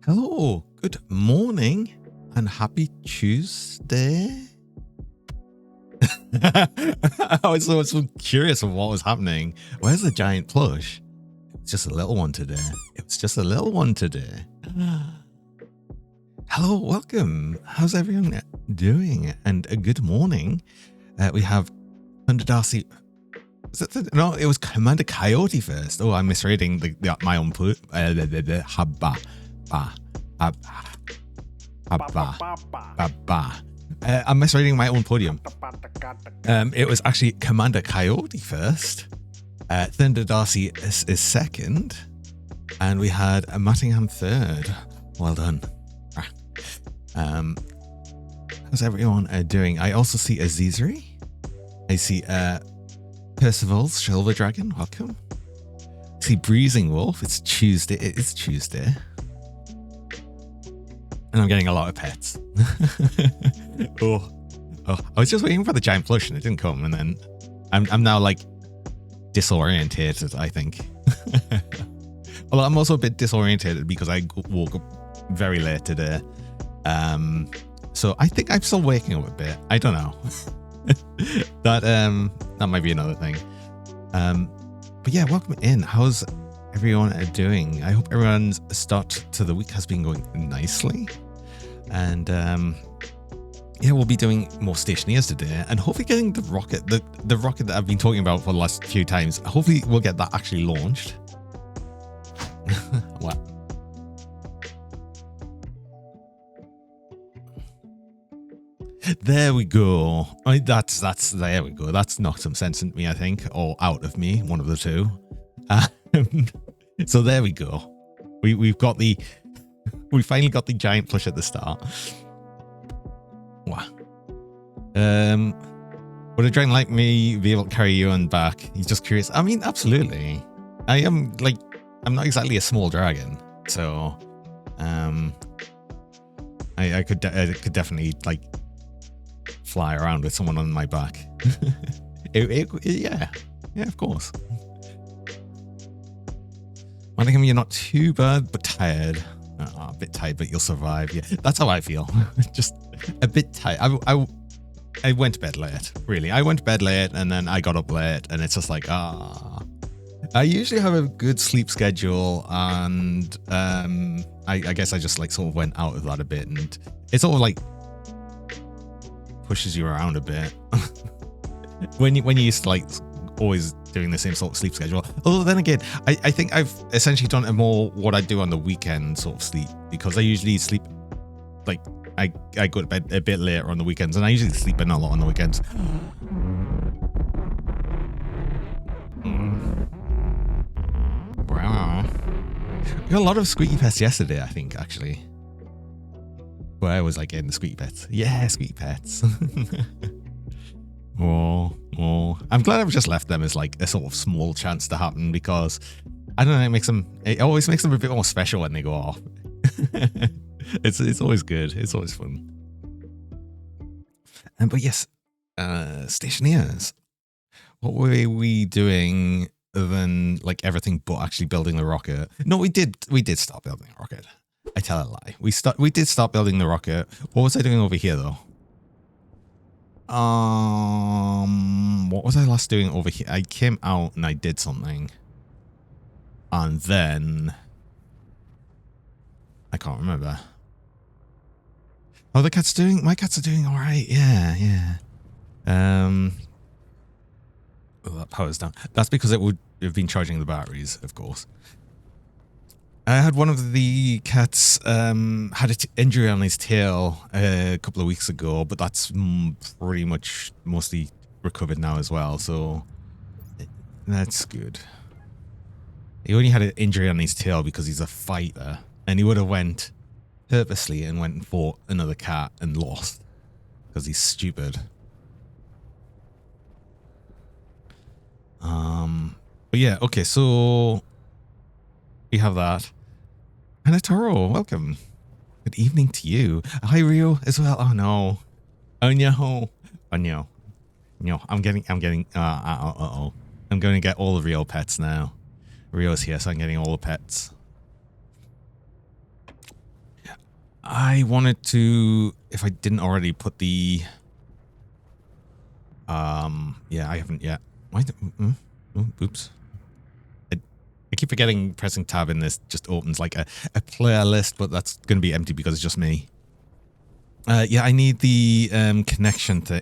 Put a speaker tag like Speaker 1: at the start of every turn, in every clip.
Speaker 1: Hello, good morning, and happy Tuesday. I was so curious of what was happening. Where's the giant plush? It's just a little one today. It's just a little one today. Hello, welcome. How's everyone doing? And a good morning. We have Thunder Darcy. No, it was Commander Coyote first. Oh, I'm misreading my own put. I'm misreading my own podium. It was actually Commander Coyote first. Thunder Darcy is second. And we had Mattingham third. Well done. How's everyone doing? I also see Azizri. I see Percival's Silver Dragon. Welcome. I see Breezing Wolf. It's Tuesday. It is Tuesday. And I'm getting a lot of pets. oh, I was just waiting for the giant plush and it didn't come. And then I'm now like disorientated, I think. Well, I'm also a bit disorientated because I woke up very late today. So I think I'm still waking up a bit. I don't know. That might be another thing. But yeah, welcome in. How's everyone doing? I hope everyone's start to the week has been going nicely. And yeah, we'll be doing more Stationeers today, and hopefully getting the rocket, the rocket that I've been talking about for the last few times. Hopefully we'll get that actually launched. What? There we go. That's there we go. That's knocked some sense into me, I think, or out of me, one of the two. So there we go. We finally got the giant plush at the start. Wow. Would a dragon like me be able to carry you on back? He's just curious. I mean, absolutely. I'm not exactly a small dragon, so I could definitely like fly around with someone on my back. Yeah, of course. I think you're not too bad, but tired. A bit tired, but you'll survive. Yeah, that's how I feel. Just a bit tired. I went to bed late. Really, I went to bed late, and then I got up late, and it's just like I usually have a good sleep schedule, and I guess I just like sort of went out of that a bit, and it sort of like pushes you around a bit when you used to like always doing the same sort of sleep schedule. Although then again, I think I've essentially done a more what I do on the weekend sort of sleep, because I usually sleep like I go to bed a bit later on the weekends, and I usually sleep in a lot on the weekends. Wow. We got a lot of squeaky pets yesterday, I think, actually. Where I was like in the squeaky pets. Yeah, squeaky pets. Oh. I'm glad I've just left them as like a sort of small chance to happen, because I don't know, it always makes them a bit more special when they go off. It's always good. It's always fun. But yes, Stationeers. What were we doing than like everything but actually building the rocket? No, we did start building the rocket. I tell a lie. We did start building the rocket. What was I doing over here though? What was I last doing over here? I came out and I did something. And then I can't remember. Oh, my cats are doing all right. Yeah. Oh, that power's down. That's because it would have been charging the batteries, of course. I had one of the cats had an injury on his tail a couple of weeks ago, but that's pretty much mostly recovered now as well, so that's good. He only had an injury on his tail because he's a fighter, and he would have went purposely and went and fought another cat and lost because he's stupid. But yeah, okay, so we have that. And a Toro, welcome. Good evening to you. Hi, Rio, as well. Oh no. Oh no. No, I'm getting. I'm going to get all the Rio pets now. Rio's here, so I'm getting all the pets. I wanted to, if I didn't already put the, yeah, I haven't yet. Why? Oops. I keep forgetting pressing tab in this just opens like a playlist, but that's going to be empty because it's just me. Yeah, I need the connection to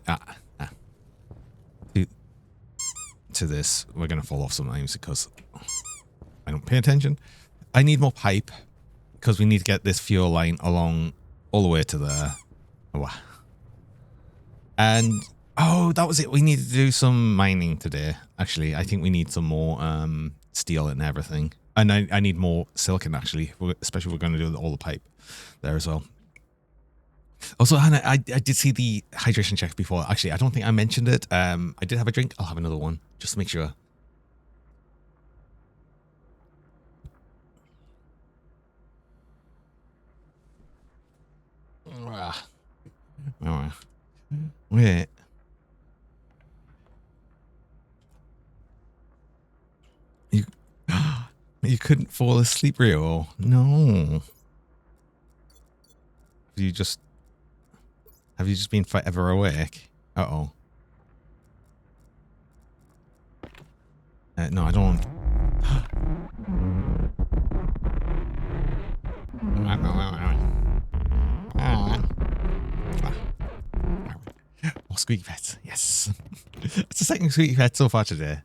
Speaker 1: to this. We're going to fall off sometimes because I don't pay attention. I need more pipe because we need to get this fuel line along all the way to there. Oh, and oh, that was it. We need to do some mining today. Actually, I think we need some more steel and everything. And I need more silicon, actually, especially if we're going to do all the pipe there as well. Also, Hannah, I did see the hydration check before. Actually, I don't think I mentioned it. I did have a drink. I'll have another one, just to make sure. Wait. You, you couldn't fall asleep, Rio. No. Have you just been forever awake? Uh-oh. No, I don't want... Oh, squeaky pets. Yes. It's the second squeaky pet so far today.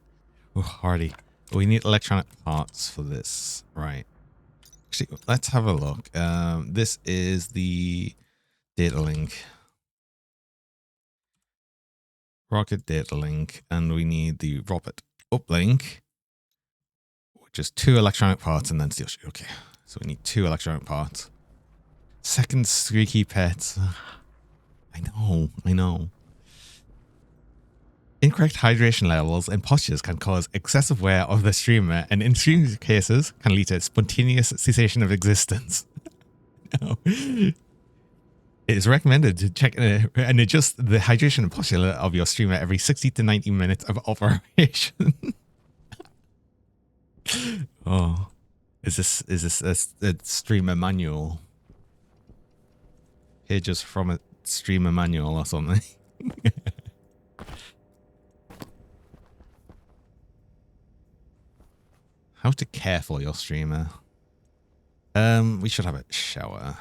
Speaker 1: Oh, hardy. We need electronic parts for this. Right. Actually, let's have a look. This is the data link. Rocket data link. And we need the rocket uplink, which is 2 electronic parts and then steel sheet. Okay. So we need 2 electronic parts. Second squeaky pet. I know. Incorrect hydration levels and postures can cause excessive wear of the streamer and in extreme cases can lead to spontaneous cessation of existence. No. It is recommended to check and adjust the hydration and posture of your streamer every 60 to 90 minutes of operation. Oh, is this a streamer manual? Pages from a streamer manual or something? How to care for your streamer. We should have a shower.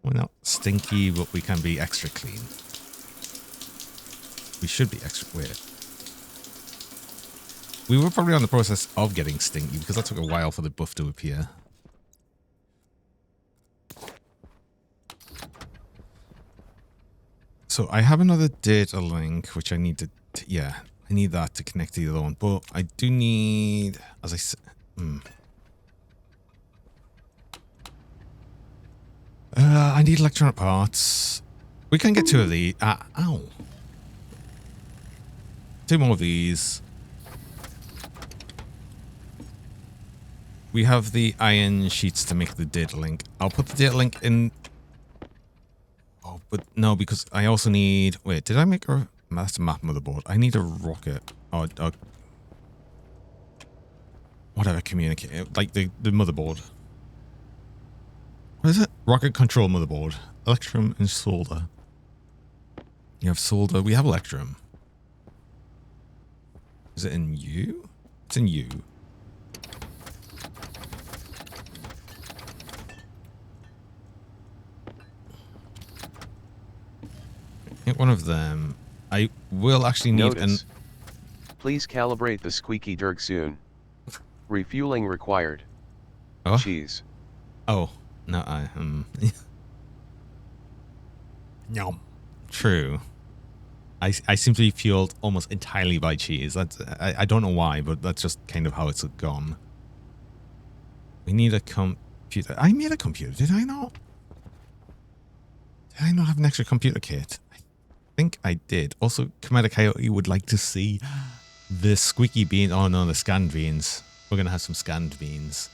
Speaker 1: We're not stinky, but we can be extra clean. We should be extra weird. We were probably on the process of getting stinky because that took a while for the buff to appear. So I have another data link, which I need to, yeah, I need that to connect to the other one. But I do need, as I said, I need electronic parts. We can get 2 of these. Ow. 2 more of these. We have the iron sheets to make the data link. I'll put the data link in. Oh, but no, because I also need... Wait, did I make a... That's a map motherboard. I need a rocket. Or whatever, communicate. Like the motherboard. What is it? Rocket control motherboard. Electrum and solder. You have solder. We have electrum. Is it in U? It's in U. Hit one of them. I will actually need
Speaker 2: Notice. Please calibrate the squeaky dirk soon. Refueling required.
Speaker 1: Oh?
Speaker 2: Cheese.
Speaker 1: Oh. No, Yum. True. I seem to be fueled almost entirely by cheese. That's I don't know why, but that's just kind of how it's gone. We need a computer. I made a computer, did I not? Did I not have an extra computer kit? I think I did. Also, Commander Coyote would like to see the squeaky bean. Oh no, the scanned beans. We're gonna have some scanned beans.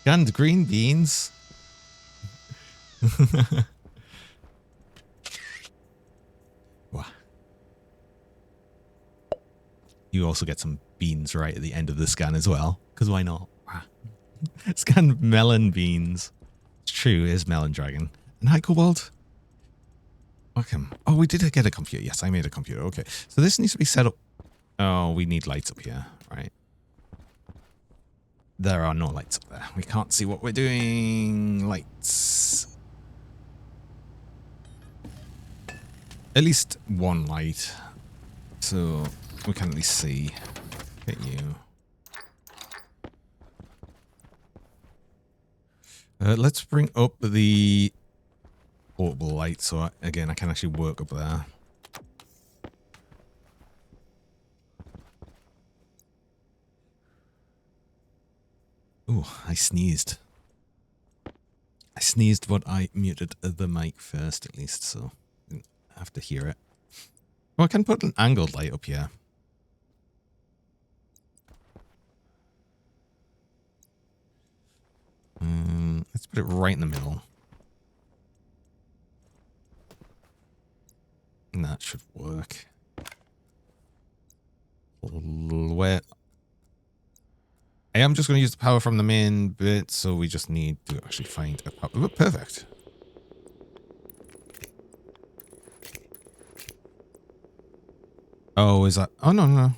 Speaker 1: Scanned green beans. Wow. You also get some beans right at the end of the scan as well, because why not? Scan melon beans. It's true, it is melon dragon. And hi, Cobalt. Welcome. Oh, we did get a computer. Yes, I made a computer. Okay. So this needs to be set up. Oh, we need lights up here. Right. There are no lights up there. We can't see what we're doing. Lights. At least one light. So we can at least see. Get you. Let's bring up the portable light so again I can actually work up there. Oh, I sneezed. I sneezed, but I muted the mic first at least, so I didn't have to hear it. Well, I can put an angled light up here. Let's put it right in the middle. And that should work. Where? I am just going to use the power from the main bit, so we just need to actually find a power. Oh, perfect. Oh, is that? Oh, no, no.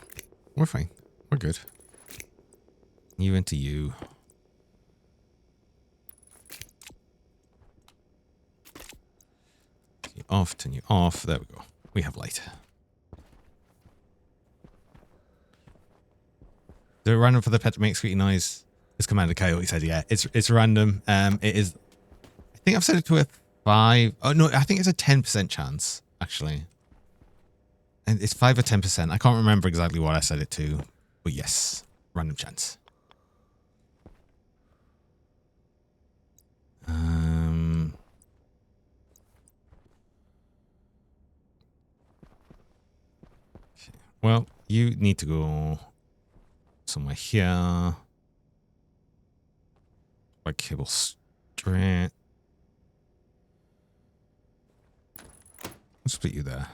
Speaker 1: We're fine. We're good. You into you. Off, turn you off. There we go. We have light. Is it random for the pet to make squeaky noise? It's Commander Coyote said, yeah, it's random. It is. I think I've set it to a 5. Oh no, I think it's a 10% chance actually. And it's 5 or 10%. I can't remember exactly what I set it to, but yes, random chance. Well, you need to go somewhere here. Like cable straight. Let's put you there.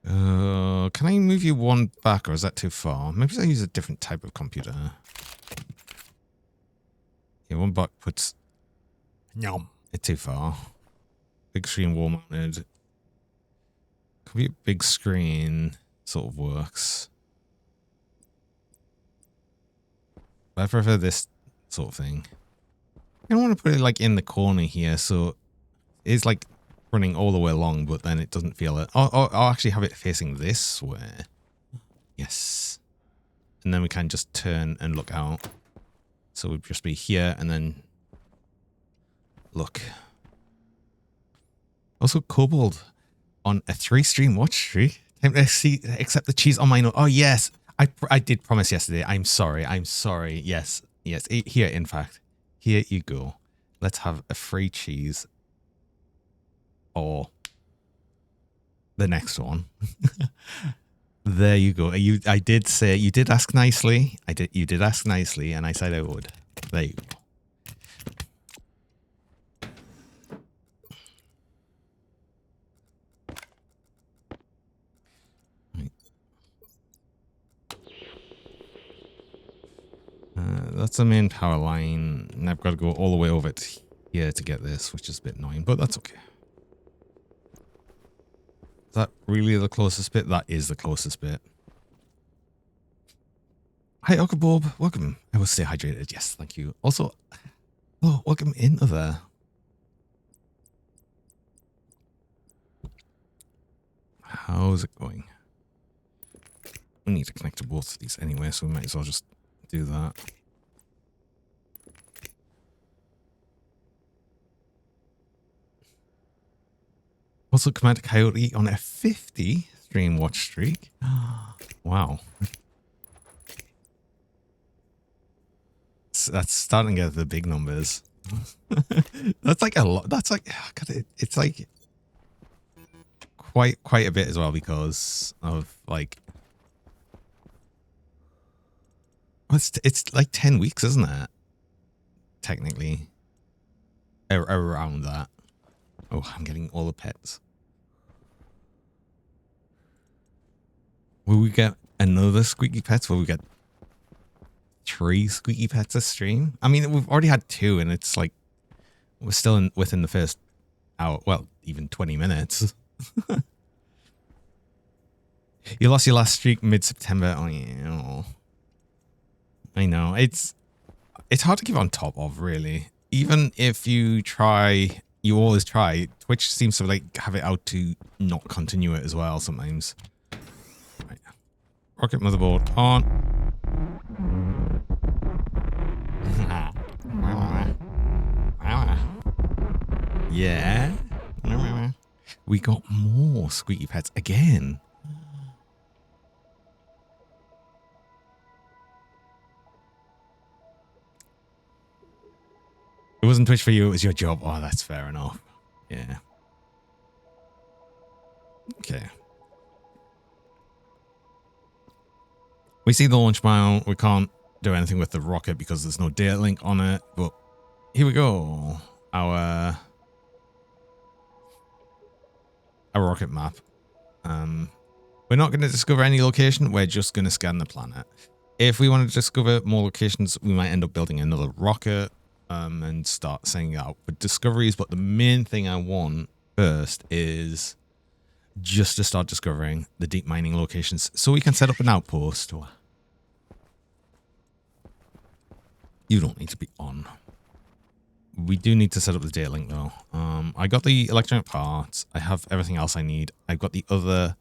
Speaker 1: Can I move you one back, or is that too far? Maybe I use a different type of computer. Yeah, one back puts it too far. Big screen wall mounted. Could be a big screen. Sort of works. But I prefer this sort of thing. I don't want to put it like in the corner here, so it's like running all the way along, but then it doesn't feel it. I'll actually have it facing this way. Yes. And then we can just turn and look out. So we'd just be here and then look. Also, Kobold on a 3-stream watch streak. Time to see, accept the cheese on my note. Oh, yes. I did promise yesterday. I'm sorry. I'm sorry. Yes. Yes. Here, in fact. Here you go. Let's have a free cheese. Or the next one. There you go. I did say, you did ask nicely. You did ask nicely, and I said I would. There you go. That's the main power line, and I've got to go all the way over to here to get this, which is a bit annoying, but that's okay. Is that really the closest bit? That is the closest bit. Hi, Uncle Bob. Welcome. I will stay hydrated. Yes, thank you. Also, hello, welcome in there. How's it going? We need to connect to both of these anyway, so we might as well just do that. Also, Commander Coyote on a 50 stream watch streak. Wow. That's starting to get the big numbers. That's like a lot. That's like, God, it's like quite a bit as well because of like, it's like 10 weeks, isn't it? Technically. Around that. Oh, I'm getting all the pets. Will we get another squeaky pets? Will we get 3 squeaky pets a stream. I mean, we've already had 2, and it's like we're still within the first hour. Well, even 20 minutes. You lost your last streak mid-September. Oh yeah, I know. It's hard to keep on top of, really. Even if you try, you always try. Twitch seems to like have it out to not continue it as well sometimes. Right. Rocket motherboard on. Yeah. We got more squeaky pets again. It wasn't Twitch for you, it was your job. Oh, that's fair enough. Yeah. Okay. We see the launch mile. We can't do anything with the rocket because there's no data link on it. But here we go. Our rocket map. We're not going to discover any location. We're just going to scan the planet. If we want to discover more locations, we might end up building another rocket and start sending out for discoveries. But the main thing I want first is just to start discovering the deep mining locations so we can set up an outpost. You don't need to be on. We do need to set up the data link though. I got the electronic parts. I have everything else I need. I've got the other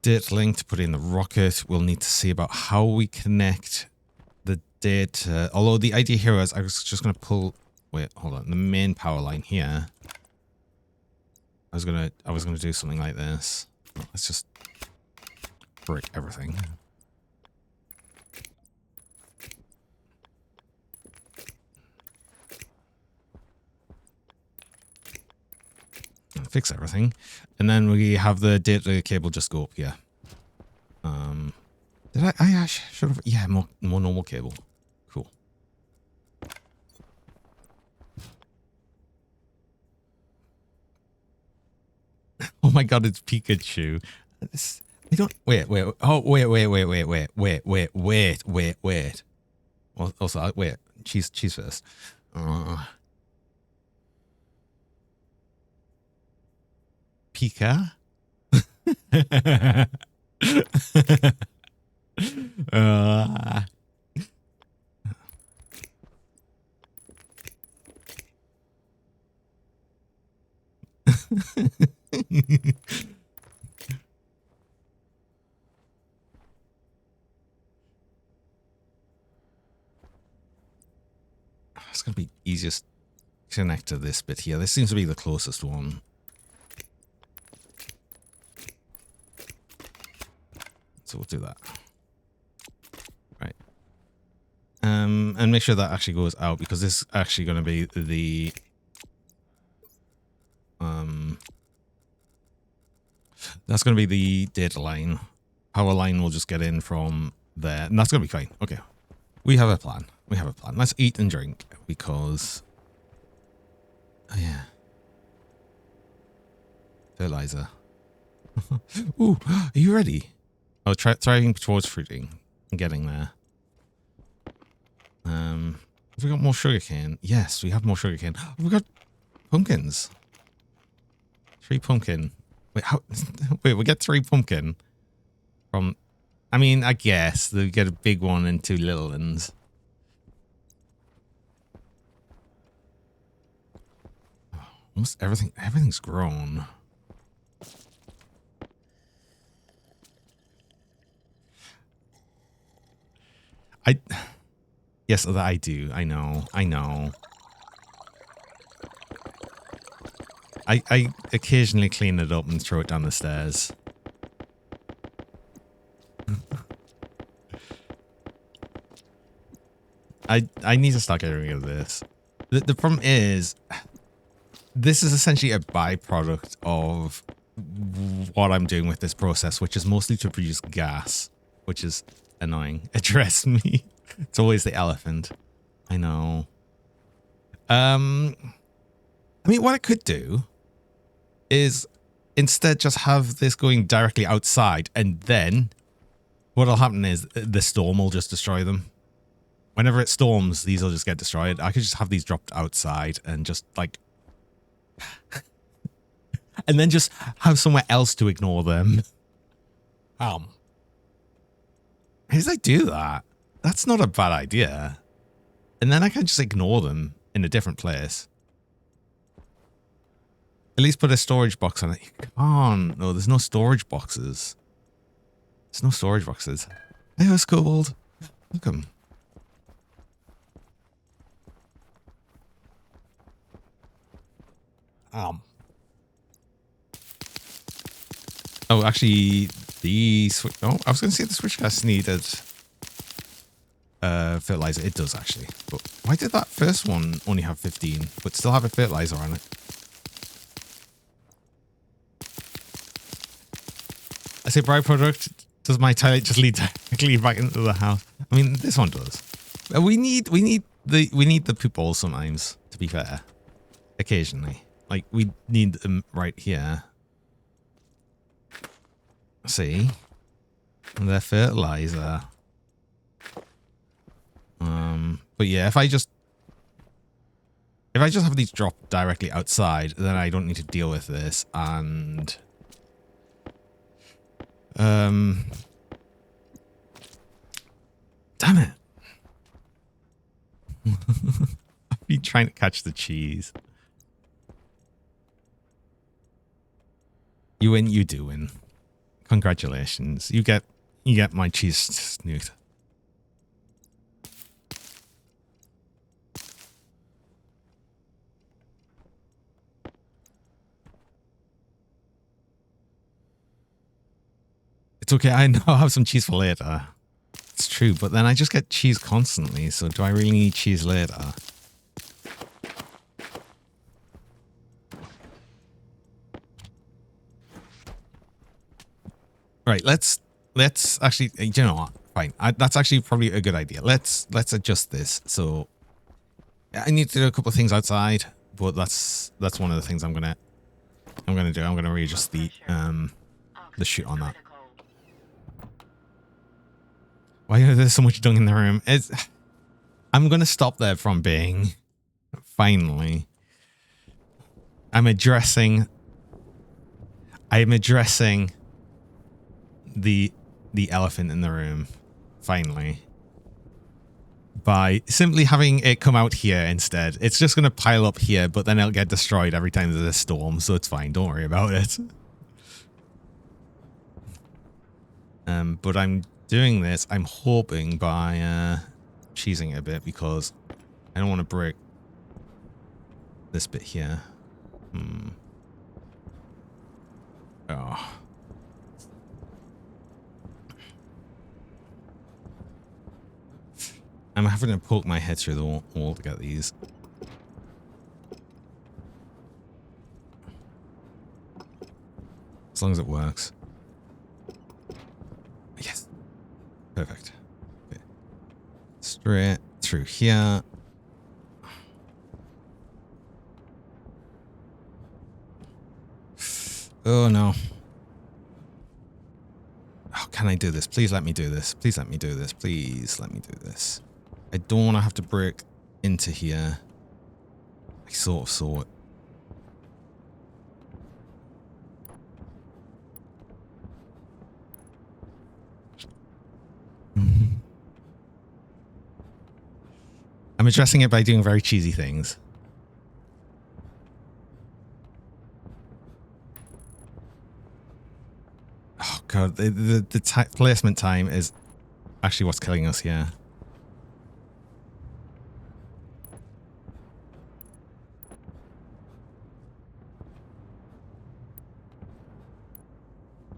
Speaker 1: data link to put in the rocket. We'll need to see about how we connect the data. Although the idea here is I was just going to pull, wait, hold on, the main power line here. I was gonna do something like this. Let's just break everything. Fix everything, and then we have the data cable just go up here. Did I should have, yeah, more normal cable. Cool. Oh my god, it's Pikachu. I don't, wait. Oh, wait. Well, also, wait, cheese first. Pika? It's going to be easiest to connect to this bit here. This seems to be the closest one. So we'll do that. Right. And make sure that actually goes out because this is actually going to be the that's going to be the data line. Power line will just get in from there, and that's going to be fine. Okay. We have a plan. Let's eat and drink because oh yeah. Fertilizer. Ooh, are you ready? Oh, trying towards fruiting and getting there. Have we got more sugarcane? Yes, we have more sugarcane. Oh, we got pumpkins. 3 pumpkin. Wait, how? Wait, we get 3 pumpkin from. I mean, I guess they get a big one and 2 little ones. Almost everything's grown. Yes, that I do. I know. I occasionally clean it up and throw it down the stairs. I need to start getting rid of this. The problem is, this is essentially a byproduct of what I'm doing with this process, which is mostly to produce gas, which is annoying. Address me. It's always the elephant. I know. I mean, what I could do is instead just have this going directly outside, and then what'll happen is the storm will just destroy them. whenever it storms, these will just get destroyed. I could just have these dropped outside and just like, and then just have somewhere else to ignore them. How did I do that? That's not a bad idea. And then I can just ignore them in a different place. At least put a storage box on it. You can't. No, there's no storage boxes. There's no storage boxes. Hey, it's cold. Welcome. Oh, actually, the switch. Oh, I was going to say the switch gas needed fertilizer. It does actually. But why did that first one only have 15, but still have a fertilizer on it? I say byproduct. Does my toilet just lead directly back into the house? I mean, this one does. We need the poop balls sometimes. To be fair, occasionally, like we need them right here. See, and they're fertilizer. But yeah, if I just have these drop directly outside, then I don't need to deal with this. And damn it. I've been trying to catch the cheese. You win, you do win. Congratulations. You get my cheese snoot. It's okay, I know I'll have some cheese for later. It's true, but then I just get cheese constantly, so do I really need cheese later? Right, let's actually, you know what? Fine, that's actually probably a good idea. Let's adjust this. So I need to do a couple of things outside, but that's one of the things I'm gonna do. I'm gonna readjust the chute on that. Why is there so much dung in the room? I'm gonna stop there from being. Finally, I'm addressing the elephant in the room, finally, by simply having it come out here instead. It's just going to pile up here, but then it'll get destroyed every time there's a storm, so it's fine. Don't worry about it. But I'm doing this, I'm hoping, by cheesing it a bit, because I don't want to break this bit here. Oh. I'm having to poke my head through the wall to get these. As long as it works. Yes. Perfect. Okay. Straight through here. Oh no. Oh, can I do this? Please let me do this. Please let me do this. Please let me do this. I don't want to have to break into here. I sort of saw it. I'm addressing it by doing very cheesy things. Oh god, the placement time is actually what's killing us here.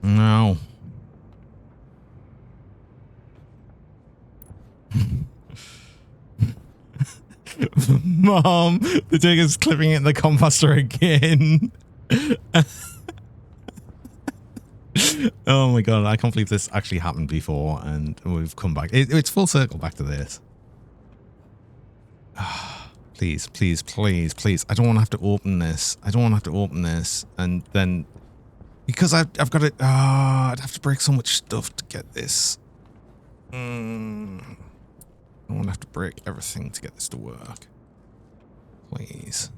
Speaker 1: No. Mom, the digger's clipping it in the composter again. Oh my god, I can't believe this actually happened before and we've come back. It's full circle back to this. Please, please, please, please. I don't want to have to open this. I don't want to have to open this. And then, because I've got it, I'd have to break so much stuff to get this. I don't want to have to break everything to get this to work. Please.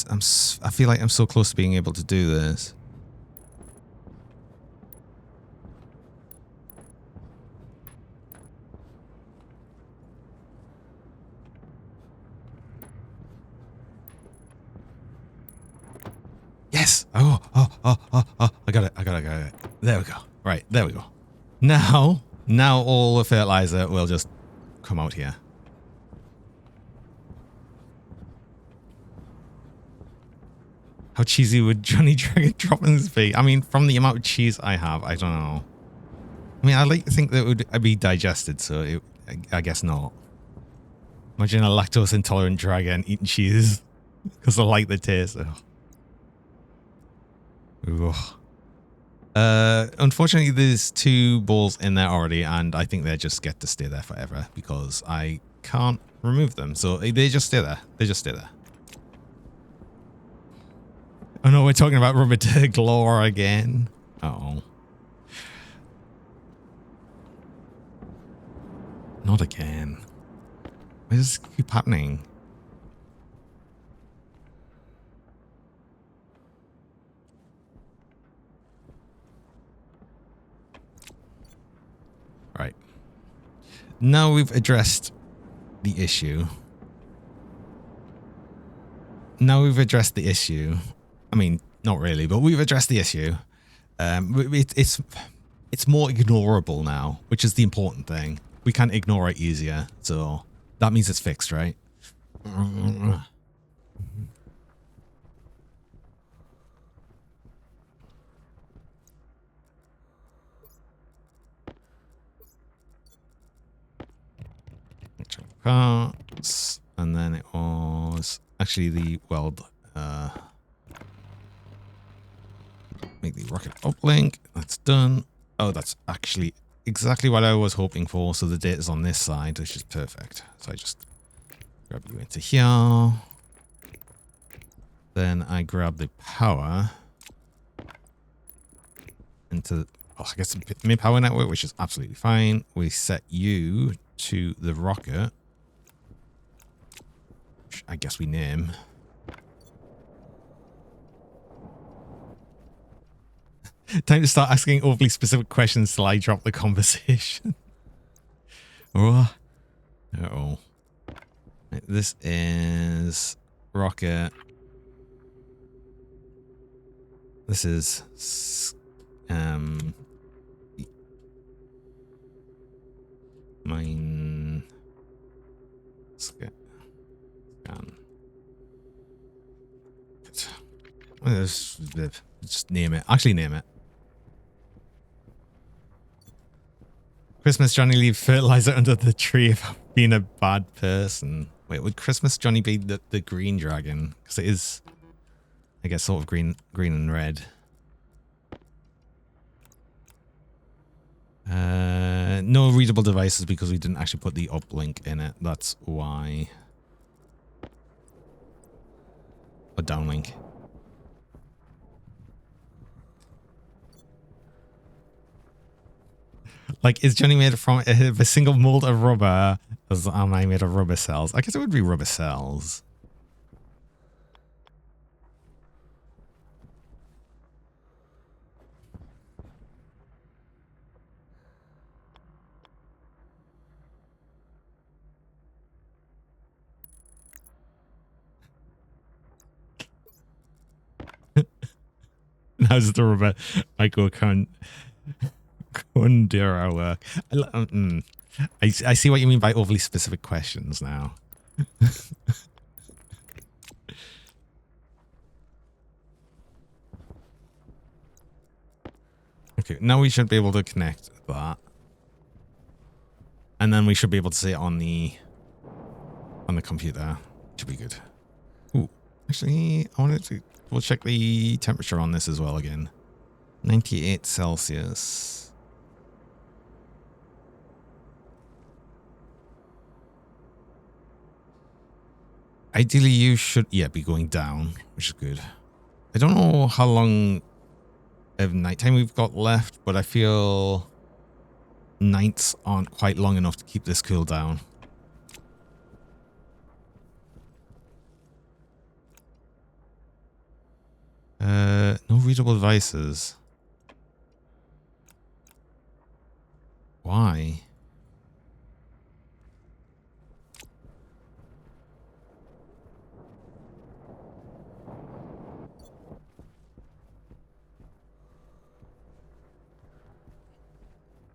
Speaker 1: I feel like I'm so close to being able to do this. Yes! Oh, I got it. There we go. Right, there we go. Now all the fertilizer will just come out here. How cheesy would Johnny Dragon droppings be? I mean, from the amount of cheese I have, I don't know. I mean, I like to think that it would be digested, so I guess not. Imagine a lactose intolerant dragon eating cheese because I like the taste. Unfortunately, there's 2 balls in there already, and I think they just get to stay there forever because I can't remove them. So they just stay there. They just stay there. Oh no, we're talking about rubber galore again. Uh-oh. Not again. Why does this keep happening? Right. Now we've addressed the issue. I mean, not really, but we've addressed the issue. It's more ignorable now, which is the important thing. We can ignore it easier, so that means it's fixed, right? Parts, and then it was actually the weld. Make the rocket uplink. That's done. Oh, that's actually exactly what I was hoping for. So the data's on this side, which is perfect. So I just grab you into here. Then I grab the power into, I guess, the main power network, which is absolutely fine. We set you to the rocket, which I guess we name. Time to start asking overly specific questions till I drop the conversation. Oh. Uh-oh. Right, this is rocket. This is mine scan. Just name it. Actually name it. Christmas Johnny leave fertilizer under the tree if I'm being a bad person. Wait, would Christmas Johnny be the green dragon? Because it is, I guess, sort of green and red. No readable devices because we didn't actually put the uplink in it. That's why. Or downlink. Like, is Johnny made from a single mold of rubber? Or am I made of rubber cells? I guess it would be rubber cells. How's the rubber Kundera work? I see what you mean by overly specific questions now. Okay, now we should be able to connect that. And then we should be able to see it on the computer. Should be good. Ooh, actually, I wanted to we'll check the temperature on this as well again. 98 Celsius. Ideally, you should, be going down, which is good. I don't know how long of nighttime we've got left, but I feel nights aren't quite long enough to keep this cool down. No readable devices. Why?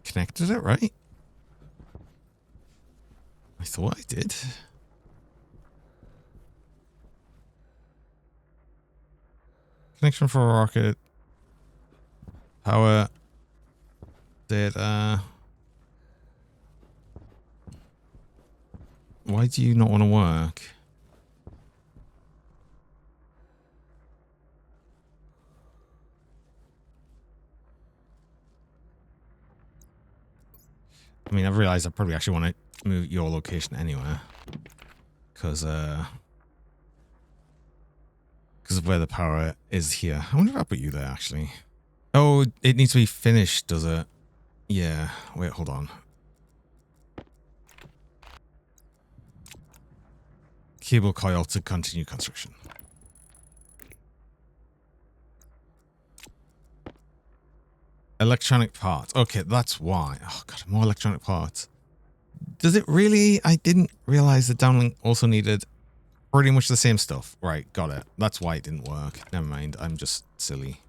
Speaker 1: Connected it, right? I thought I did. Connection for rocket. Power. Data. Why do you not want to work? I mean, I've realized I probably actually want to move your location anywhere. Because of where the power is here. I wonder if I put you there, actually. Oh, it needs to be finished, does it? Yeah. Wait, hold on. Cable coil to continue construction. Electronic parts. Okay, that's why. Oh, God, more electronic parts. Does it really? I didn't realize the downlink also needed pretty much the same stuff. Right, got it. That's why it didn't work. Never mind. I'm just silly.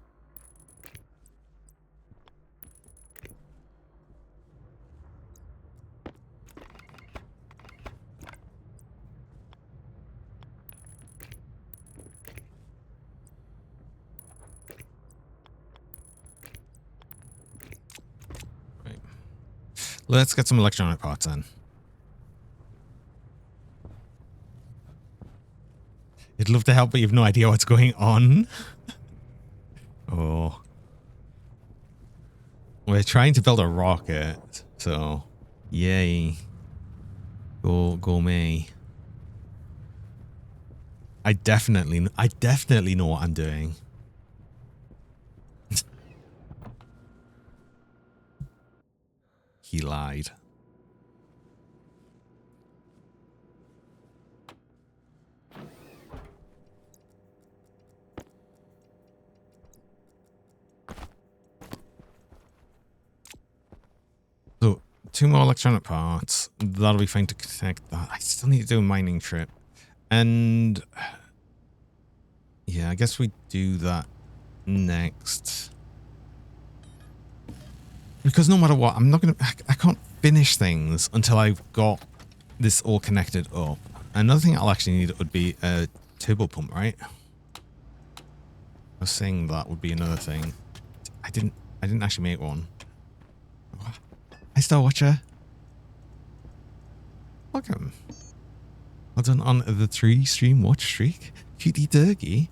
Speaker 1: Right. Let's get some electronic parts then. You'd love to help, but you have no idea what's going on. Oh. We're trying to build a rocket, so yay. Go me. I definitely know what I'm doing. He lied. So, 2 more electronic parts. That'll be fine to connect that. I still need to do a mining trip. And yeah, I guess we do that next. Because no matter what, I'm not going to... I can't finish things until I've got this all connected up. Another thing I'll actually need would be a turbo pump, right? I was saying that would be another thing. I didn't actually make one. Hi, Star Watcher. Welcome. Well done on the 3-stream watch streak. Cutie Durgy.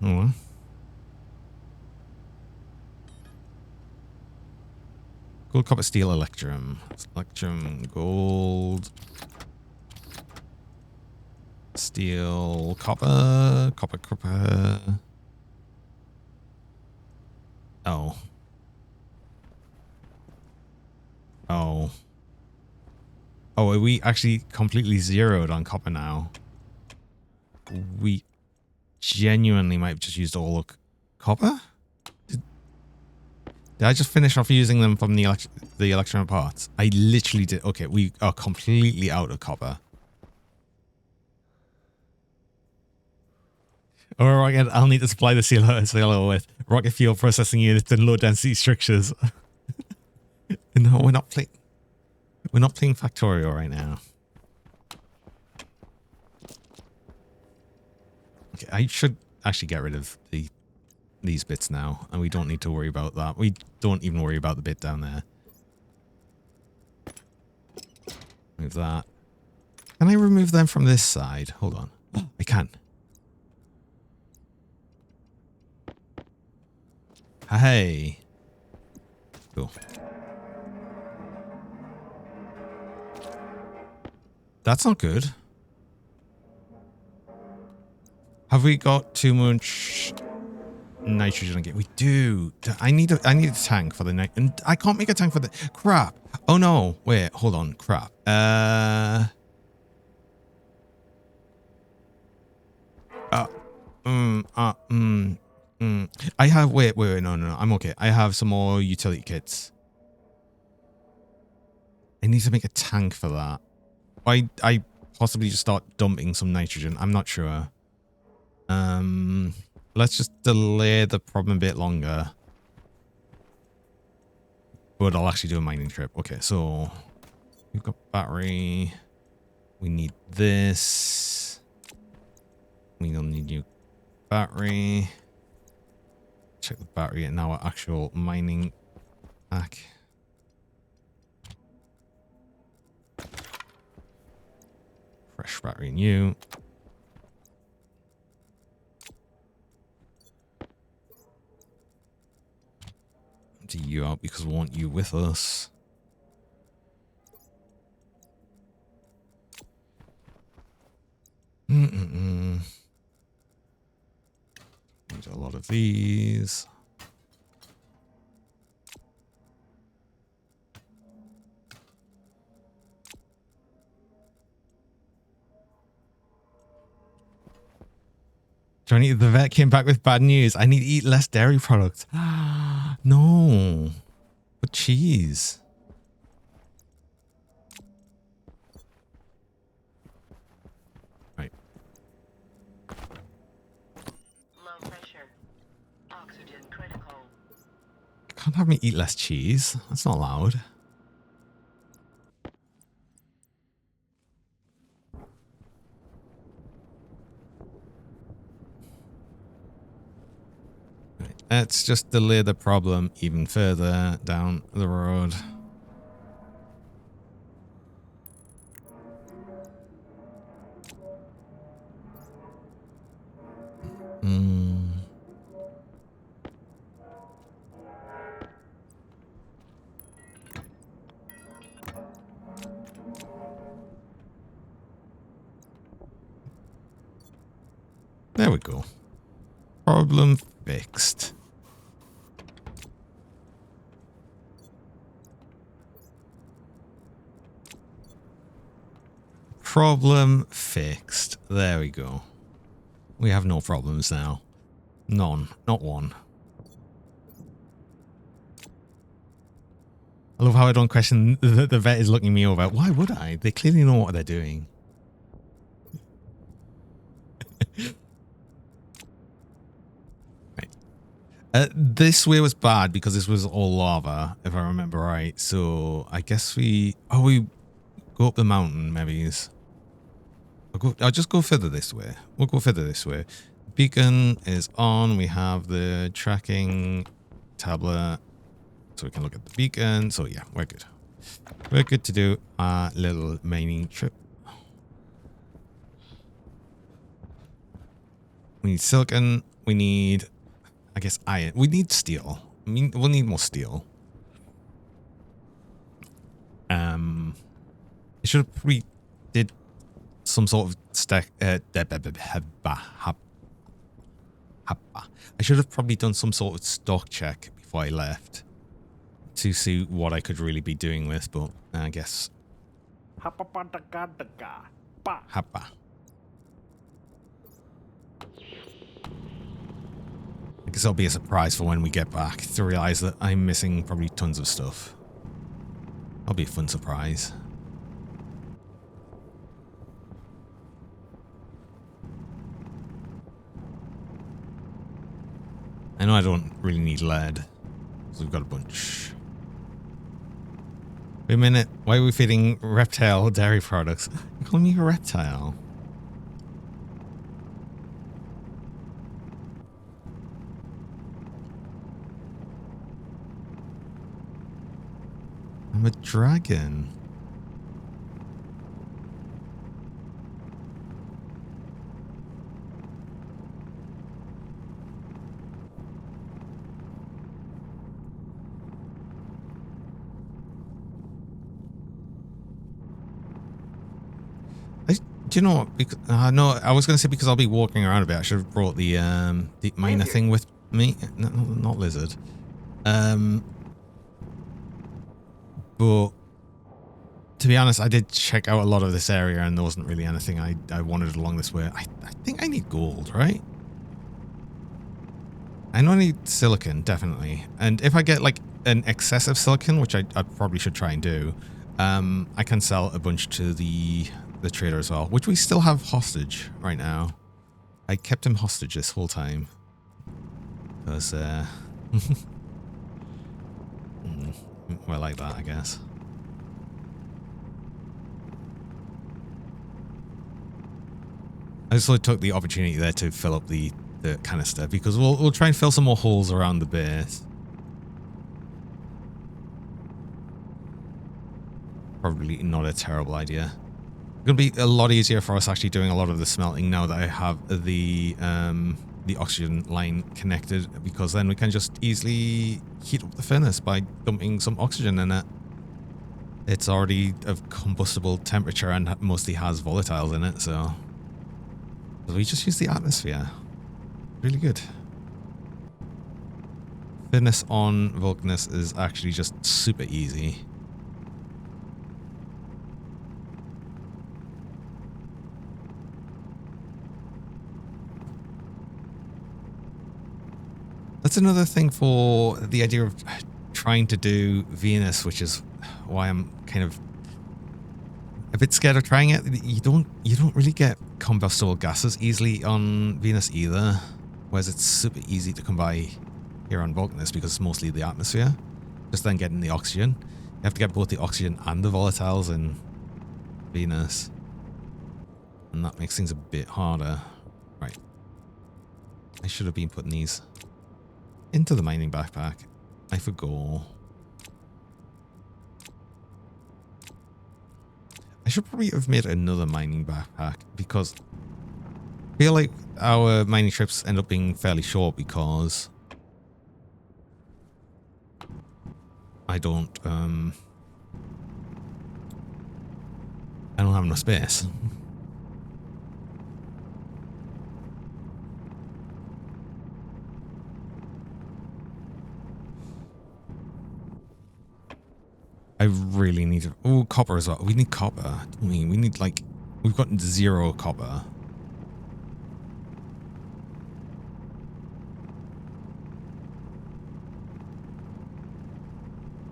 Speaker 1: Oh well. Gold, copper, steel, electrum. Electrum, gold. Steel, copper, copper. Oh. Oh. Oh, are we actually completely zeroed on copper now? We genuinely might have just used all of copper? Did I just finish off using them from the electronic parts? I literally did. Okay, we are completely out of copper. Or Rocket, I'll need to supply the silo with rocket fuel processing units and low density structures. No, we're not playing Factorio right now. Okay, I should actually get rid of these bits now, and we don't need to worry about that. We don't even worry about the bit down there. Move that. Can I remove them from this side? Hold on. Oh, I can. Hey. Cool. That's not good. Have we got too much nitrogen again. We do. I need a tank for the night, and I can't make a tank for the crap. Oh no! Wait, hold on. Crap. I have. Wait. No. I'm okay. I have some more utility kits. I need to make a tank for that. I possibly just start dumping some nitrogen. I'm not sure. Let's just delay the problem a bit longer. But I'll actually do a mining trip. Okay, so we've got battery. We need this. We don't need new battery. Check the battery and now our actual mining pack. Fresh battery new. Empty you out because we want you with us. Need a lot of these. Johnny, the vet came back with bad news. I need to eat less dairy products. No. But cheese. Right.
Speaker 3: Low pressure. Oxygen critical.
Speaker 1: You can't have me eat less cheese. That's not allowed. Let's just delay the problem even further down the road. There we go. Problem fixed. Problem fixed. There we go. We have no problems now. None. Not one. I love how I don't question the vet is looking me over. Why would I? They clearly know what they're doing. This way was bad because this was all lava, if I remember right. So I guess we go up the mountain, maybe. I'll just go further this way. We'll go further this way. Beacon is on. We have the tracking tablet, so we can look at the beacon. So yeah, we're good. We're good to do our little mining trip. We need silicon. We need, I guess, iron. We need steel. I mean, we'll need more steel. I should have probably did some sort of stack. I should have probably done some sort of stock check before I left to see what I could really be doing with, but I guess. Happa. I guess it'll be a surprise for when we get back to realize that I'm missing probably tons of stuff. That'll be a fun surprise. I know I don't really need lead, so we've got a bunch. Wait a minute, why are we feeding reptile dairy products? You call me a reptile? I'm a dragon. Do you know what? No, I was going to say because I'll be walking around a bit. I should have brought the miner thing with Me? No, not lizard. But to be honest, I did check out a lot of this area and there wasn't really anything I wanted along this way. I think I need gold, right? I know I need silicon, definitely. And if I get like an excessive silicon, which I probably should try and do, I can sell a bunch to the trader as well, which we still have hostage right now. I kept him hostage this whole time. Because, well, like that, I guess. I just took the opportunity there to fill up the canister because we'll try and fill some more holes around the base. Probably not a terrible idea. It's gonna be a lot easier for us actually doing a lot of the smelting now that I have the oxygen line connected, because then we can just easily heat up the furnace by dumping some oxygen in it. It's already of combustible temperature and mostly has volatiles in it, so we just use the atmosphere. Really good. Furnace on Vulcanus is actually just super easy. That's another thing for the idea of trying to do Venus, which is why I'm kind of a bit scared of trying it. You don't really get combustible gases easily on Venus either, whereas it's super easy to come by here on Vulcanus because it's mostly the atmosphere. Just then getting the oxygen. You have to get both the oxygen and the volatiles in Venus, and that makes things a bit harder. Right. I should have been putting these into the mining backpack. I forgot. I should probably have made another mining backpack because I feel like our mining trips end up being fairly short because I don't have enough space. I really need to... Oh, copper as well. We need copper. We need, like... We've got 0 copper.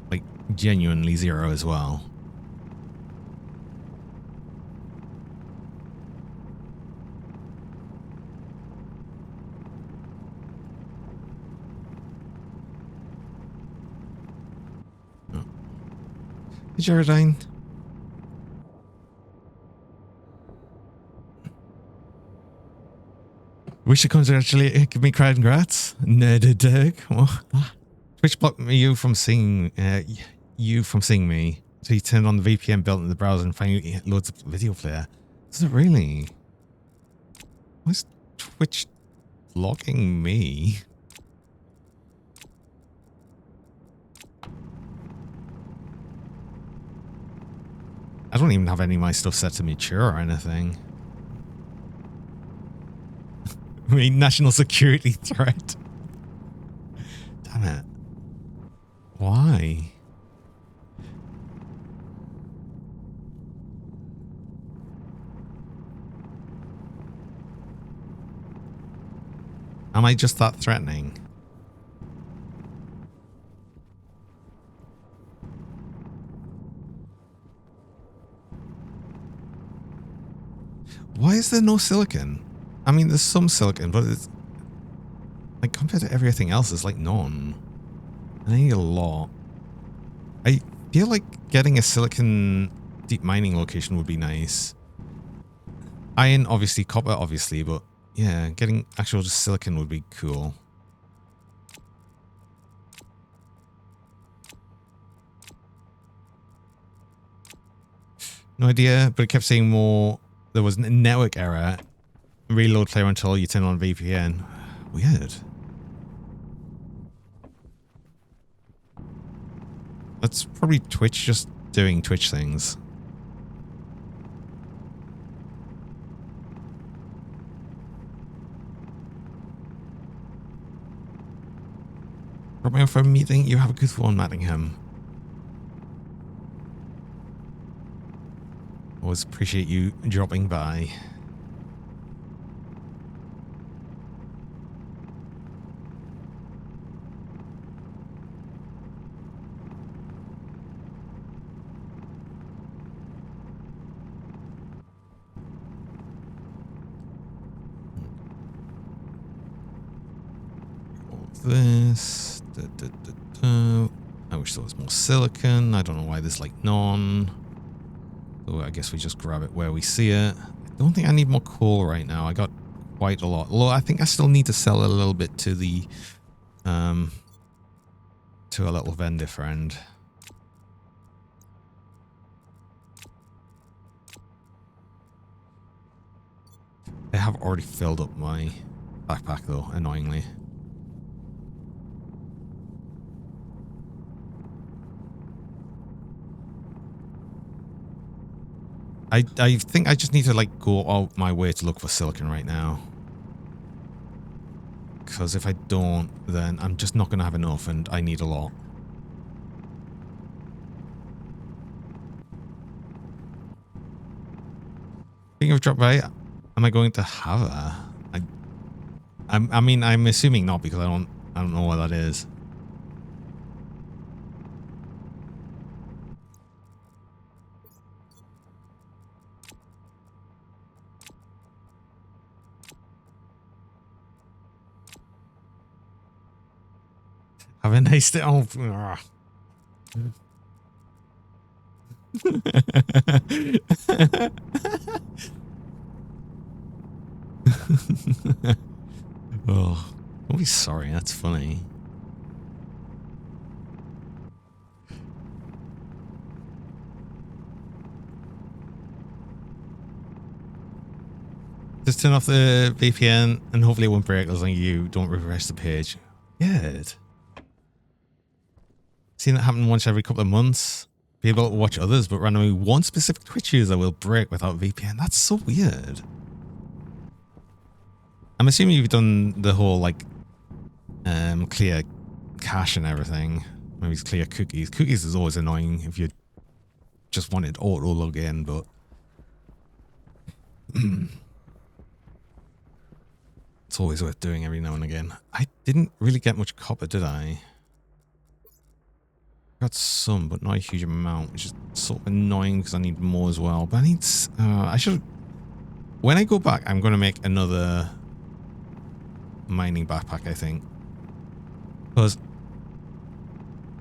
Speaker 1: Like, genuinely 0 as well. Jaredine. We should congratulate, give me congrats. Nerdadug. Twitch blocked you from seeing me. So you turned on the VPN built in the browser and finally loads of video player. Is it really? Why is Twitch blocking me? I don't even have any of my stuff set to mature or anything. I mean, national security threat. Damn it. Why? Am I just that threatening? Why is there no silicon? I mean, there's some silicon, but it's like compared to everything else, it's like none. I need a lot. I feel like getting a silicon deep mining location would be nice. Iron, obviously, copper, obviously, but yeah, getting actual just silicon would be cool. No idea, but it kept saying more. There was a network error. Reload player until you turn on VPN. Weird. That's probably Twitch just doing Twitch things. Drop me off for a meeting. You have a good one, Mattingham. Always appreciate you dropping by. This. I wish there was more silicon. I don't know why there's like none. So I guess we just grab it where we see it. I don't think I need more coal right now. I got quite a lot. Although I think I still need to sell a little bit to the to a little vendor friend. I have already filled up my backpack though, annoyingly. I think I just need to like go out my way to look for silicon right now. Because if I don't, then I'm just not going to have enough and I need a lot. Speaking of drop by, am I going to have her? I mean, I'm assuming not because I don't know what that is. Have a nice day. Oh. Oh, don't be sorry. That's funny. Just turn off the VPN and hopefully it won't break as long as you don't refresh the page. Good. Seen that happen once every couple of months. Be able to watch others, but randomly one specific Twitch user will break without VPN. That's so weird. I'm assuming you've done the whole like clear cache and everything. Maybe it's clear cookies. Cookies is always annoying if you just wanted auto log in, but it's always worth doing every now and again. I didn't really get much copper, did I? Got some, but not a huge amount, which is sort of annoying because I need more as well. But I need, I should, when I go back, I'm going to make another mining backpack, I think. Because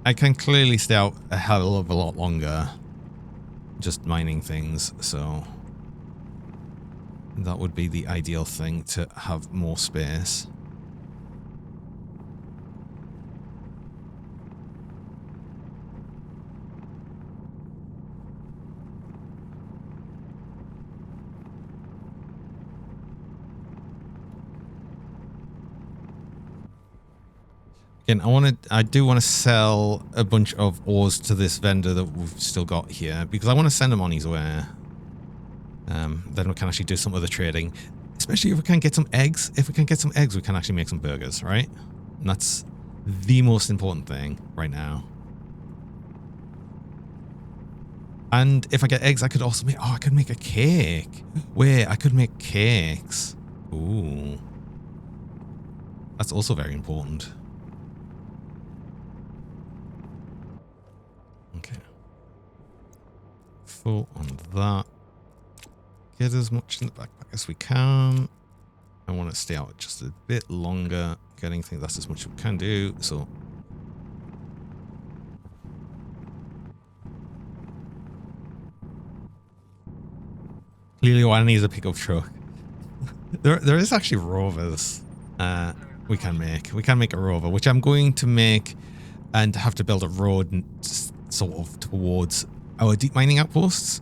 Speaker 1: I can clearly stay out a hell of a lot longer just mining things, so that would be the ideal thing, to have more space. Again, I do want to sell a bunch of ores to this vendor that we've still got here because I want to send him on his way. Then we can actually do some other trading, especially if we can get some eggs. If we can get some eggs, we can actually make some burgers, right? And that's the most important thing right now. And if I get eggs, I could also make, I could make a cake. Wait, I could make cakes. Ooh. That's also very important. Okay. Full on that. Get as much in the backpack as we can. I want to stay out just a bit longer. Getting things, that's as much as we can do. So clearly what I need is a pickup truck. There is actually rovers we can make. We can make a rover, which I'm going to make and have to build a road sort of towards our deep mining outposts.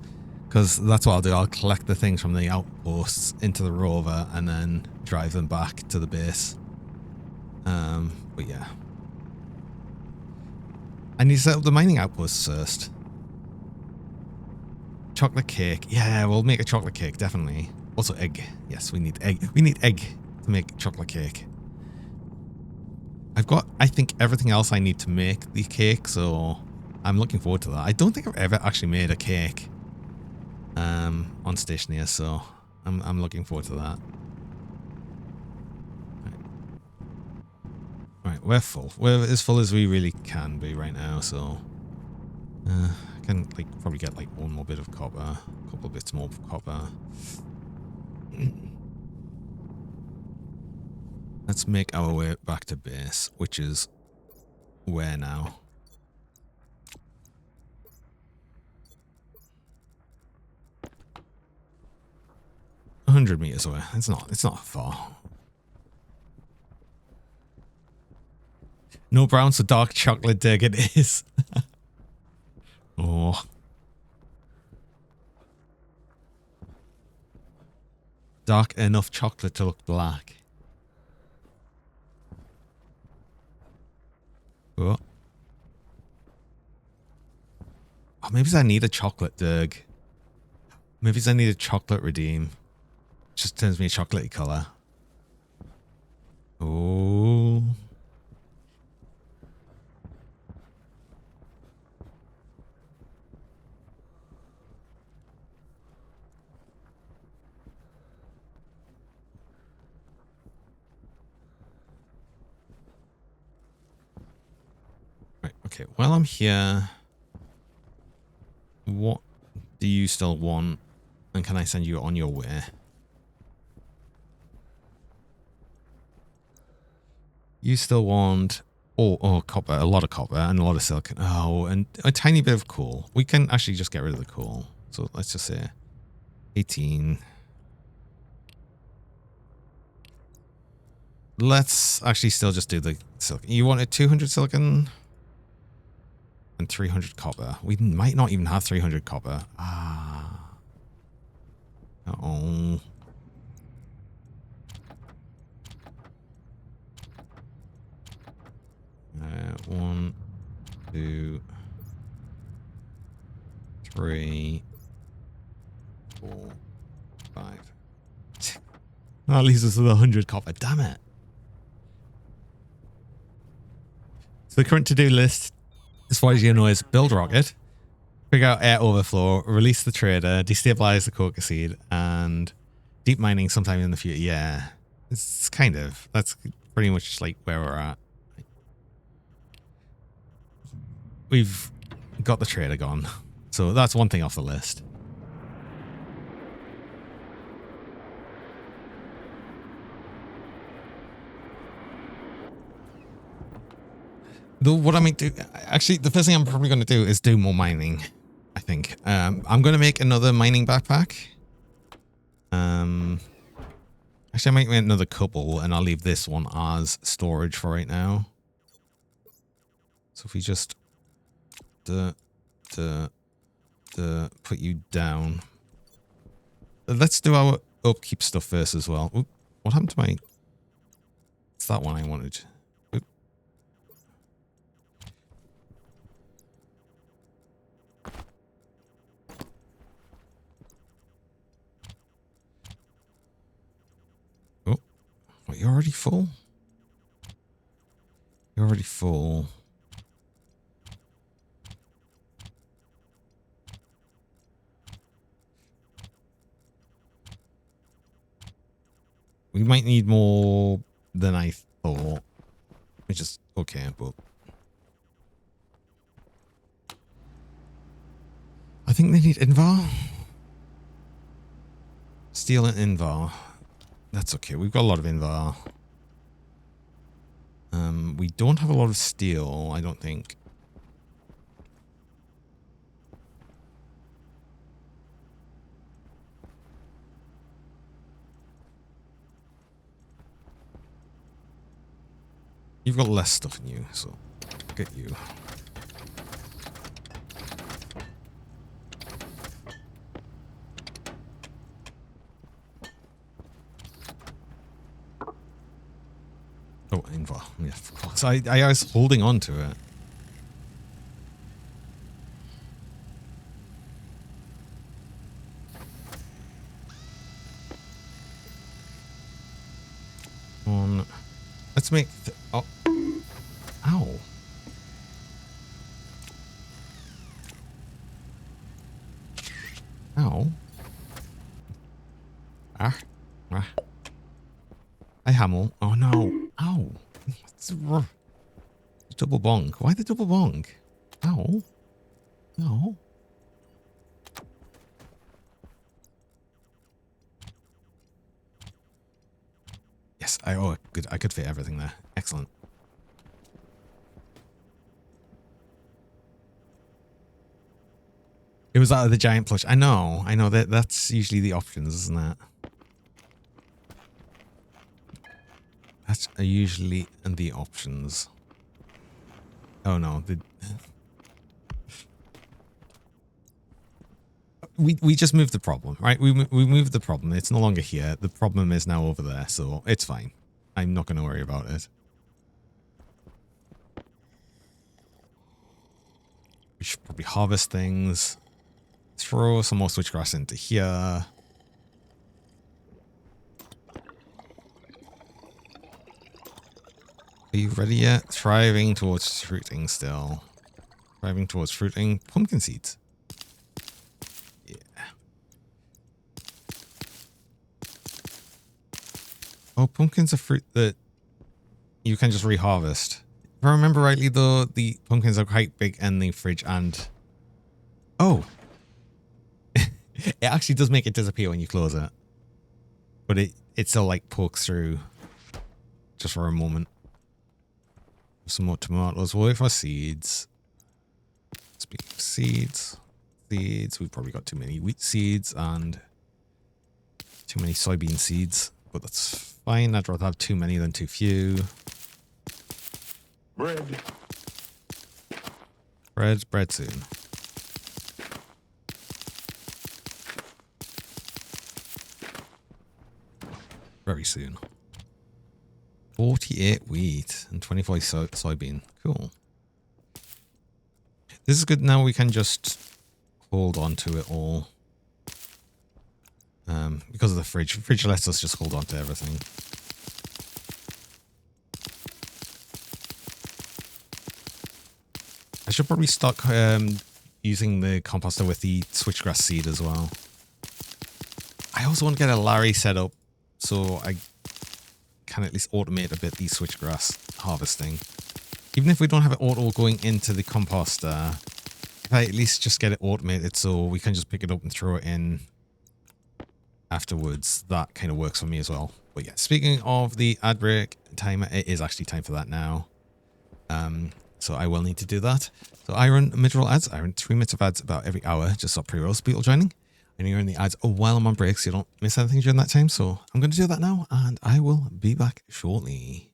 Speaker 1: Because that's what I'll do. I'll collect the things from the outposts into the rover and then drive them back to the base. But yeah. I need to set up the mining outposts first. Chocolate cake. Yeah, we'll make a chocolate cake, definitely. Also egg. Yes, we need egg. We need egg to make chocolate cake. I've got, I think, everything else I need to make the cake, so I'm looking forward to that. I don't think I've ever actually made a cake on Stationeers, so I'm looking forward to that. Right, we're full. We're as full as we really can be right now, so I can like probably get like one more bit of copper, a couple of bits more of copper. Let's make our way back to base, which is where now? A 100 meters away. It's not far. No brown, so dark chocolate dig it is. Oh. Dark enough chocolate to look black. Oh. Oh, maybe I need a chocolate dig. Maybe I need a chocolate redeem. Just turns me a chocolatey color. Oh. Right, okay. While I'm here, what do you still want? And can I send you on your way? You still want copper, a lot of copper and a lot of silicon. Oh, and a tiny bit of coal. We can actually just get rid of the coal. So let's just say 18. Let's actually still just do the silicon. You wanted 200 silicon and 300 copper. We might not even have 300 copper. Ah. Uh-oh. One, two, three, 4, 5. That leaves us with 100 copper. Damn it. So the current to-do list, as far as you know, is build rocket, figure out air overflow, release the trader, destabilize the coca seed, and deep mining sometime in the future. Yeah, it's kind of, that's pretty much like where we're at. We've got the trader gone. So that's one thing off the list. Though what I might do, actually, the first thing I'm probably going to do is do more mining, I think. I'm going to make another mining backpack. Actually, I might make another couple, and I'll leave this one as storage for right now. So if we just put you down. Let's do our upkeep stuff first as well. Oop, what happened to my... It's that one I wanted. Oop. Oh, what, you're already full? You're already full. We might need more than I thought, which is okay, but I think they need Invar. Steel and Invar. That's okay. We've got a lot of Invar. We don't have a lot of steel, I don't think. You've got less stuff than you, so get you. Oh, Invar. Yeah, of course. I was holding on to it. Let's make... oh. Hamill. Oh no. Ow. Double bonk. Why the double bonk? Ow. No. Yes, good. I could fit everything there. Excellent. It was out of the giant plush. I know that's usually the options, isn't it? That's usually the options. Oh no, we just moved the problem, right? We moved the problem. It's no longer here. The problem is now over there, so it's fine. I'm not going to worry about it. We should probably harvest things. Throw some more switchgrass into here. Are you ready yet? Thriving towards fruiting still. Thriving towards fruiting. Pumpkin seeds. Yeah. Oh, pumpkin's a fruit that you can just reharvest. If I remember rightly though, the pumpkins are quite big in the fridge and... Oh! It actually does make it disappear when you close it. But it still like pokes through just for a moment. Some more tomatoes. We'll wait for seeds. Speaking of seeds, we've probably got too many wheat seeds and too many soybean seeds, but that's fine. I'd rather have too many than too few. Bread soon. Very soon. 48 wheat and 25 soybean. Cool. This is good. Now we can just hold on to it all. Because of the fridge. The fridge lets us just hold on to everything. I should probably start using the composter with the switchgrass seed as well. I also want to get a Larry set up so I can at least automate a bit the switchgrass harvesting. Even if we don't have it auto going into the composter, if I at least just get it automated so we can just pick it up and throw it in afterwards, that kind of works for me as well. But yeah, speaking of the ad break timer, it is actually time for that now. So I will need to do that. So I run mid-roll ads. I run 3 minutes of ads about every hour, just stop pre-rolls, people joining. And you run the ads while I'm on break so you don't miss anything during that time. So I'm going to do that now and I will be back shortly.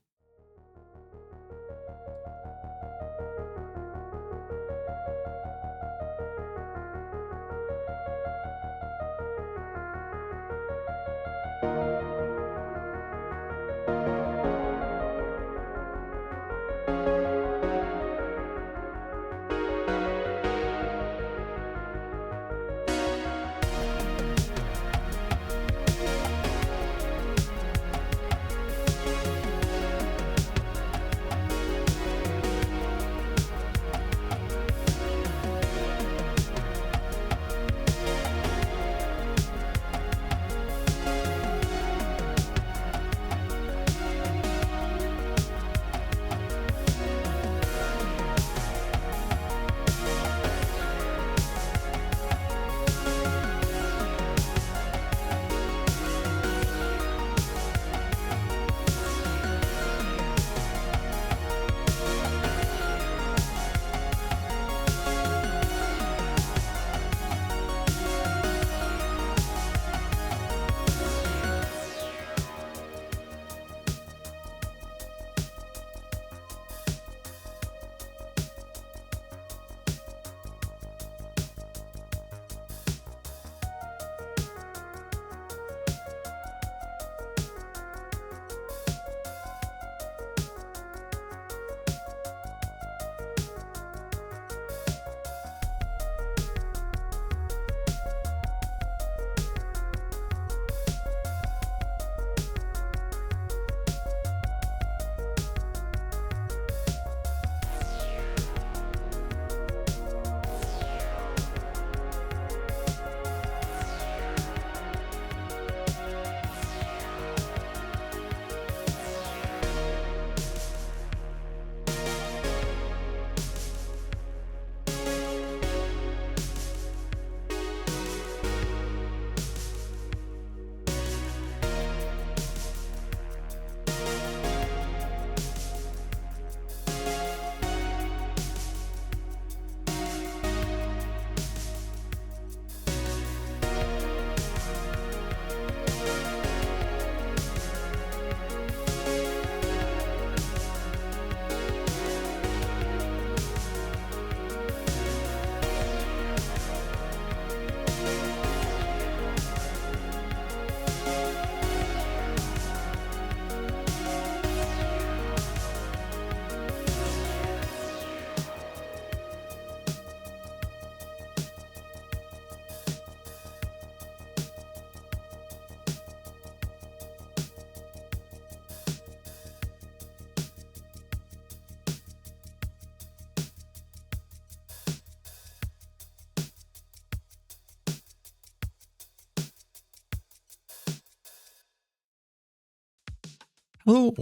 Speaker 1: Hello.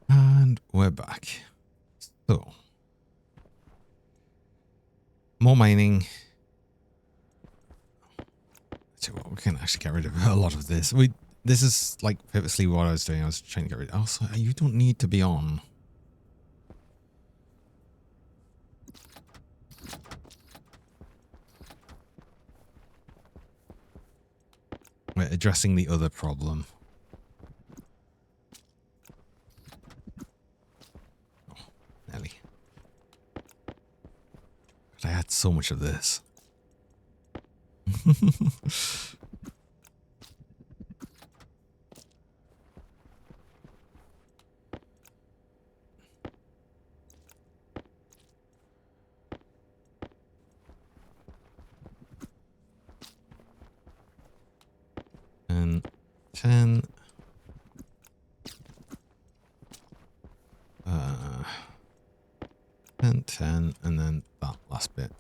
Speaker 1: And we're back. So, more mining. So we can actually get rid of a lot of this. This is like purposely what I was doing. I was trying to get rid of. Also, you don't need to be on. We're addressing the other problem. Oh, Nelly. But I had so much of this. And 10. 10, 10, and then that last bit.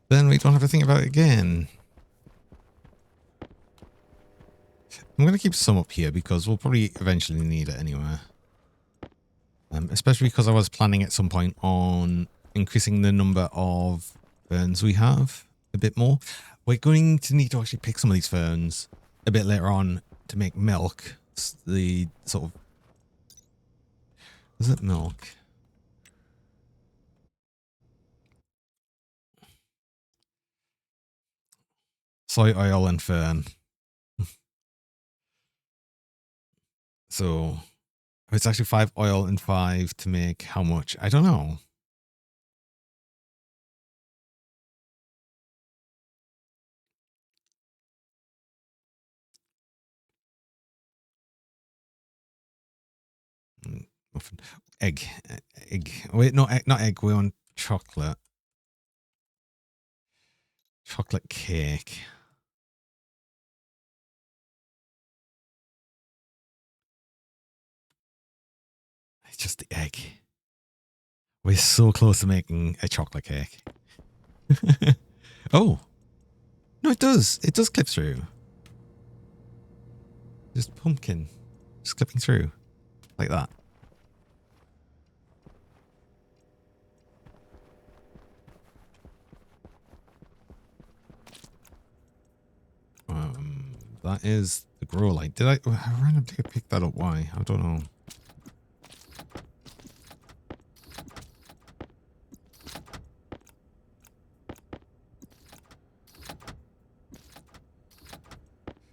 Speaker 1: Then we don't have to think about it again. I'm going to keep some up here because we'll probably eventually need it anyway. Especially because I was planning at some point on increasing the number of ferns we have a bit more. We're going to need to actually pick some of these ferns a bit later on to make milk. It's the sort of... Is it milk? Soy oil and fern. So it's actually 5 oil and 5 to make how much? I don't know. Muffin. Egg. Egg. Wait, no, not egg. We want chocolate. Chocolate cake. It's just the egg. We're so close to making a chocolate cake. Oh. No, it does. It does clip through. Just pumpkin. Just clipping through. Like that. That is the grow light. Did I randomly pick that up? Why? I don't know.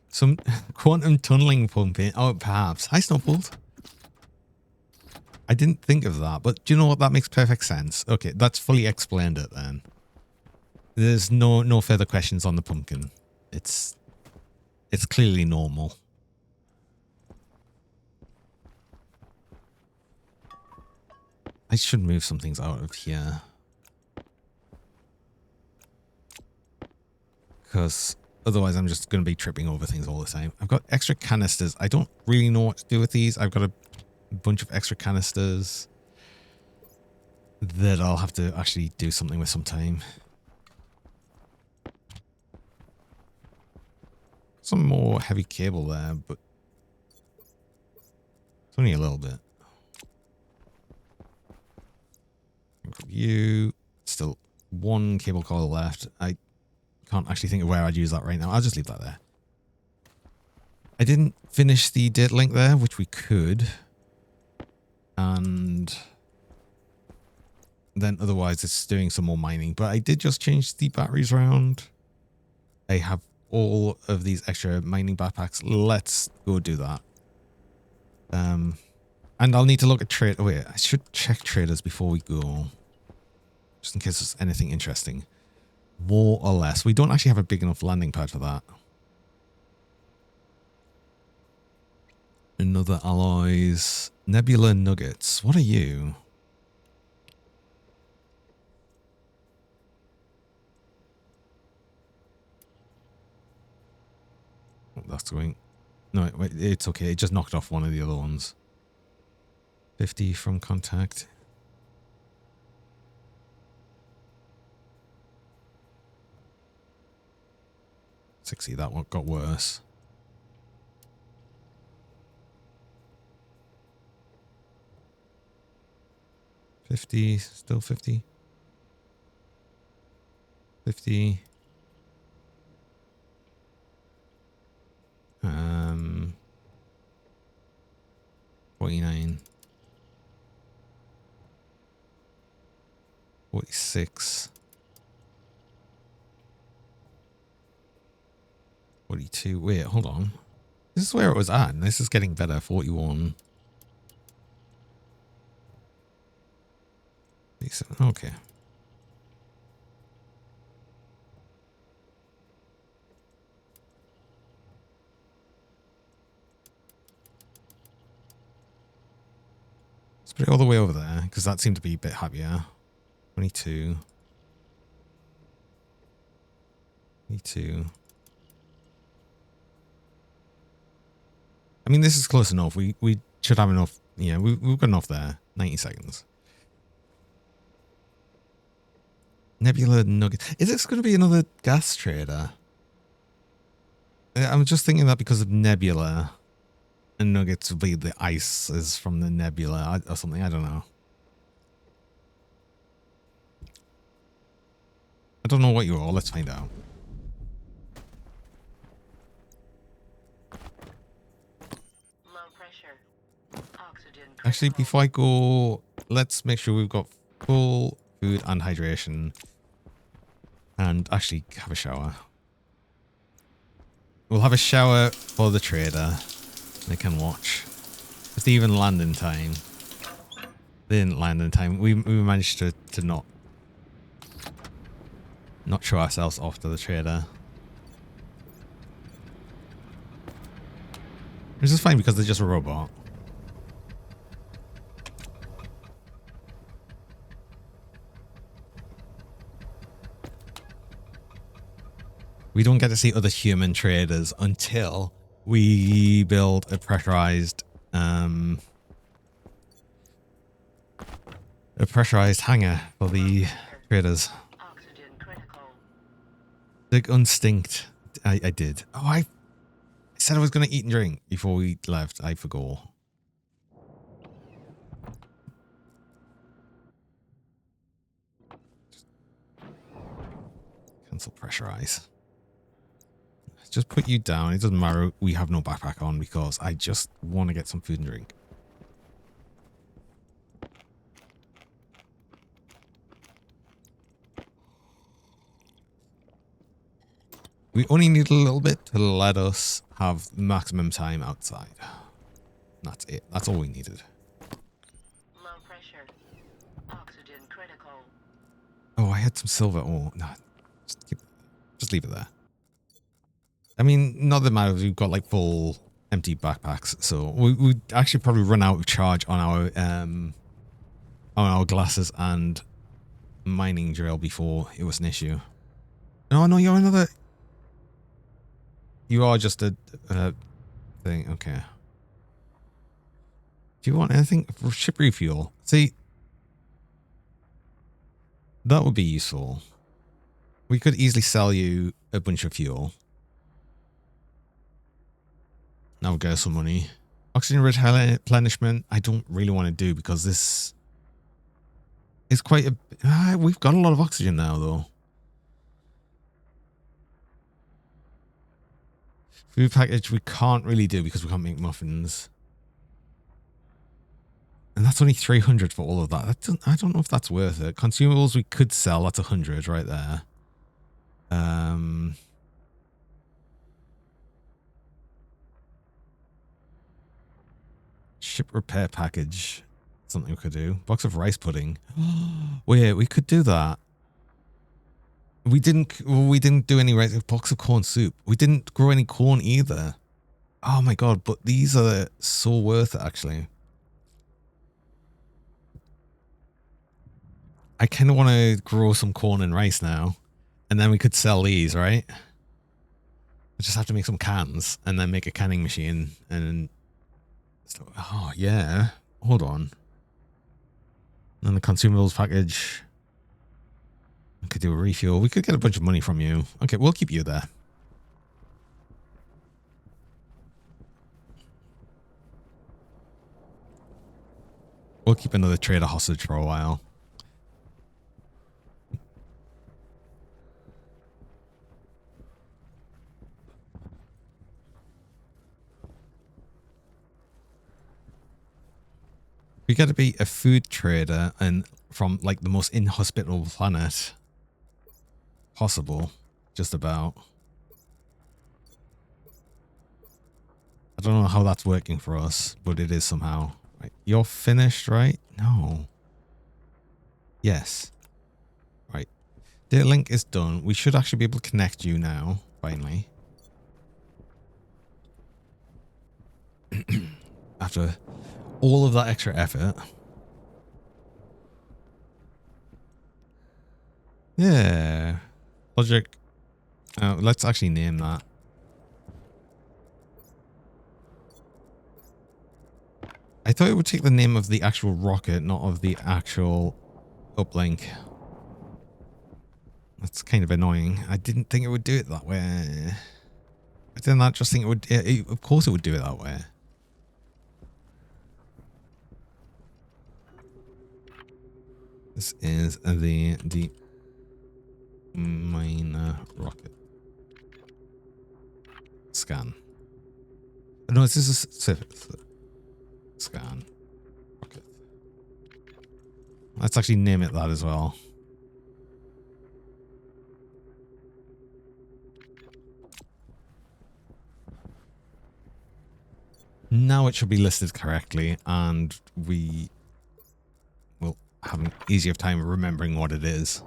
Speaker 1: Some quantum tunneling pumping. Oh, perhaps. Hi, Snowballed. I didn't think of that, but do you know what? That makes perfect sense. Okay, that's fully explained it then. There's no further questions on the pumpkin. It's clearly normal. I should move some things out of here. Because otherwise I'm just going to be tripping over things all the time. I've got extra canisters. I don't really know what to do with these. I've got a bunch of extra canisters that I'll have to actually do something with sometime. Some more heavy cable there, but it's only a little bit. You still one cable coil left. I can't actually think of where I'd use that right now. I'll just leave that there. I didn't finish the data link there, which we could. And then otherwise it's doing some more mining. But I did just change the batteries around. I have all of these extra mining backpacks. Let's go do that. And I'll need to look at trade. Oh wait, I should check traders before we go. Just in case there's anything interesting. More or less. We don't actually have a big enough landing pad for that. Another alloys. Nebula nuggets. What are you? Oh, that's going. No, wait, it's okay. It just knocked off one of the other ones. 50 from contact. 60, that one got worse. 50, still 50. 50. 49. 46. 42. Wait, hold on. This is where it was at. And this is getting better. 41. 37. Okay. Let's put it all the way over there because that seemed to be a bit happier. 22. 22. I mean, this is close enough. We should have enough. Yeah, we've got enough there. 90 seconds. Nebula Nugget. Is this going to be another gas trader? I'm just thinking that because of Nebula. And Nuggets will be the ice is from the Nebula or something. I don't know. I don't know what you are. Let's find out.
Speaker 3: Low pressure. Oxygen
Speaker 1: Actually,
Speaker 3: critical.
Speaker 1: before I go, let's make sure we've got full food and hydration. And actually have a shower. We'll have a shower for the trader. They can watch. If they even land in time. They didn't land in time. We managed to not show ourselves off to the trader. Which is fine because they're just a robot. We don't get to see other human traders until we build a pressurized hangar for the traders.
Speaker 3: Oxygen critical.
Speaker 1: Like unstinct. I did. Oh, I said I was going to eat and drink before we left. I forgot. Cancel pressurize. Just put you down. It doesn't matter. We have no backpack on because I just want to get some food and drink. We only need a little bit to let us have maximum time outside. That's it. That's all we needed.
Speaker 3: Low pressure. Oxygen critical.
Speaker 1: Oh, I had some silver. Oh, no. Just leave it there. I mean, not that it matters. We've got like full empty backpacks, so we actually probably run out of charge on our glasses and mining drill before it was an issue. No, you're another. You are just a thing. Okay. Do you want anything? Ship refuel. See, that would be useful. We could easily sell you a bunch of fuel. Now we'll get some money. Oxygen replenishment, I don't really want to do because this is quite a... we've got a lot of oxygen now, though. Food package we can't really do because we can't make muffins. And that's only 300 for all of that. I don't know if that's worth it. Consumables we could sell. That's 100 right there. Ship repair package. Something we could do. Box of rice pudding. Wait, we could do that. We didn't do any rice. Box of corn soup. We didn't grow any corn either. Oh my god, but these are so worth it actually. I kind of want to grow some corn and rice now. And then we could sell these, right? We just have to make some cans and then make a canning machine and... Oh, yeah. Hold on. And the consumables package. We could do a refuel. We could get a bunch of money from you. Okay, we'll keep you there. We'll keep another trader hostage for a while. We got to be a food trader and from like the most inhospitable planet possible, just about. I don't know how that's working for us, but it is somehow. Right. You're finished, right? No. Yes. Right. Data link is done. We should actually be able to connect you now, finally. After all of that extra effort. Yeah. Logic. Let's actually name that. I thought it would take the name of the actual rocket, not of the actual uplink. That's kind of annoying. I didn't think it would do it that way. I did not just think it would... of course it would do it that way. This is the deep miner rocket. Scan. No, this is a scan. Rocket. Let's actually name it that as well. Now it should be listed correctly, and we will have an easier time remembering what it is.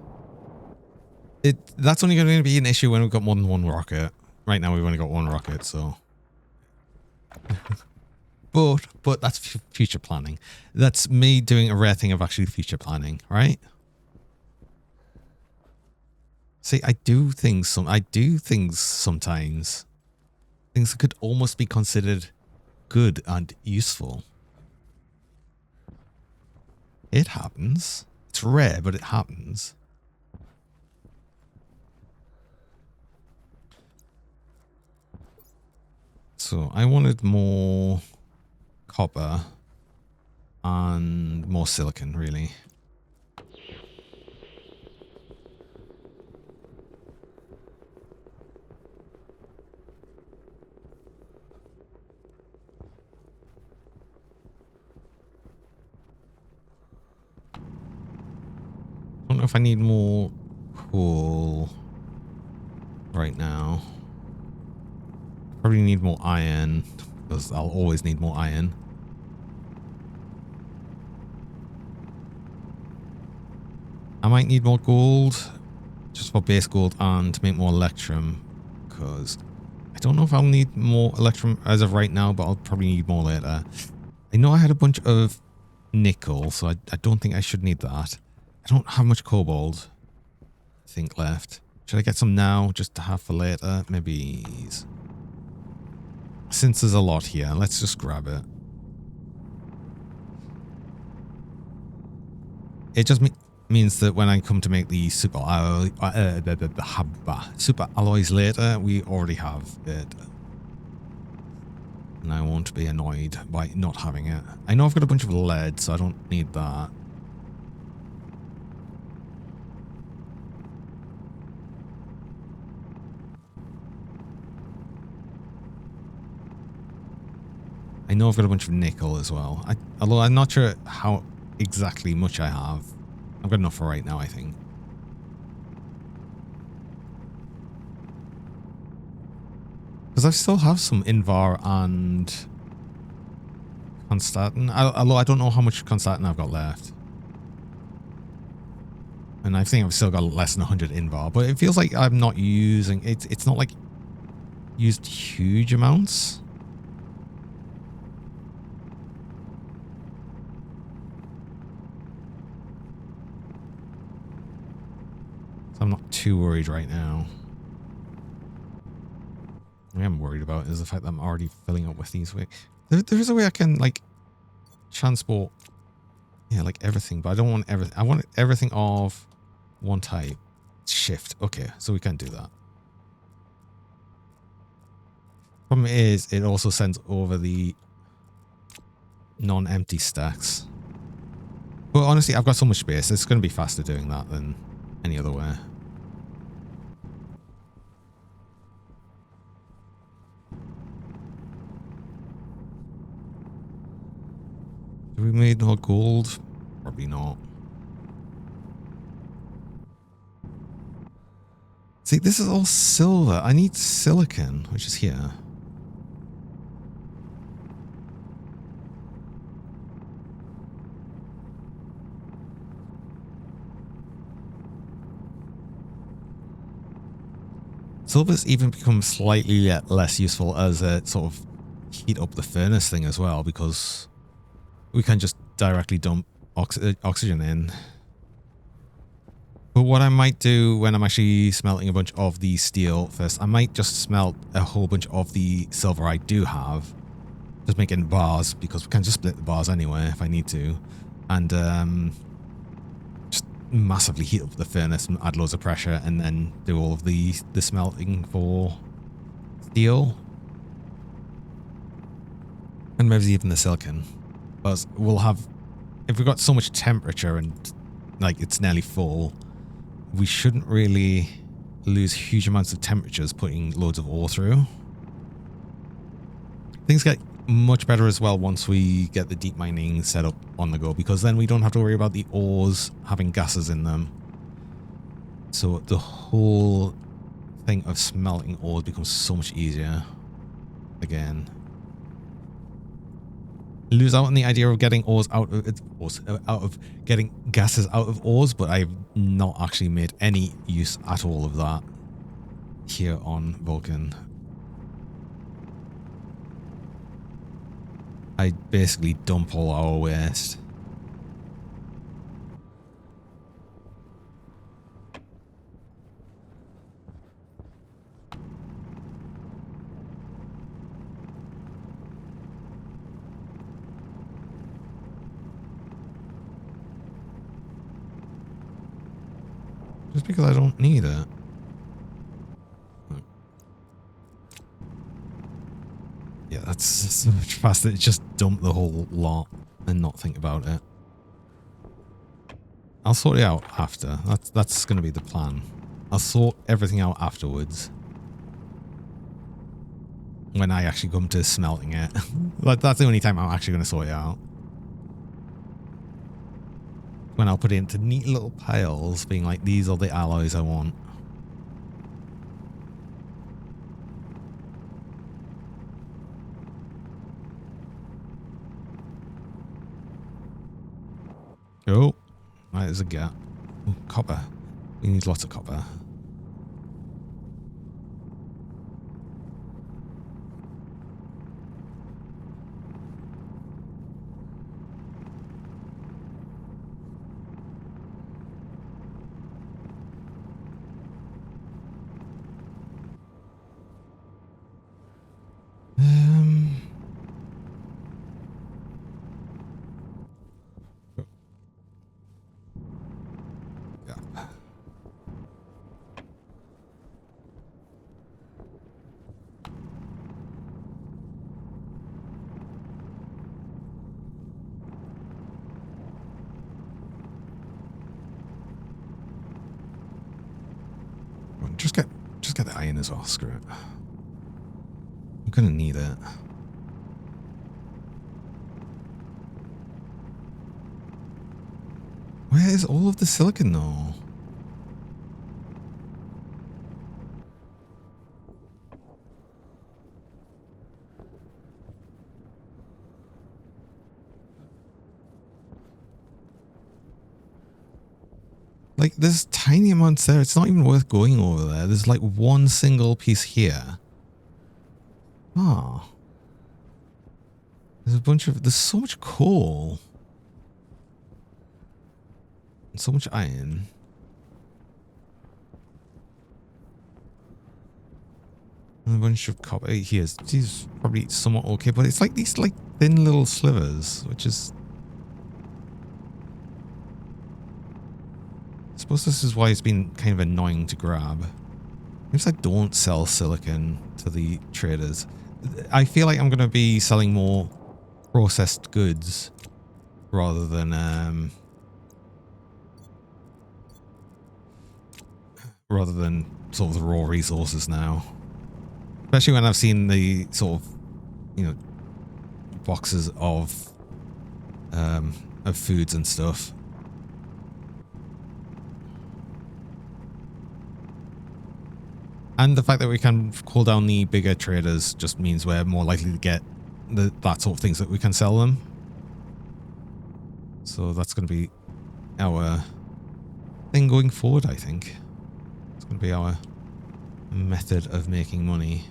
Speaker 1: That's only going to be an issue when we've got more than one rocket. Right now we've only got one rocket, so... but that's future planning. That's me doing a rare thing of actually future planning, right? See, I do things sometimes. Things that could almost be considered good and useful. It happens. It's rare, but it happens. So I wanted more copper and more silicon, really. I don't know if I need more coal right now. Probably need more iron, because I'll always need more iron. I might need more gold, just for base gold and to make more electrum, because I don't know if I'll need more electrum as of right now, but I'll probably need more later. I know I had a bunch of nickel, so I don't think I should need that. I don't have much cobalt, I think, left. Should I get some now, just to have for later? Maybe... Since there's a lot here, let's just grab it. It just means that when I come to make the super alloys later, we already have it. And I won't be annoyed by not having it. I know I've got a bunch of lead, so I don't need that. I know I've got a bunch of nickel as well. Although I'm not sure how exactly much I have. I've got enough for right now, I think. Because I still have some Invar and Constatin. Although I don't know how much Constatin I've got left. And I think I've still got less than 100 Invar. But it feels like I'm not using... It's not like used huge amounts. I'm not too worried right now. What I am worried about is the fact that I'm already filling up with these wicks. There is a way I can, like, transport, yeah, like everything, but I don't want everything. I want everything of one type. Shift. Okay, so we can do that. Problem is, it also sends over the non-empty stacks. But honestly, I've got so much space. It's going to be faster doing that than any other way. Do we need more gold? Probably not. See, this is all silver. I need silicon, which is here. Silver's even become slightly less useful as a sort of heat up the furnace thing as well, because we can just directly dump oxygen in. But what I might do when I'm actually smelting a bunch of the steel first, I might just smelt a whole bunch of the silver I do have. Just make it in bars, because we can just split the bars anyway if I need to. And just massively heat up the furnace and add loads of pressure, and then do all of the smelting for steel. And maybe even the silicon. But we'll have, if we've got so much temperature and like it's nearly full, we shouldn't really lose huge amounts of temperatures putting loads of ore through. Things get much better as well once we get the deep mining set up on the go, because then we don't have to worry about the ores having gases in them. So the whole thing of smelting ores becomes so much easier again. Lose out on the idea of getting ores out of getting gases out of ores, but I've not actually made any use at all of that here on Vulcan. I basically dump all our waste. Just because I don't need it. Yeah, that's so much faster. Just dump the whole lot and not think about it. I'll sort it out after. That's going to be the plan. I'll sort everything out afterwards. When I actually come to smelting it. That's the only time I'm actually going to sort it out. When I'll put it into neat little piles, being like, these are the alloys I want. Oh, right, there's a gap. Ooh, copper. We need lots of copper. Just get the iron as well. Screw it. I'm gonna need it. Where is all of the silicon though? Like, there's tiny amounts there. It's not even worth going over there. There's like one single piece here. Oh. There's so much coal. And so much iron. And a bunch of copper here. These probably somewhat okay, but it's like these like thin little slivers, which is... I suppose this is why it's been kind of annoying to grab. Seems I don't sell silicon to the traders. I feel like I'm going to be selling more processed goods rather than rather than sort of the raw resources now. Especially when I've seen the sort of, you know, boxes of foods and stuff. And the fact that we can call down the bigger traders just means we're more likely to get that sort of things that we can sell them. So that's going to be our thing going forward, I think. It's going to be our method of making money.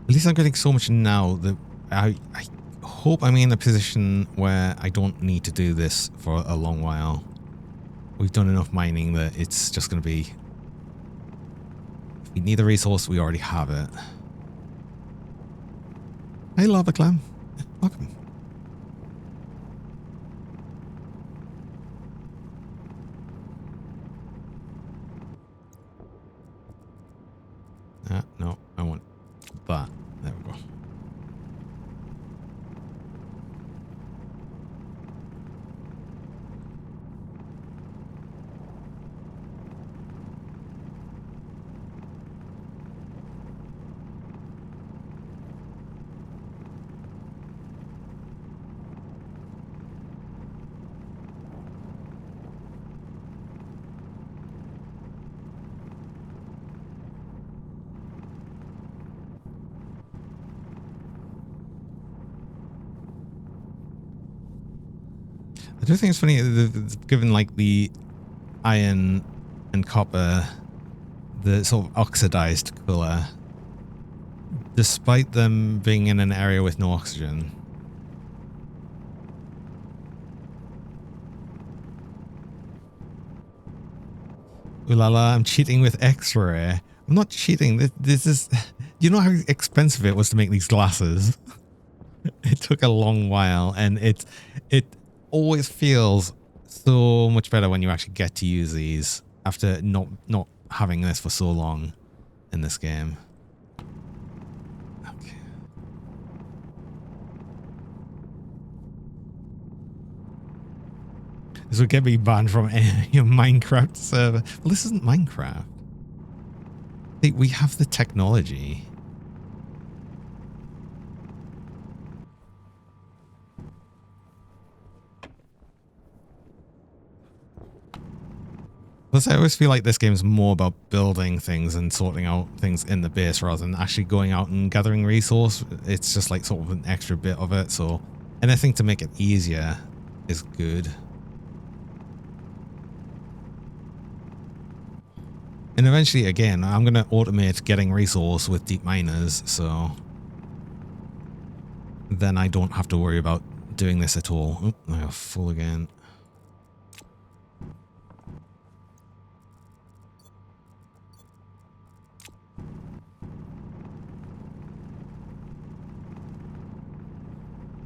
Speaker 1: At least I'm getting so much now that I hope I'm in a position where I don't need to do this for a long while. We've done enough mining that it's just going to be... If we need the resource, we already have it. Hey, Lava Clam. Welcome. No, I want that. There we go. I do think it's funny, given like the iron and copper, the sort of oxidized color, despite them being in an area with no oxygen. Ooh la la, I'm cheating with X-ray. I'm not cheating. This is... You know how expensive it was to make these glasses? It took a long while, and it always feels so much better when you actually get to use these after not having this for so long in this game. Okay. This would get me banned from your Minecraft server. Well, this isn't Minecraft. See, we have the technology. Plus, I always feel like this game's more about building things and sorting out things in the base rather than actually going out and gathering resource. It's just like sort of an extra bit of it, so anything to make it easier is good. And eventually, again, I'm going to automate getting resource with deep miners, so then I don't have to worry about doing this at all. Oh, I got full again.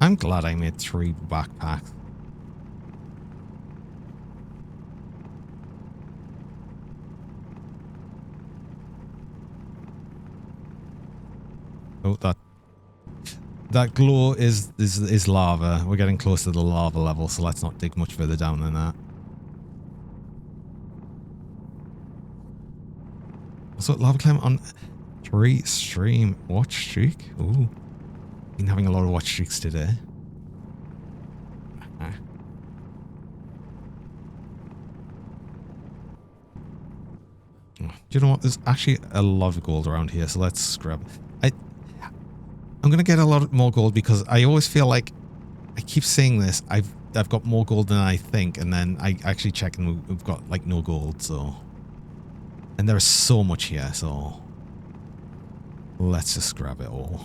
Speaker 1: I'm glad I made 3 backpacks. Oh, that glow is lava. We're getting close to the lava level, so let's not dig much further down than that. So lava climb on 3 stream watch streak. Ooh. Been having a lot of watch streaks today. Do you know what? There's actually a lot of gold around here, so let's grab. I'm gonna get a lot more gold because I always feel like I keep saying this. I've got more gold than I think, and then I actually check and we've got like no gold. So, and there is so much here, so let's just grab it all.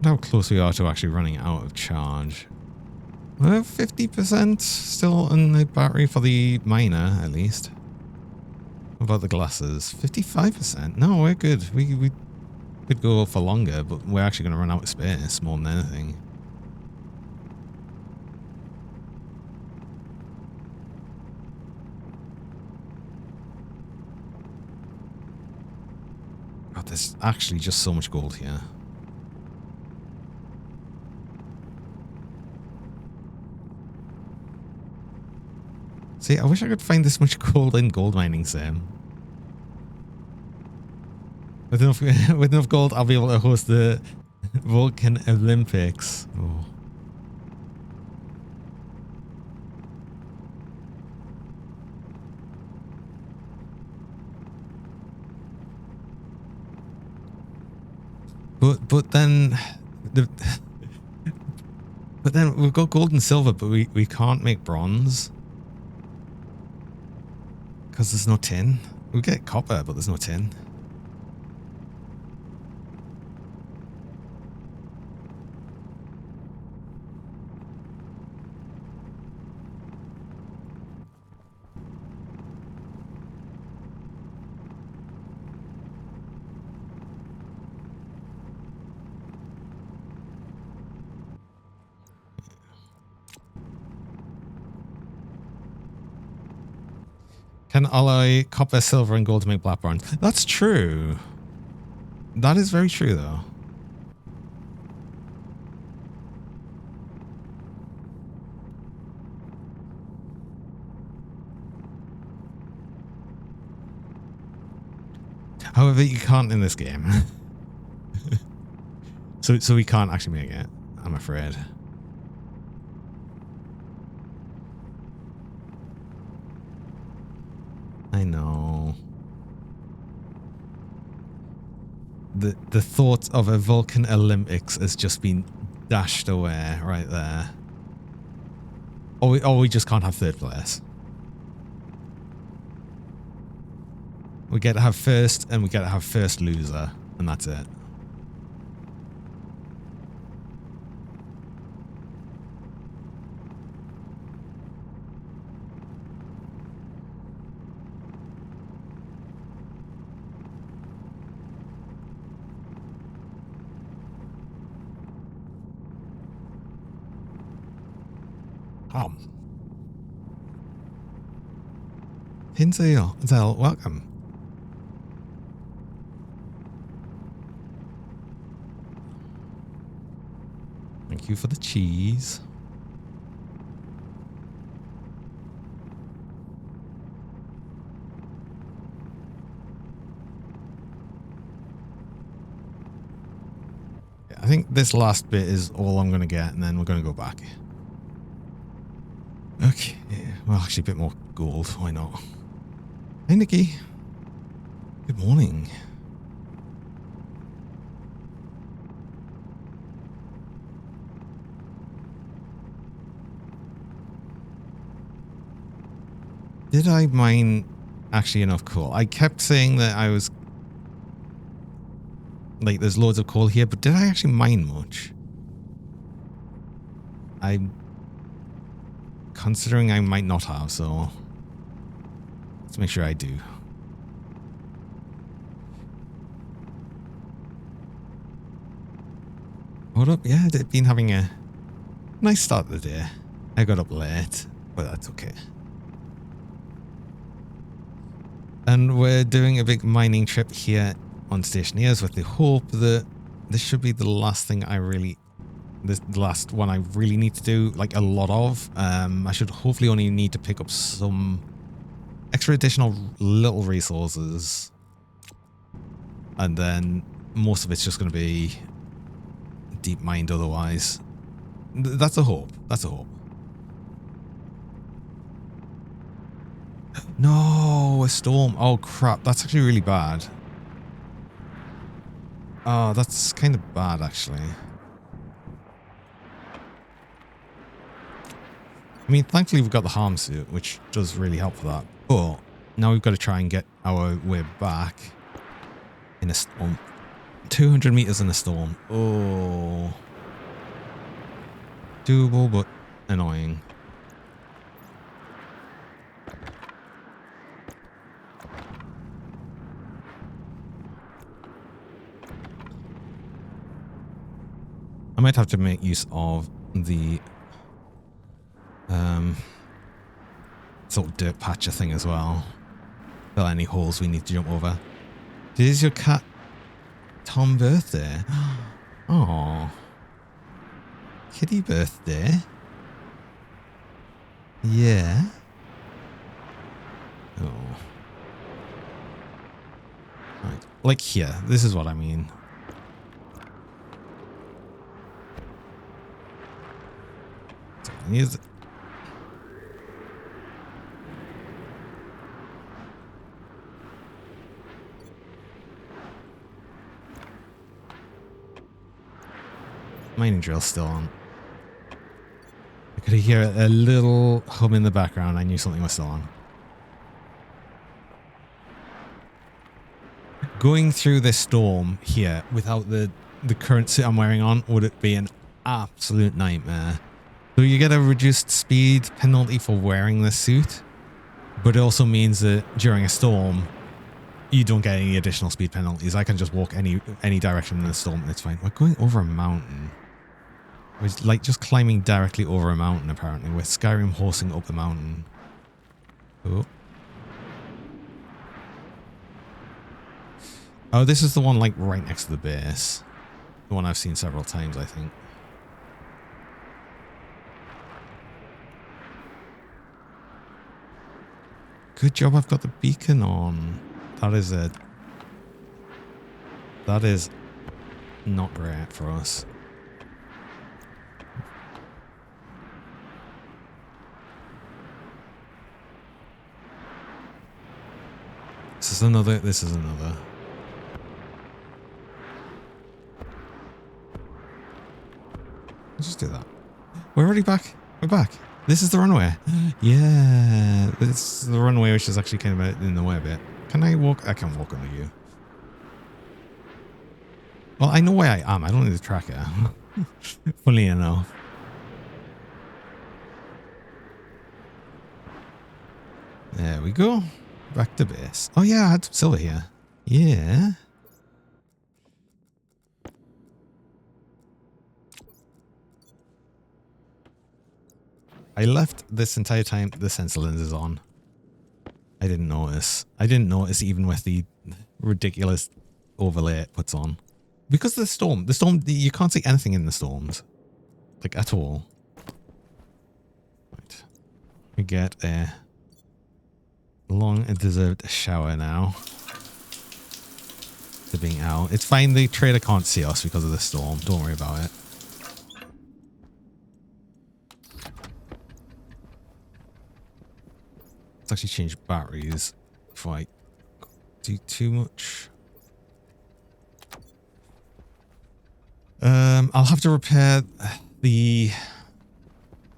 Speaker 1: How close we are to actually running out of charge. We're 50% still in the battery for the miner, at least. What about the glasses? 55%? No, we're good. We could go for longer, but we're actually going to run out of space more than anything. God, there's actually just so much gold here. See, I wish I could find this much gold in gold mining, Sam. With enough gold, I'll be able to host the Vulcan Olympics. Oh. But then we've got gold and silver, but we can't make bronze. Because there's no tin. We get copper, but there's no tin. Can alloy copper, silver, and gold to make black bronze. That's true. That is very true, though. However, you can't in this game. so we can't actually make it, I'm afraid. I know. The thought of a Vulcan Olympics has just been dashed away right there. Or we just can't have third place. We get to have first, and we get to have first loser, and that's it. Pinzel, welcome. Thank you for the cheese. I think this last bit is all I'm going to get, and then we're going to go back. Okay. Well, actually, a bit more gold. Why not? Hey, Nikki. Good morning. Did I mine actually enough coal? I kept saying that I was... Like, there's loads of coal here, but did I actually mine much? I'm considering I might not have, so let's make sure I do. Hold up, yeah, I've been having a nice start of the day. I got up late, but that's okay. And we're doing a big mining trip here on Stationeers with the hope that this should be the last thing I really... the last one I really need to do, like, a lot of. I should hopefully only need to pick up some extra additional little resources. And then most of it's just going to be deep mined otherwise. That's a hope. That's a hope. No, a storm. Oh, crap. That's actually really bad. Oh, that's kind of bad, actually. I mean, thankfully we've got the harm suit, which does really help for that. But now we've got to try and get our way back in a storm. 200 meters in a storm. Oh. Doable, but annoying. I might have to make use of the sort of dirt patcher thing as well. Fill any holes we need to jump over. Is your cat Tom birthday? Oh, kitty birthday. Yeah. Oh. Right. Like here. This is what I mean. Here's mining drill's still on. I could hear a little hum in the background. I knew something was still on. Going through this storm here without the current suit I'm wearing on would it be an absolute nightmare. So you get a reduced speed penalty for wearing this suit, but it also means that during a storm, you don't get any additional speed penalties. I can just walk any direction in the storm and it's fine. We're going over a mountain. We're like just climbing directly over a mountain apparently. We're Skyrim horsing up the mountain. Oh. Oh, this is the one like right next to the base. The one I've seen several times, I think. Good job I've got the beacon on. That is it. That is not great for us. This is another. Let's just do that. We're already back. We're back. This is the runway. Yeah. This is the runway, which is actually kind of in the way a bit. Can I walk? I can walk under you. Well, I know where I am. I don't need the tracker. Funny enough. There we go. Back to base. Oh yeah, I had some silver here. Yeah. I left this entire time the sensor lenses on. I didn't notice. I didn't notice even with the ridiculous overlay it puts on. Because of the storm. The storm, you can't see anything in the storms. Like, at all. Right. We get a long and deserved shower now. To being out. It's fine, the trader can't see us because of the storm. Don't worry about it. Let's actually change batteries before I do too much. I'll have to repair the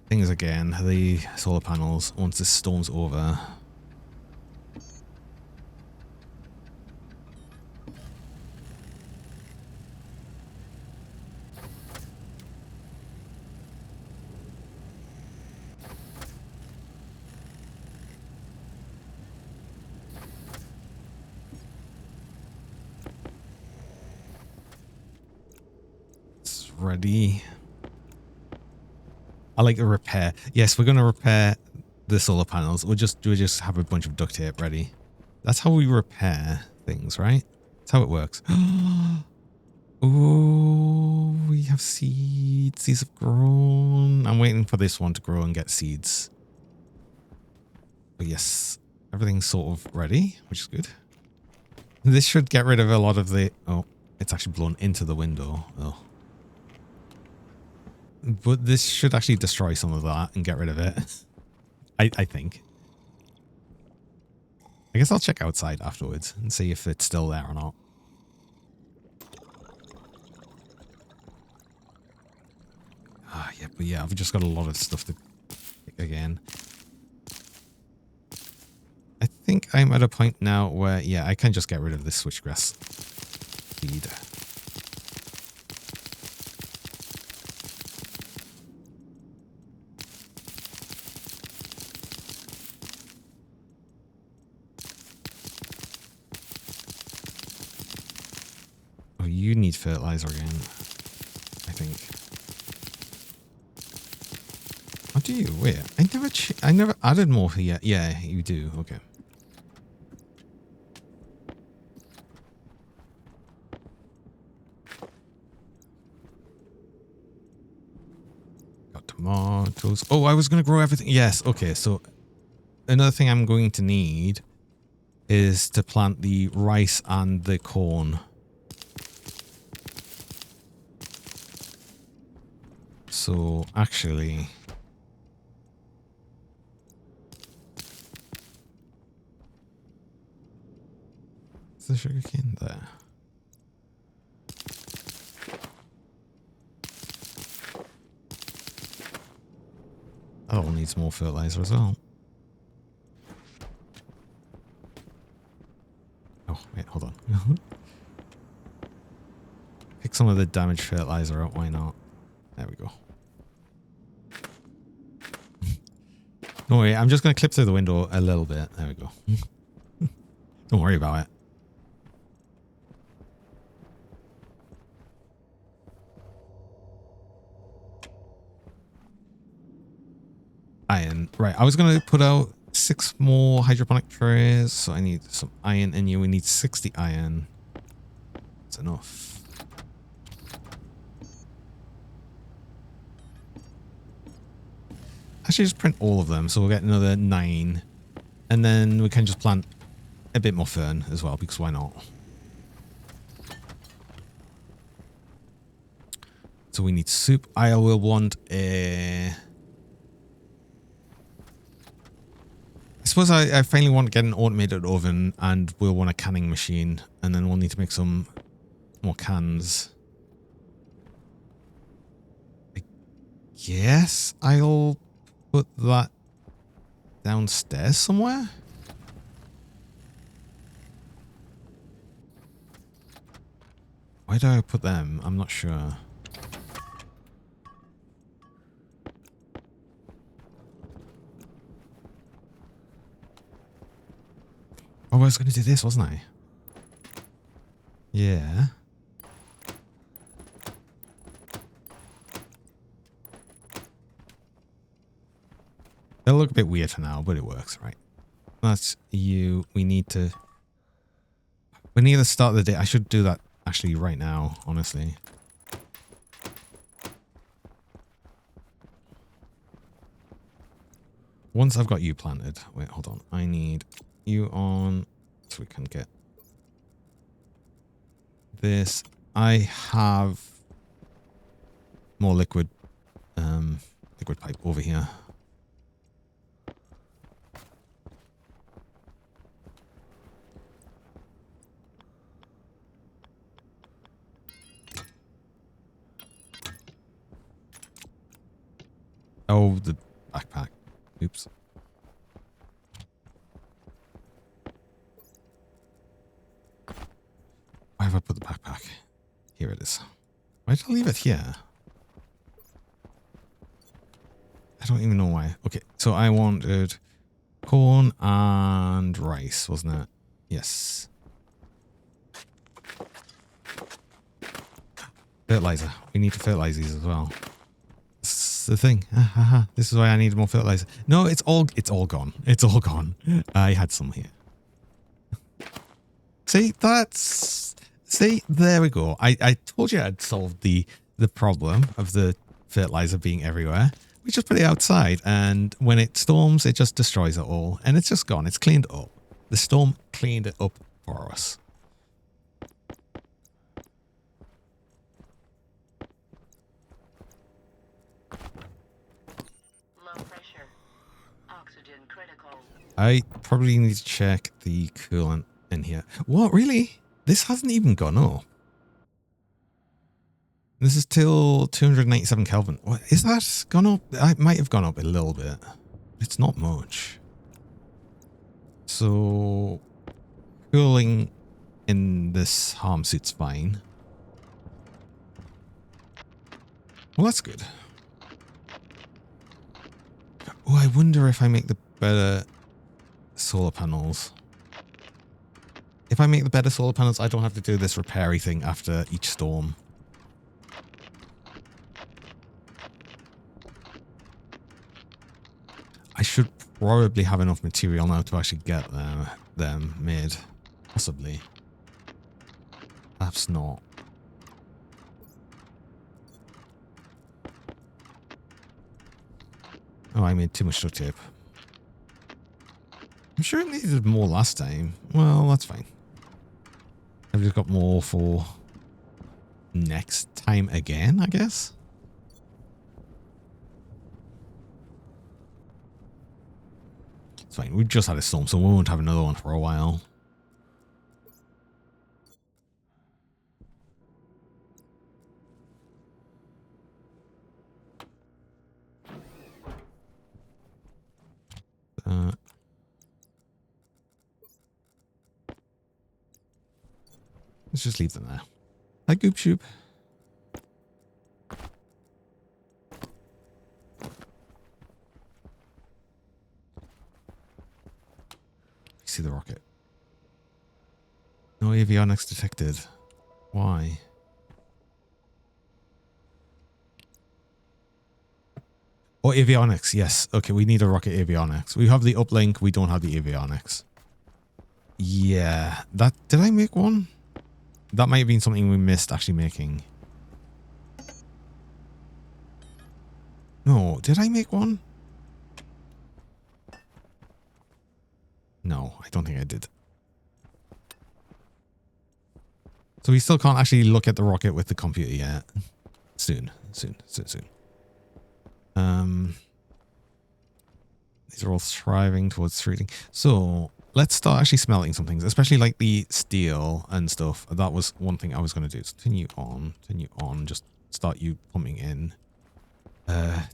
Speaker 1: things again, the solar panels, once this storm's over. Ready. I like the repair. Yes, we're going to repair the solar panels. We'll just have a bunch of duct tape ready. That's how we repair things, right? That's how it works. Oh, we have seeds. These have grown. I'm waiting for this one to grow and get seeds. But yes, everything's sort of ready, which is good. This should get rid of a lot of the... Oh, it's actually blown into the window. Oh. But this should actually destroy some of that and get rid of it. I think. I guess I'll check outside afterwards and see if it's still there or not. Ah, yeah, but yeah, I've just got a lot of stuff to pick again. I think I'm at a point now where, yeah, I can just get rid of this switchgrass feed. you need fertilizer again, I think. What do you? Wait, I never added more here. Yeah, you do. Okay. Got tomatoes. Oh, I was going to grow everything. Yes. Okay. So another thing I'm going to need is to plant the rice and the corn. So actually, is the sugarcane there? That all needs more fertilizer as well. Oh, wait, hold on. Pick some of the damaged fertilizer out, why not? There we go. Don't worry, I'm just going to clip through the window a little bit. There we go. Don't worry about it. Iron. Right, I was going to put out 6 more hydroponic trays, so I need some iron in you. We need 60 iron. That's enough. Actually, just print all of them, so we'll get another 9. And then we can just plant a bit more fern as well, because why not? So we need soup. I will want a... I suppose I finally want to get an automated oven, and we'll want a canning machine, and then we'll need to make some more cans. I guess I'll put that downstairs somewhere. Why do I put them? I'm not sure. Oh, I was going to do this, wasn't I? Yeah. They'll look a bit weird for now, but it works, right? That's you. We need to start the day. I should do that actually right now, honestly. Once I've got you planted. Wait, hold on. I need you on so we can get this. I have more liquid pipe over here. Oh, the backpack. Oops. Why have I put the backpack? Here it is. Why did I leave it here? I don't even know why. Okay, so I wanted corn and rice, wasn't it? Yes. Fertilizer. We need to fertilize these as well. This is the thing. This is why I need more fertilizer. No, it's all gone. It's all gone. I had some here. See, there we go. I told you I'd solved the problem of the fertilizer being everywhere. We just put it outside, and when it storms, it just destroys it all. And it's just gone. It's cleaned up. The storm cleaned it up for us.
Speaker 3: Low pressure. Oxygen critical.
Speaker 1: I probably need to check the coolant in here. What, really? This hasn't even gone up. This is still 297 Kelvin. What, is that gone up? It might have gone up a little bit. It's not much. So, cooling in this harm suit's fine. Well, that's good. Oh, I wonder if I make the better solar panels. If I make the better solar panels, I don't have to do this repairy thing after each storm. I should probably have enough material now to actually get them made. Possibly. Perhaps not. Oh, I made too much duct tape. I'm sure it needed more last time. Well, that's fine. I've just got more for next time again, I guess. It's fine. We just had a storm, so we won't have another one for a while. Let's just leave them there. Hi, Goop Shoop. See the rocket. No avionics detected. Why? Oh, avionics. Yes. Okay, we need a rocket avionics. We have the uplink. We don't have the avionics. Yeah. That. Did I make one? That might have been something we missed actually making. No. Did I make one? No, I don't think I did. So we still can't actually look at the rocket with the computer yet. Soon. These are all thriving towards 3D. So let's start actually smelting some things, especially like the steel and stuff. That was one thing I was going to do. So continue on, just start you pumping in.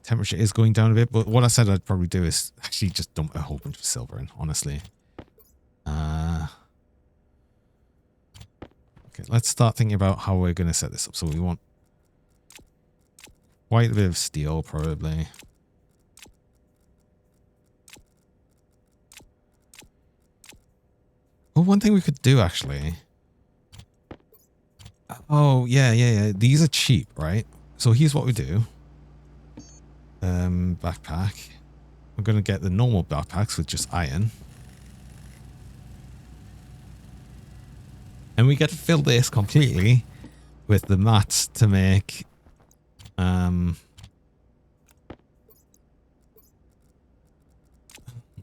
Speaker 1: Temperature is going down a bit, but what I said I'd probably do is actually just dump a whole bunch of silver in, honestly. Okay, let's start thinking about how we're going to set this up. So we want quite a bit of steel, probably. Oh, one thing we could do, actually. Oh, yeah. These are cheap, right? So here's what we do. Backpack. We're going to get the normal backpacks with just iron. And we get to fill this completely with the mats to make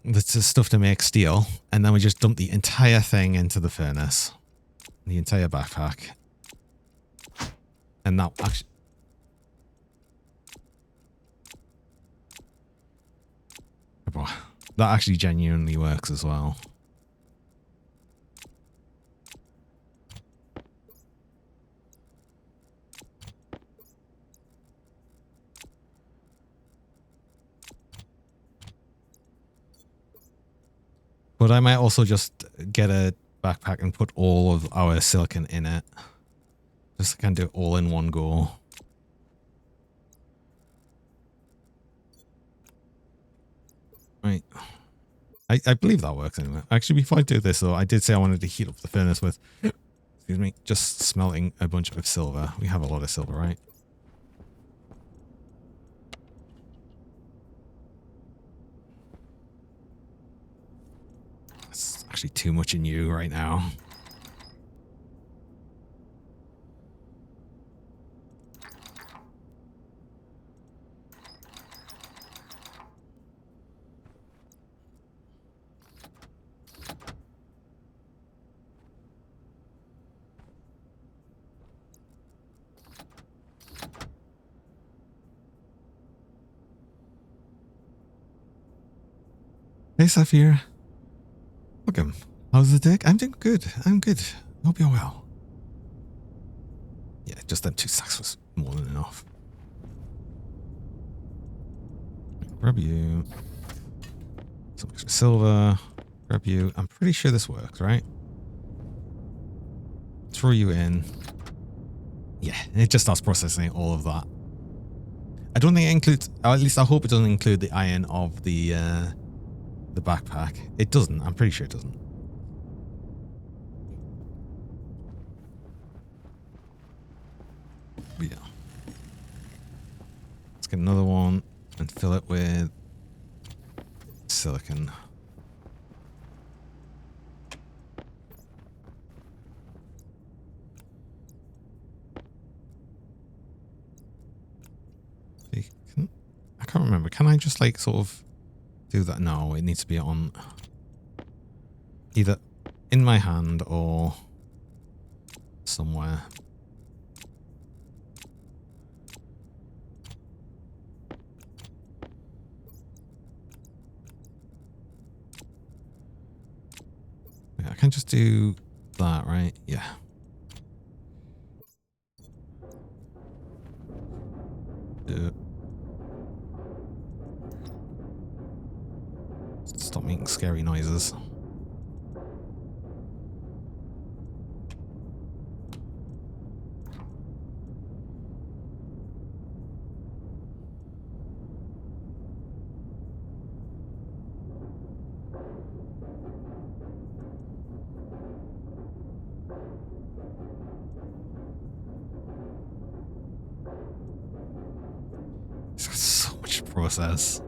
Speaker 1: the stuff to make steel, and then we just dump the entire thing into the furnace, the entire backpack, and that actually genuinely works as well. But I might also just get a backpack and put all of our silicon in it. Just kind of do it all in one go. Right. I believe that works anyway. Actually, before I do this though, I did say I wanted to heat up the furnace with, excuse me, just smelting a bunch of silver. We have a lot of silver, right? Actually too much in you right now. Hey, Saphir. Welcome. How's the dick? I'm doing good. I'm good. Hope you're well. Yeah, just them 2 sacks was more than enough. Grab you. Some extra silver. Grab you. I'm pretty sure this works, right? Throw you in. Yeah, it just starts processing all of that. I don't think it includes, or at least I hope it doesn't include the iron of the backpack. It doesn't. I'm pretty sure it doesn't. But yeah. Let's get another one and fill it with silicon. I can't remember. Can I just like sort of do that? No, it needs to be on either in my hand or somewhere. Yeah, I can just do that, right? Yeah. Stop making scary noises. It's got so much to process.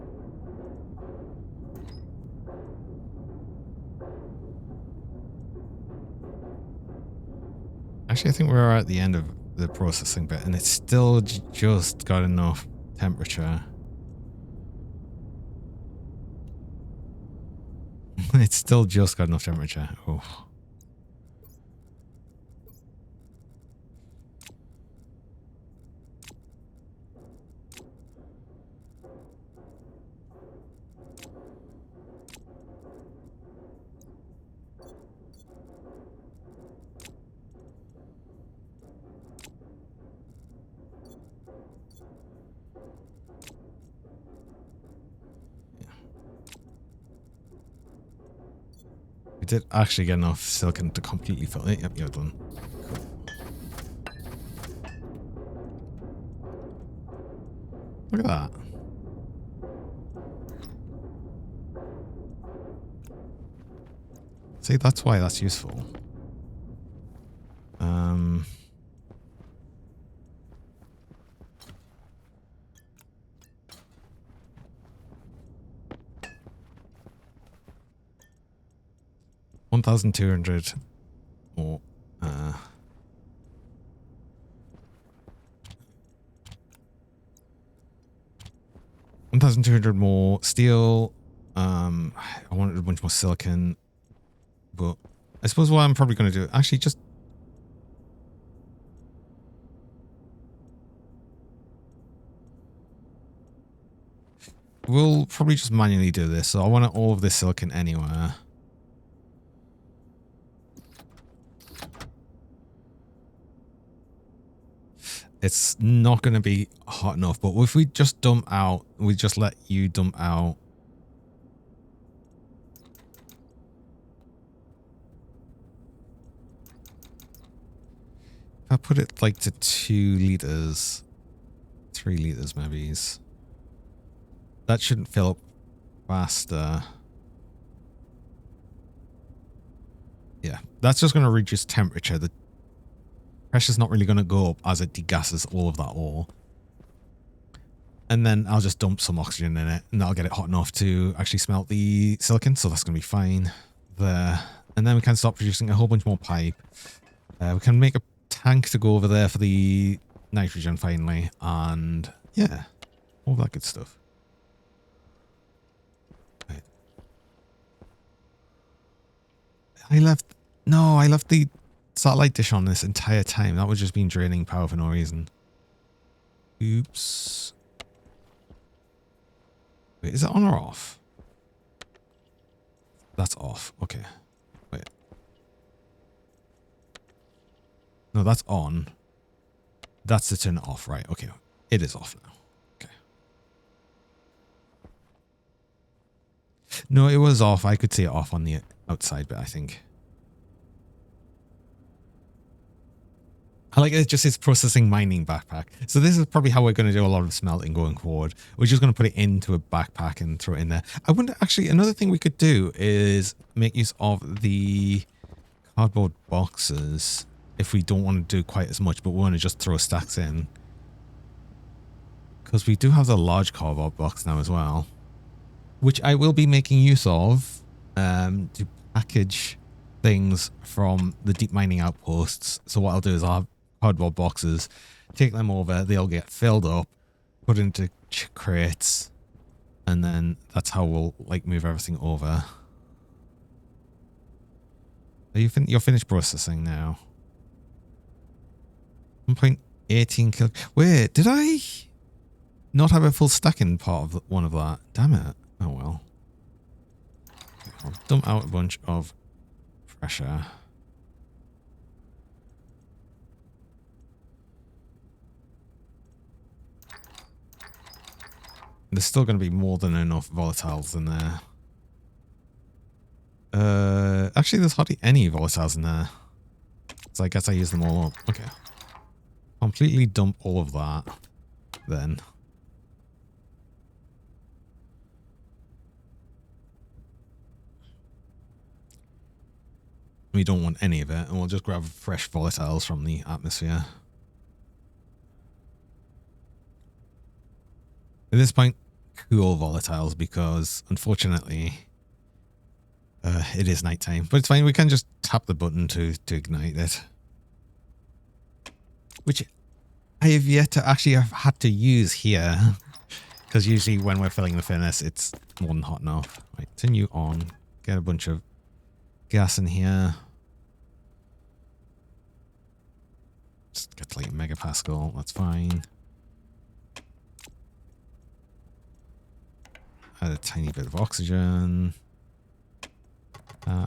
Speaker 1: Actually, I think we're at the end of the processing bit, and it's still just got enough temperature. It's still just got enough temperature. Oh. We did actually get enough silicon to completely fill it. Yep, you're done. Look at that. See, that's why that's useful. 1,200 more. 1,200 more steel. I wanted a bunch more silicon, but I suppose what I'm probably going to do, actually, just we'll probably just manually do this. So I want all of this silicon anywhere. It's not going to be hot enough, but if we just dump out, we just let you dump out. If I put it like to 2 liters, 3 liters maybe. That shouldn't fill up faster. Yeah, that's just going to reduce temperature. The pressure's not really going to go up as it degasses all of that ore. And then I'll just dump some oxygen in it, and that'll get it hot enough to actually smelt the silicon, so that's going to be fine there. And then we can start producing a whole bunch more pipe. We can make a tank to go over there for the nitrogen finally, and yeah, all that good stuff. Right. I left the satellite dish on this entire time. That was just been draining power for no reason. Oops. Wait, is it on or off? That's off. Okay. Wait. No, that's on. That's to turn it off, right? Okay. It is off now. Okay. No, it was off. I could see it off on the outside bit, I think. I like it just says processing mining backpack. So this is probably how we're going to do a lot of smelting going forward. We're just going to put it into a backpack and throw it in there. I wonder, actually, another thing we could do is make use of the cardboard boxes if we don't want to do quite as much, but we want to just throw stacks in. because we do have the large cardboard box now as well, which I will be making use of to package things from the deep mining outposts. So what I'll do is I'll have cardboard boxes, take them over, they'll get filled up, put into crates, and then that's how we'll like move everything over. Are you're finished processing now. 1.18 kilo. Wait, did I not have a full stacking part of one of that? Damn it. Oh well. I'll dump out a bunch of pressure. There's still going to be more than enough volatiles in there. Actually, there's hardly any volatiles in there. So I guess I use them all up. Okay. Completely dump all of that then. We don't want any of it, and we'll just grab fresh volatiles from the atmosphere. At this point, cool volatiles, because unfortunately it is nighttime. But it's fine, we can just tap the button to ignite it. Which I have yet to actually have had to use here. Because usually when we're filling the furnace, it's more than hot enough. Right, continue on. Get a bunch of gas in here. Just get to like a megapascal, that's fine. Add a tiny bit of oxygen. I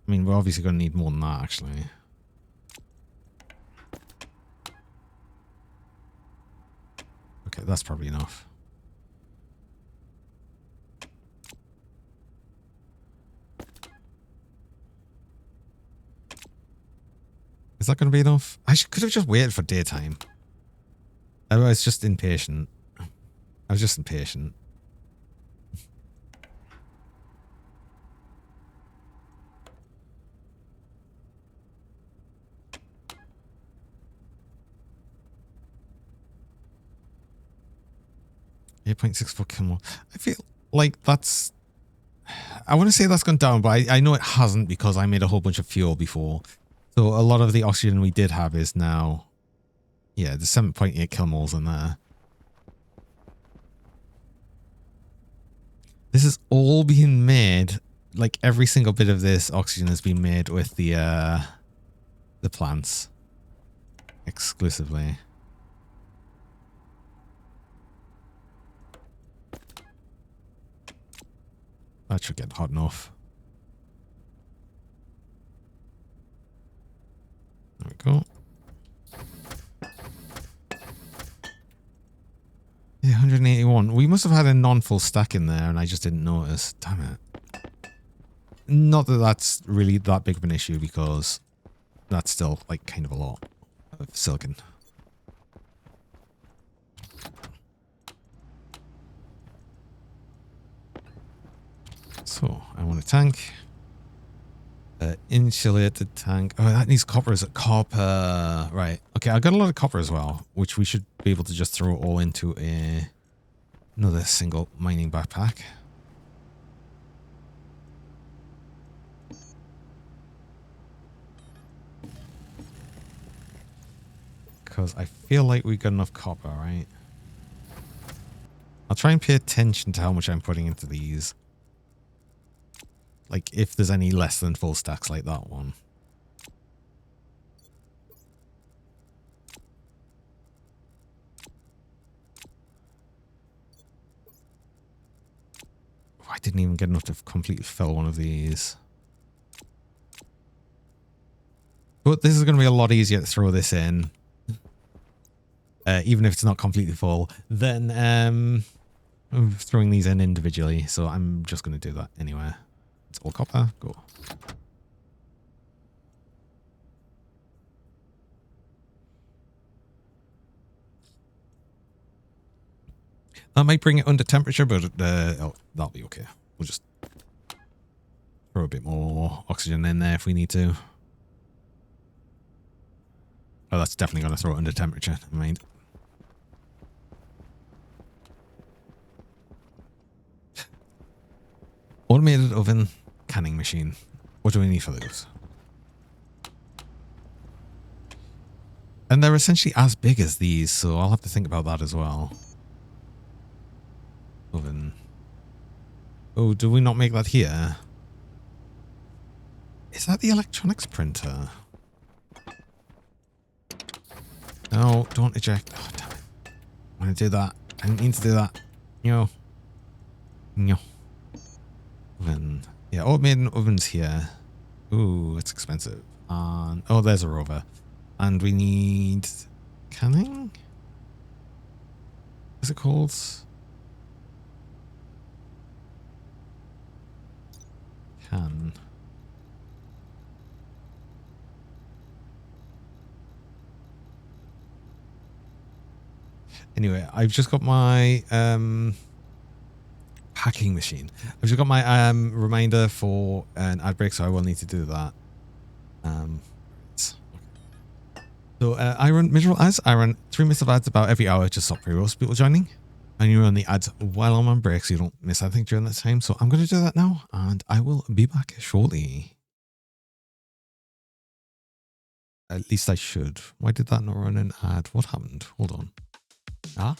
Speaker 1: mean, we're obviously going to need more than that, actually. Okay, that's probably enough. Is that going to be enough? I could have just waited for daytime. I was just impatient. I was just impatient. .64 kilomole. I feel like that's... I want to say that's gone down, but I know it hasn't because I made a whole bunch of fuel before. So a lot of the oxygen we did have is now... Yeah, there's 7.8 kilomoles in there. This is all being made, like every single bit of this oxygen has been made with the plants. Exclusively. That should get hot enough. There we go. Yeah, 181. We must have had a non-full stack in there and I just didn't notice. Damn it. Not that that's really that big of an issue because that's still like kind of a lot of silicon. So, I want a tank. Insulated tank. Oh, that needs copper. Is it copper? Right. Okay, I got a lot of copper as well, which we should be able to just throw all into another single mining backpack. Because I feel like we got enough copper, right? I'll try and pay attention to how much I'm putting into these. Like, if there's any less than full stacks like that one. Oh, I didn't even get enough to completely fill one of these. But this is going to be a lot easier to throw this in. Even if it's not completely full. Then throwing these in individually. So I'm just going to do that anyway. It's all copper. Go. That might bring it under temperature, but that'll be okay. We'll just throw a bit more oxygen in there if we need to. Oh, that's definitely going to throw it under temperature. I mean, automated oven, canning machine. What do we need for those? And they're essentially as big as these, so I'll have to think about that as well. Oven. Oh, do we not make that here? Is that the electronics printer? No, don't eject. Oh, damn it. I want to do that. I didn't mean to do that. No. No. Oven. Yeah, automated ovens here. Ooh, it's expensive. Oh, there's a rover. And we need canning? What's it called? Can. Anyway, I've just got my packing machine. I've just got my reminder for an ad break, so I will need to do that. So I run miserable ads. I run 3 minutes of ads about every hour to stop pre-roast people joining. And you run the ads while I'm on break so you don't miss anything during that time. So I'm going to do that now and I will be back shortly. At least I should. Why did that not run an ad? What happened? Hold on. Ah?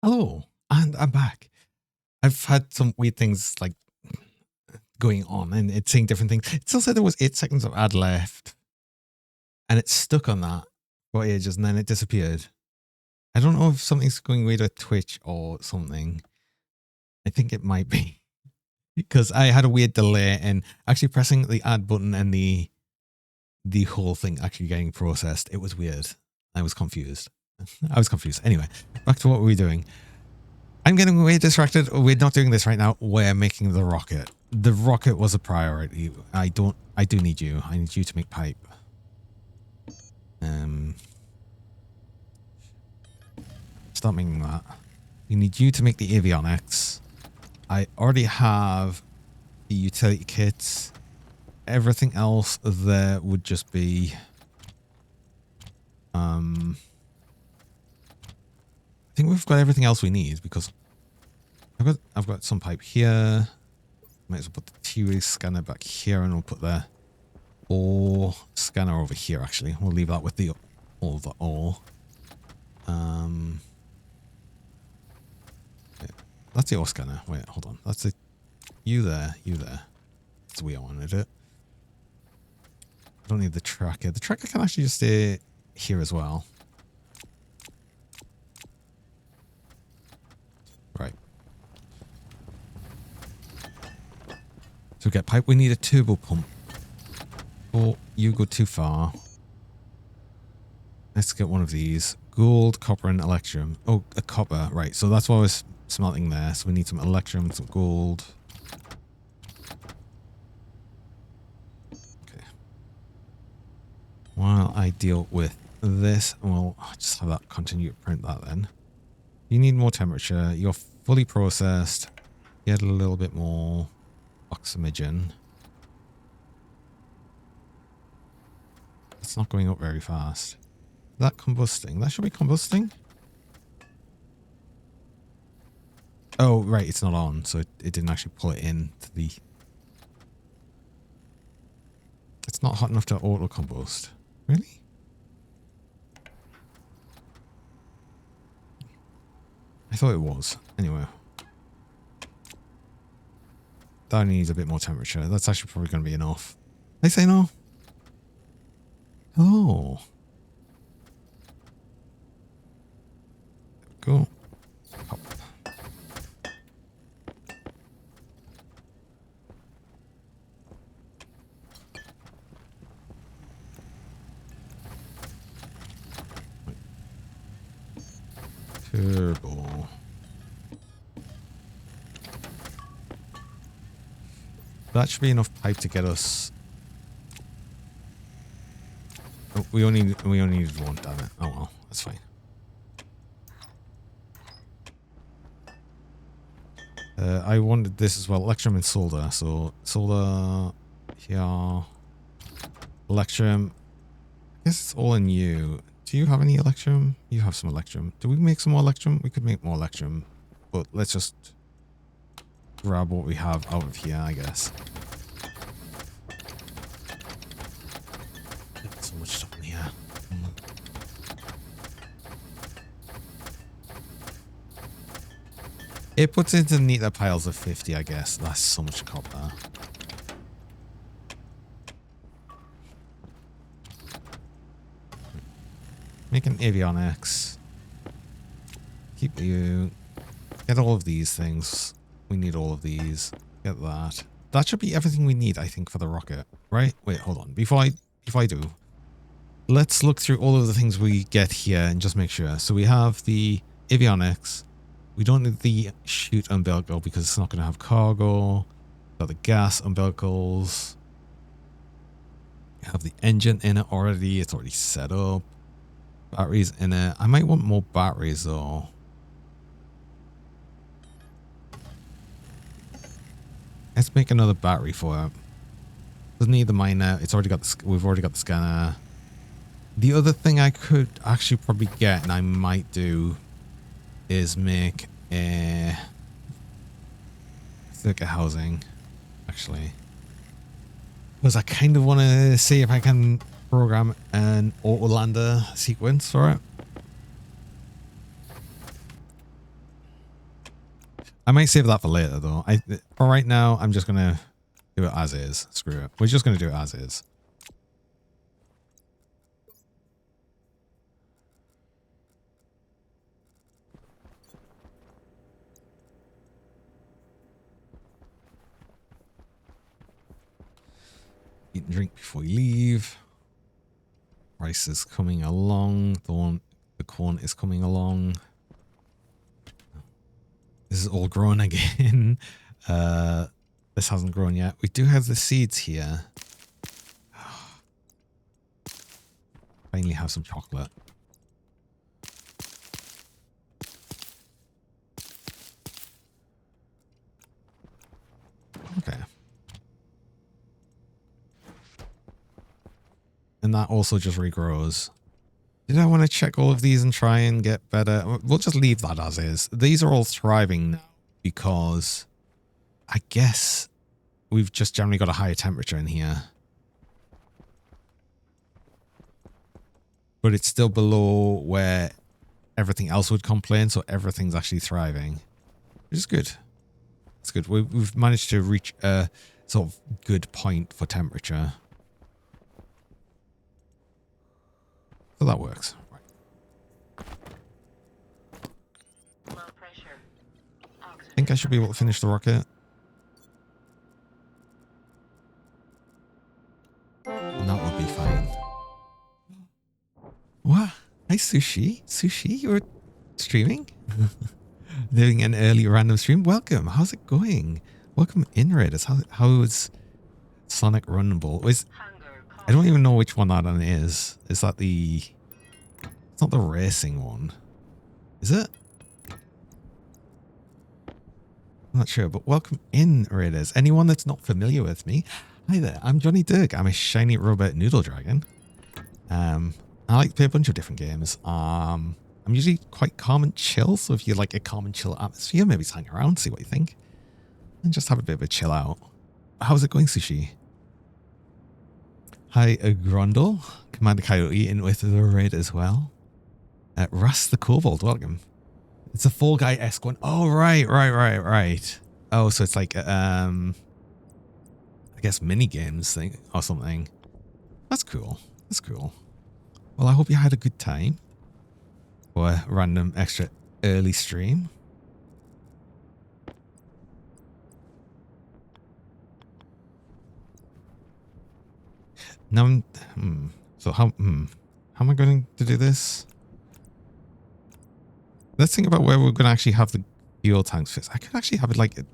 Speaker 1: Hello, and I'm back. I've had some weird things like going on, and it's saying different things. It still said there was 8 seconds of ad left, and it's stuck on that for ages, and then it disappeared. I don't know if something's going weird with Twitch or something. I think it might be because I had a weird delay in actually pressing the add button and the whole thing actually getting processed. It was weird. I was confused. Anyway, back to what we're doing. I'm getting way distracted. We're not doing this right now. We're making the rocket. The rocket was a priority. I do need you. I need you to make pipe. Start making that. We need you to make the avionics. I already have the utility kits. Everything else there would just be I think we've got everything else we need because I've got some pipe here. Might as well put the T-ray scanner back here, and we'll put the ore scanner over here. Actually, we'll leave that with the ore. That's the ore scanner. Wait, hold on. That's the you there. That's the way I wanted it. I don't need the tracker. The tracker can actually just stay here as well. Right. So we get pipe. We need a turbo pump. Oh, you go too far. Let's get one of these. Gold, copper, and electrum. Oh, a copper. Right. So that's what I was smelting there. So we need some electrum, some gold. Okay. While I deal with this, we'll just have that continue to print that then. You need more temperature. You're fully processed. Get a little bit more oxygen. It's not going up very fast. Is that combusting? That should be combusting. Oh, right. It's not on, so it didn't actually pull it in to the... It's not hot enough to auto combust. Really? I thought it was. Anyway. That needs a bit more temperature. That's actually probably going to be enough. They say no. Oh. Cool. Pop. Turbo. That should be enough pipe to get us. Oh, we only needed one, damn it. Oh well, that's fine. I wanted this as well, electrum and solder. So solder here, electrum. I guess it's all in you. Do you have any electrum? You have some electrum. Do we make some more electrum? We could make more electrum, but let's just grab what we have out of here, I guess. So much stuff in here. It puts it into neater piles of 50, I guess. That's so much copper. Make an avionics. Keep you. Get all of these things. We need all of these. Get that. That should be everything we need, I think, for the rocket. Right? Wait, hold on. Before I do, let's look through all of the things we get here and just make sure. So we have the avionics. We don't need the chute umbilical because it's not going to have cargo. Got the gas umbilicals. We have the engine in it already. It's already set up. Batteries in it. I might want more batteries though. Let's make another battery for it. Doesn't need the miner. It's already got the. We've already got the scanner. The other thing I could actually probably get, and I might do, is make a circuit housing. Actually, because I kind of want to see if I can program an auto lander sequence for it. I might save that for later though. For right now, I'm just gonna Do it as is. Screw it. We're just going to do it as is. Eat and drink before you leave. Rice is coming along. The corn is coming along. This is all grown again. This hasn't grown yet. We do have the seeds here. Finally have some chocolate. Okay. And that also just regrows. Did I want to check all of these and try and get better? We'll just leave that as is. These are all thriving now because I guess we've just generally got a higher temperature in here. But it's still below where everything else would complain, so everything's actually thriving. Which is good. It's good. We've managed to reach a sort of good point for temperature. So that works. Right.
Speaker 3: Low pressure.
Speaker 1: I think I should be able to finish the rocket. And that would be fine. What? Hi, Sushi. Sushi, you're streaming? Doing an early random stream? Welcome. How's it going? Welcome in, Raiders. How is Sonic Runnable? I don't even know which one that one is. Is that the... It's not the racing one. Is it? I'm not sure, but welcome in, Raiders. Anyone that's not familiar with me, hi there. I'm Johnny Dirk. I'm a shiny robot noodle dragon. I like to play a bunch of different games. I'm usually quite calm and chill, so if you like a calm and chill atmosphere, maybe just hang around, see what you think. And just have a bit of a chill out. How's it going, Sushi? Hi, Grundle. Commander Coyote in with the raid as well. Russ the Kobold, welcome. It's a Fall Guy-esque one. Oh, right. Oh, so it's like, I guess mini games thing or something. That's cool. That's cool. Well, I hope you had a good time for a random extra early stream. Now, so how am I going to do this? Let's think about where we're going to actually have the fuel tanks fixed. I could actually have it like a...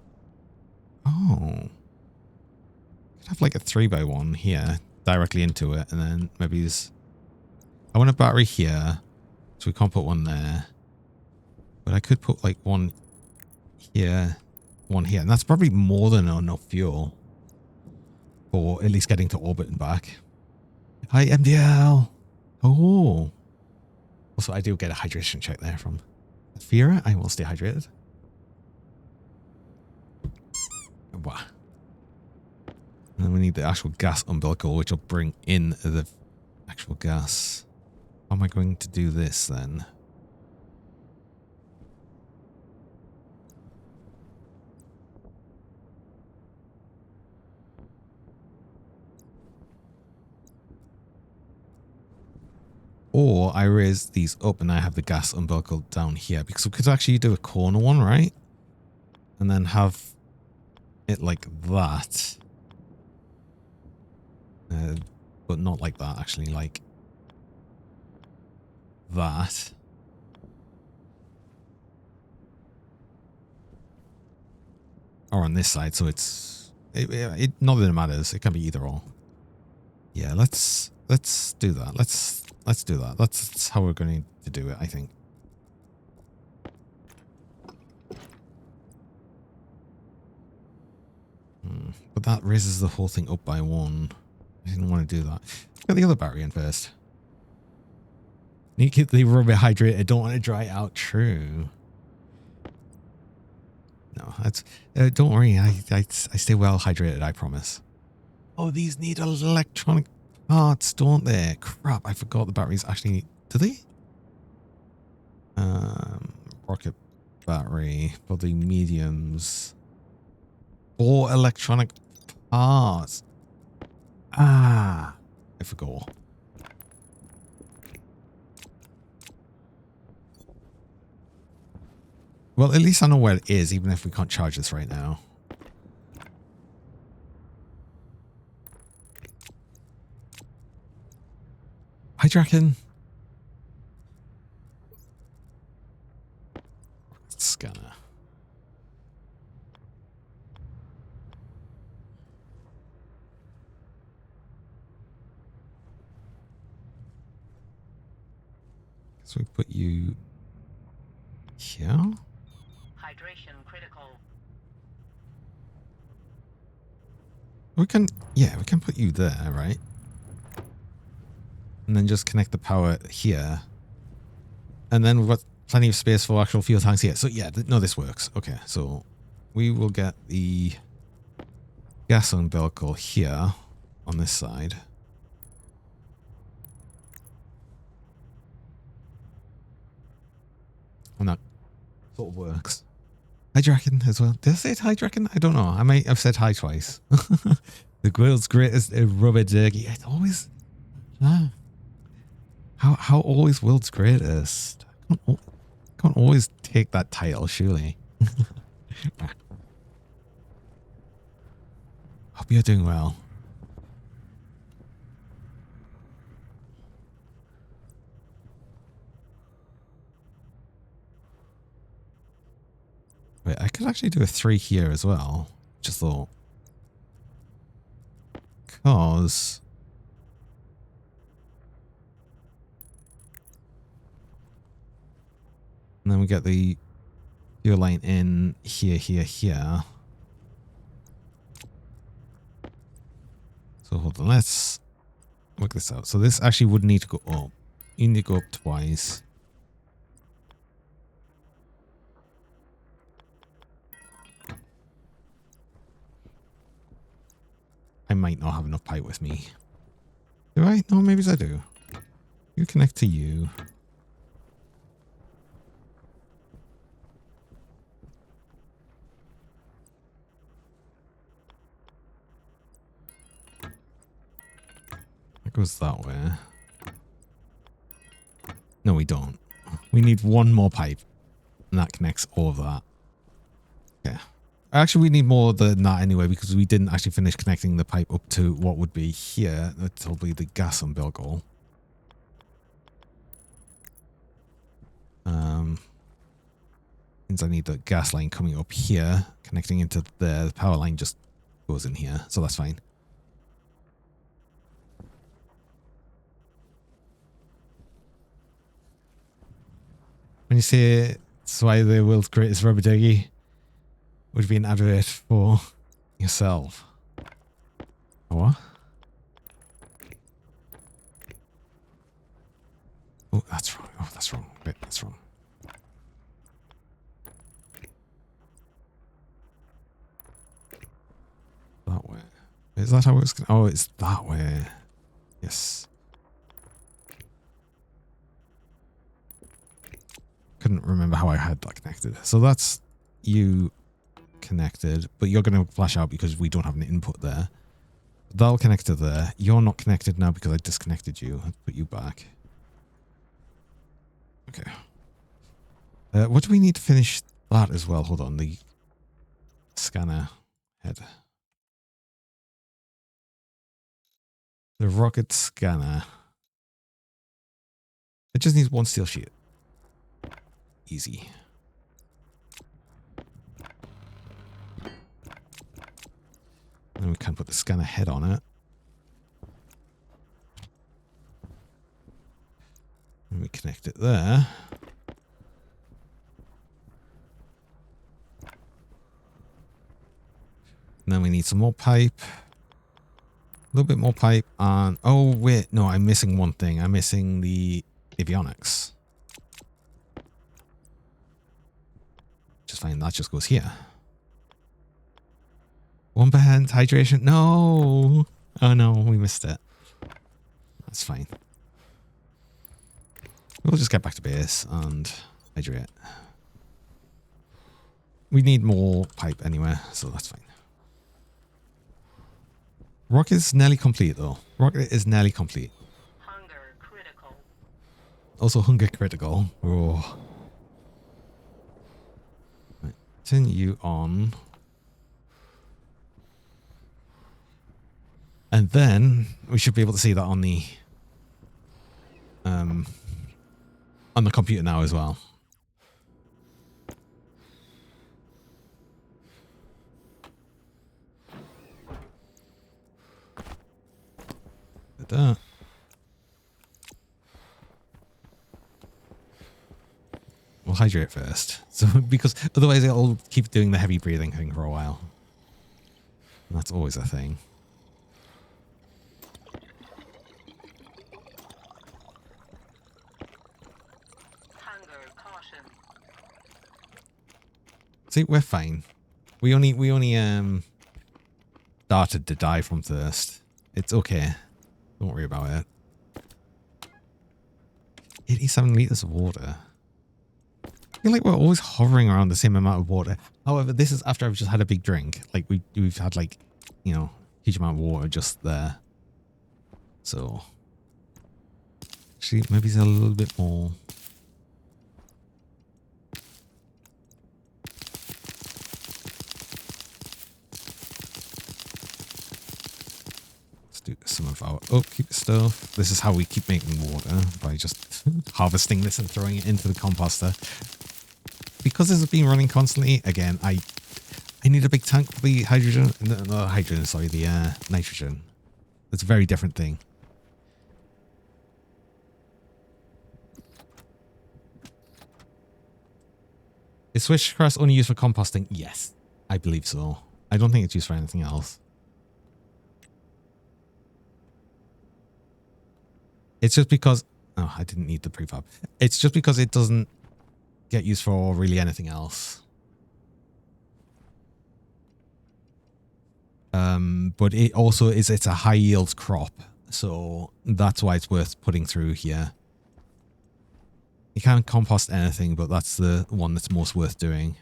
Speaker 1: Oh. I could have like a 3x1 here directly into it, and then maybe this... I want a battery here, so we can't put one there. But I could put like one here, and that's probably more than enough fuel for at least getting to orbit and back. Hi, MDL. Oh. Also, I do get a hydration check there from Fira. I will stay hydrated. Wow. And then we need the actual gas umbilical, which will bring in the actual gas. How am I going to do this then? Or I raise these up and I have the gas umbilical down here, because we could actually do a corner one, right? And then have it like that. But not like that, actually, like that. Or on this side, so it's... not that it matters, it can be either or. Yeah, let's do that. Let's do that. That's how we're going to do it, I think. But that raises the whole thing up by one. I didn't want to do that. Let's get the other battery in first. Need to keep the rubber hydrated. Don't want to dry it out. True. No, that's... don't worry. I stay well hydrated, I promise. Oh, these need electronic parts, don't they? Crap, I forgot the batteries actually... Do they? Rocket battery for the mediums. 4 electronic Ah. Ah. I forgot. Well, at least I know where it is, even if we can't charge this right now. Hydraken. Scanner. So we put you here.
Speaker 3: Hydration critical.
Speaker 1: We can, yeah, we can put you there, right? And then just connect the power here. And then we've got plenty of space for actual fuel tanks here. So yeah, no, this works. Okay, so we will get the gas umbilical here on this side. And that sort of works. Hydraken as well. Did I say it Hydraken? I don't know. I might have said hi twice. The world's greatest rubber ducky. It's always... How always world's greatest? Can't always take that title, surely. Hope you're doing well. Wait, I could actually do a 3 here as well. Just thought. Because... And then we get the fuel line in here, here, here. So hold on, let's work this out. So this actually would need to go up. You need to go up twice. I might not have enough pipe with me. Do I? No, maybe I do. You connect to you. It goes that way. No, we don't. We need one more pipe. And that connects all of that. Okay. Actually, we need more than that anyway, because we didn't actually finish connecting the pipe up to what would be here. That's probably the gas umbilical. Means I need the gas line coming up here, connecting into there. The power line just goes in here, so that's fine. When you say it's why the world's greatest rubber ducky would be an advert for yourself. What? Oh, that's wrong. Oh, that's wrong. Wait, that's wrong. That way. Is that how it's... Oh, it's that way. Yes. Couldn't remember how I had that connected. So that's you connected, but you're going to flash out because we don't have an input there. That'll connect to there. You're not connected now because I disconnected you. I'll put you back. Okay. What do we need to finish that as well? Hold on. The scanner head. The rocket scanner. It just needs one steel sheet. Easy. And we can put the scanner head on it. And we connect it there. And then we need some more pipe. A little bit more pipe on... Oh, wait. No, I'm missing one thing. I'm missing the avionics. Just fine. That just goes here. 1% hydration. No. Oh, no. We missed it. That's fine. We'll just get back to base and hydrate. We need more pipe anyway, so that's fine. Rocket is nearly complete though. Rocket is nearly complete.
Speaker 3: Hunger critical.
Speaker 1: Also hunger critical. Oh. Right. Turn you on. And then we should be able to see that on the computer now as well. That. We'll hydrate first. So because otherwise it'll keep doing the heavy breathing thing for a while. And that's always a thing.
Speaker 3: Hunger caution.
Speaker 1: See, we're fine. We only started to die from thirst. It's okay. Don't worry about it. 87 liters of water. I feel like we're always hovering around the same amount of water. However, this is after I've just had a big drink. Like we've had like, you know, huge amount of water just there. So actually maybe it's a little bit more. Let's do some of our upkeep stuff. This is how we keep making water, by just harvesting this and throwing it into the composter. Because this has been running constantly, again, I need a big tank for the hydrogen, no, hydrogen, sorry, the nitrogen. It's a very different thing. Is switchgrass only used for composting? Yes, I believe so. I don't think it's used for anything else. It's just because, oh, I didn't need the prefab. It's just because it doesn't get used for really anything else. But it also is, it's a high yield crop, so that's why it's worth putting through here. You can't compost anything, but that's the one that's most worth doing.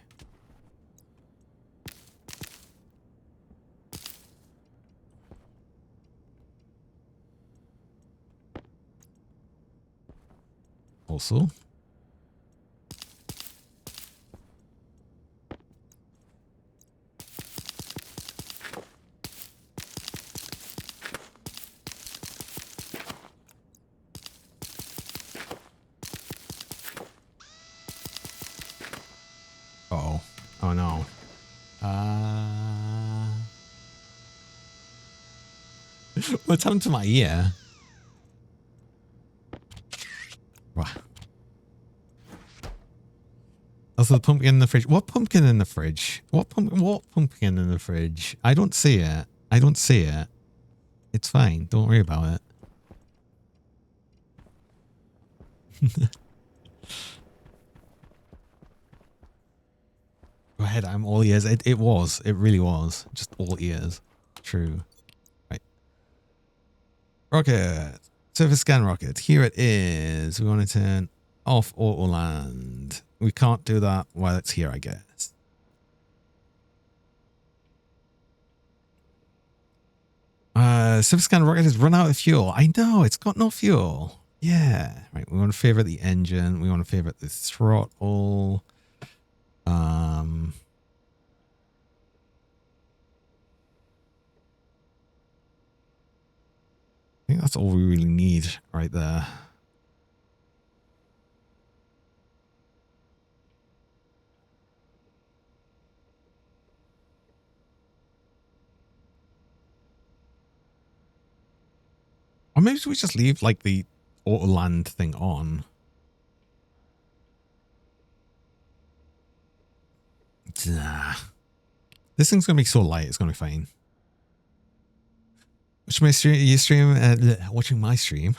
Speaker 1: Also, uh-oh. Oh no. What's happened to my ear? Wow. Also, the pumpkin in the fridge. What pumpkin in the fridge? What pumpkin in the fridge? I don't see it. I don't see it. It's fine. Don't worry about it. Go ahead. I'm all ears. It was. It really was. Just all ears. True. Right. Rocket. Surface scan rocket. Here it is. We want to turn off auto land. We can't do that while it's here, I guess. Surface scan rocket has run out of fuel. I know, it's got no fuel. Yeah. Right, we want to favorite the engine. We want to favorite the throttle. I think that's all we really need right there. Or maybe we just leave like the auto land thing on. Nah. This thing's gonna be so light, it's gonna be fine. Watching my stream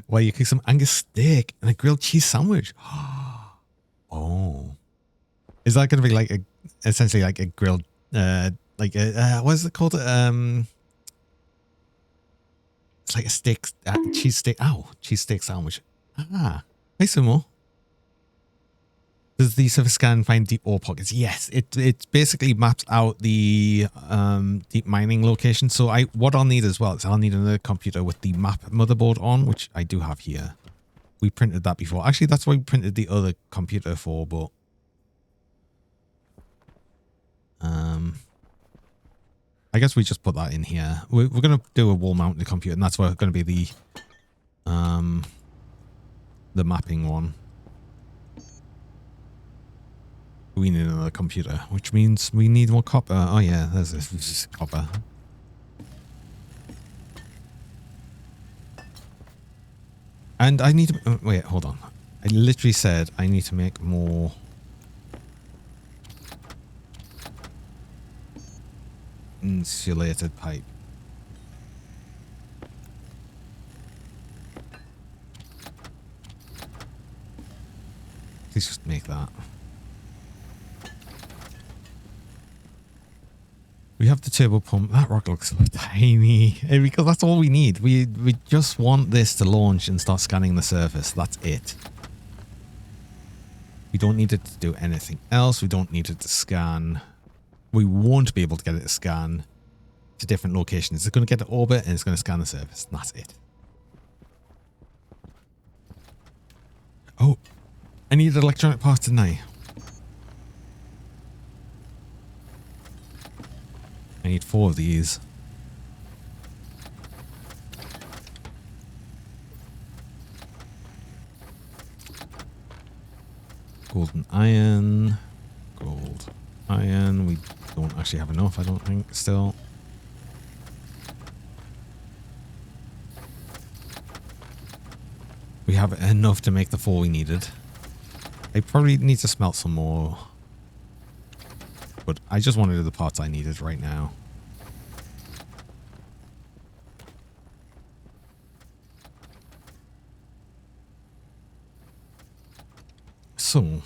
Speaker 1: while you cook some Angus steak and a grilled cheese sandwich. Oh, is that going to be like essentially like a grilled like a what is it called? It's like a steak cheese steak. Ow, cheese steak sandwich. Ah, hey Sumo. Does the surface scan find deep ore pockets? Yes, it basically maps out the deep mining location. So what I'll need as well is I'll need another computer with the map motherboard on, which I do have here. We printed that before. Actually, that's what we printed the other computer for, but I guess we just put that in here. We're gonna do a wall mounted computer, and that's where going to be the mapping one. We need another computer, which means we need more copper. Oh yeah, there's this copper. And I need to... wait, hold on. I literally said I need to make more... insulated pipe. Please just make that. We have the turbo pump. That rock looks so tiny. Because that's all we need. We just want this to launch and start scanning the surface. That's it. We don't need it to do anything else. We don't need it to scan. We won't be able to get it to scan to different locations. It's going to get to orbit and it's going to scan the surface. That's it. Oh, I need electronic parts tonight. I need 4 of these. Gold and iron. Gold, iron. We don't actually have enough, I don't think, still. We have enough to make the 4 we needed. I probably need to smelt some more. But I just wanted the parts I needed right now. So,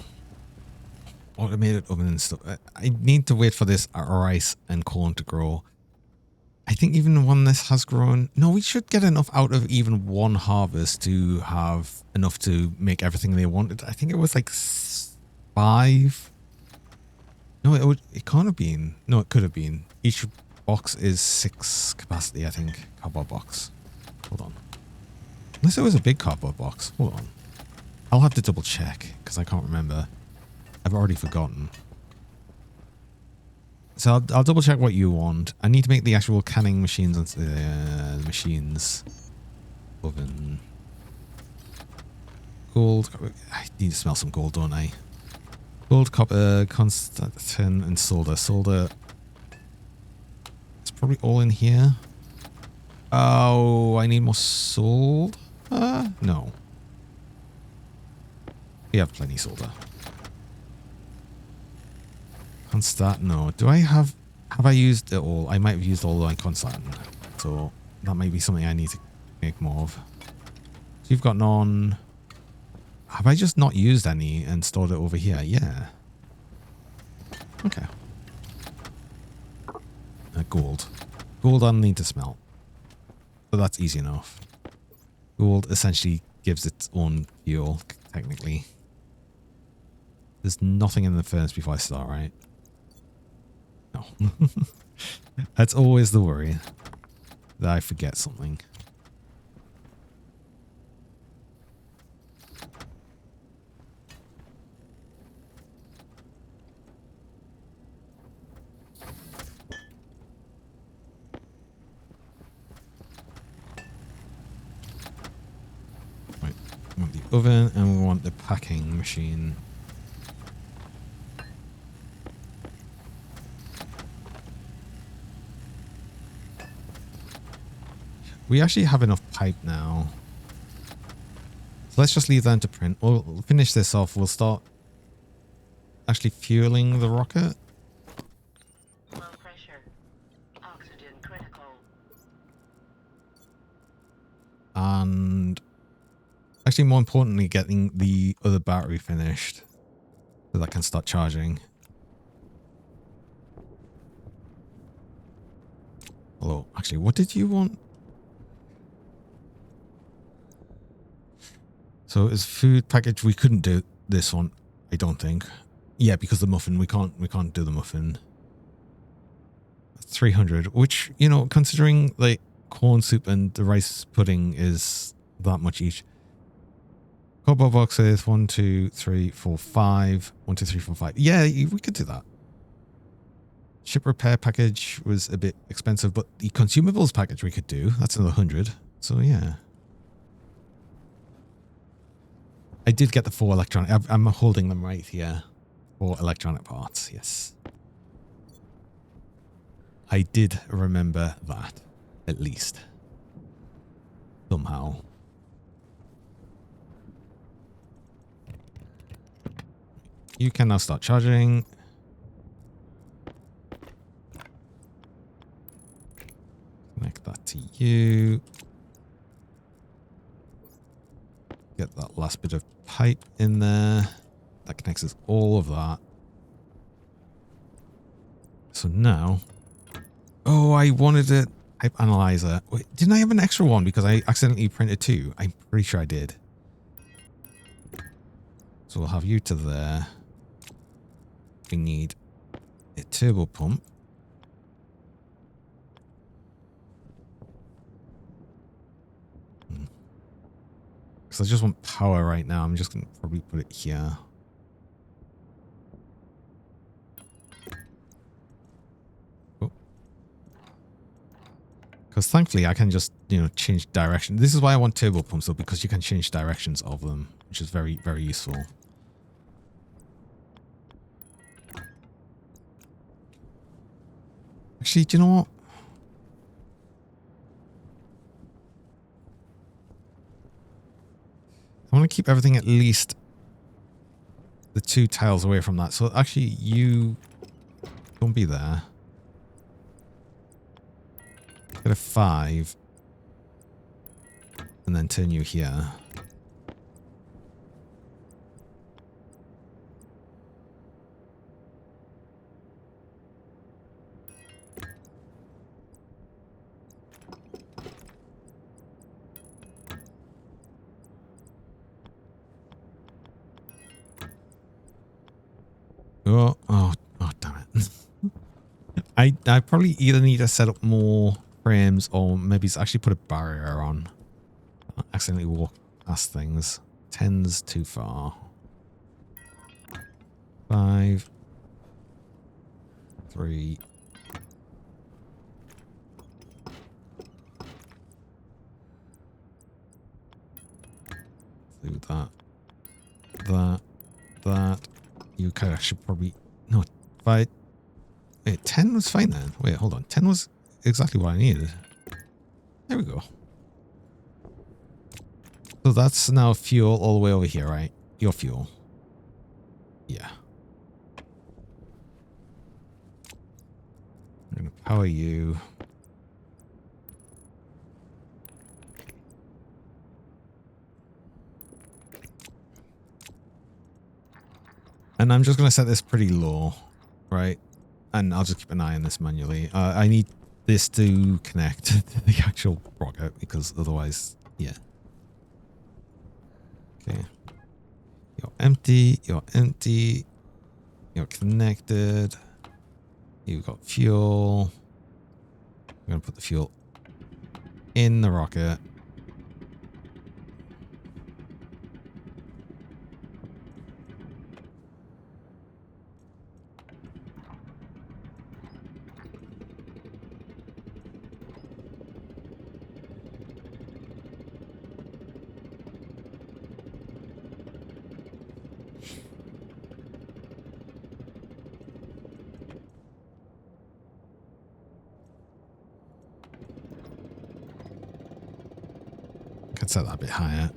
Speaker 1: automated oven and stuff. I need to wait for this rice and corn to grow. I think even when this has grown... no, we should get enough out of even one harvest to have enough to make everything they wanted. I think it was like 5... no, it can't have been. No, it could have been. Each box is 6 capacity, I think. Cardboard box. Hold on. Unless it was a big cardboard box. Hold on. I'll have to double check because I can't remember. I've already forgotten. So I'll double check what you want. I need to make the actual canning machines and machines. Oven. Gold. I need to smell some gold, don't I? Gold, copper, constant, and solder. Solder. It's probably all in here. Oh, I need more solder? No. We have plenty solder. Constant, no. Do I have I used it all? I might have used all my constant. So that might be something I need to make more of. So you've got none. Have I just not used any and stored it over here? Yeah. Okay. Gold. Gold I need to smelt. But that's easy enough. Gold essentially gives its own fuel, technically. There's nothing in the furnace before I start, right? No. That's always the worry. That I forget something. Right. We want the oven and we want the packing machine. We actually have enough pipe now. So let's just leave that to print. We'll finish this off. We'll start actually fueling the rocket.
Speaker 3: Low pressure. Oxygen critical.
Speaker 1: And actually, more importantly, getting the other battery finished so that I can start charging. Hello. Actually, what did you want? So as food package, we couldn't do this one. I don't think. Yeah, because the muffin, we can't do the muffin. 300, which, you know, considering like corn soup and the rice pudding is that much each. Cardboard boxes, 1, 2, 3, 4, 5. 1, 2, 3, 4, 5. Yeah, we could do that. Ship repair package was a bit expensive, but the consumables package we could do. That's another 100. So yeah. I did get the 4 electronic. I'm holding them right here. 4 electronic parts, yes. I did remember that, at least. Somehow. You can now start charging. Connect that to you. Get that last bit of pipe in there. That connects us all of that. So now... Oh, I wanted a pipe analyzer. Wait, didn't I have an extra one because I accidentally printed 2? I'm pretty sure I did. So we'll have you to there. We need a turbo pump. Because I just want power right now. I'm just going to probably put it here. Because thankfully I can just, you know, change direction. This is why I want turbo pumps though, because you can change directions of them, which is very, very useful. Actually, do you know what? I want to keep everything at least the 2 tiles away from that. So actually, you don't be there. Get a 5. And then turn you here. Oh, damn it. I probably either need to set up more frames or maybe actually put a barrier on. I accidentally walk past things. 10's too far. 5. 3. Do that. That. You kind of should probably... No, 5... Wait, 10 was fine then. Wait, hold on. 10 was exactly what I needed. There we go. So that's now fuel all the way over here, right? Your fuel. Yeah. I'm going to power you. And I'm just going to set this pretty low, right? And I'll just keep an eye on this manually. I need this to connect to the actual rocket because otherwise, yeah. Okay. You're empty. You're empty. You're connected. You've got fuel. I'm going to put the fuel in the rocket. Could set that a bit higher.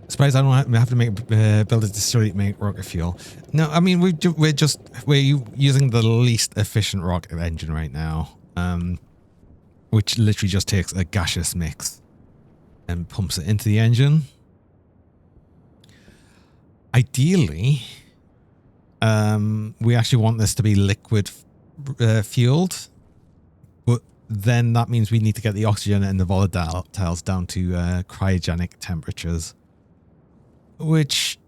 Speaker 1: Suppose I don't have to build a distillery to make rocket fuel. No, I mean we're using the least efficient rocket engine right now, which literally just takes a gaseous mix and pumps it into the engine. Ideally, we actually want this to be liquid fueled, But then that means we need to get the oxygen and the volatiles down to cryogenic temperatures. Which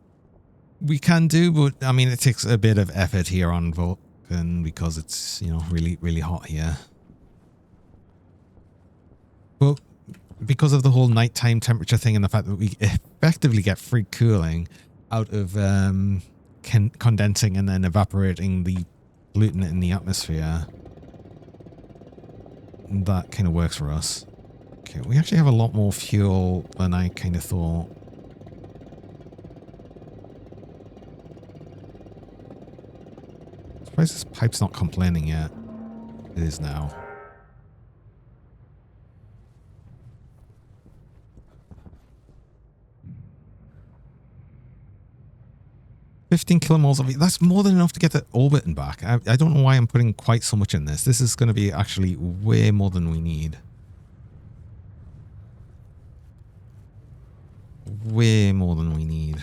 Speaker 1: we can do, but I mean, it takes a bit of effort here on Vulcan because it's, you know, really, really hot here. But because of the whole nighttime temperature thing and the fact that we effectively get free cooling out of condensing and then evaporating the pollutant in the atmosphere, that kind of works for us. Okay, we actually have a lot more fuel than I kind of thought. Surprised this pipe's not complaining yet. It is now. $15 kilomoles of it. That's more than enough to get to orbit and back. I don't know why I'm putting quite so much in this. This is going to be actually way more than we need. Way more than we need.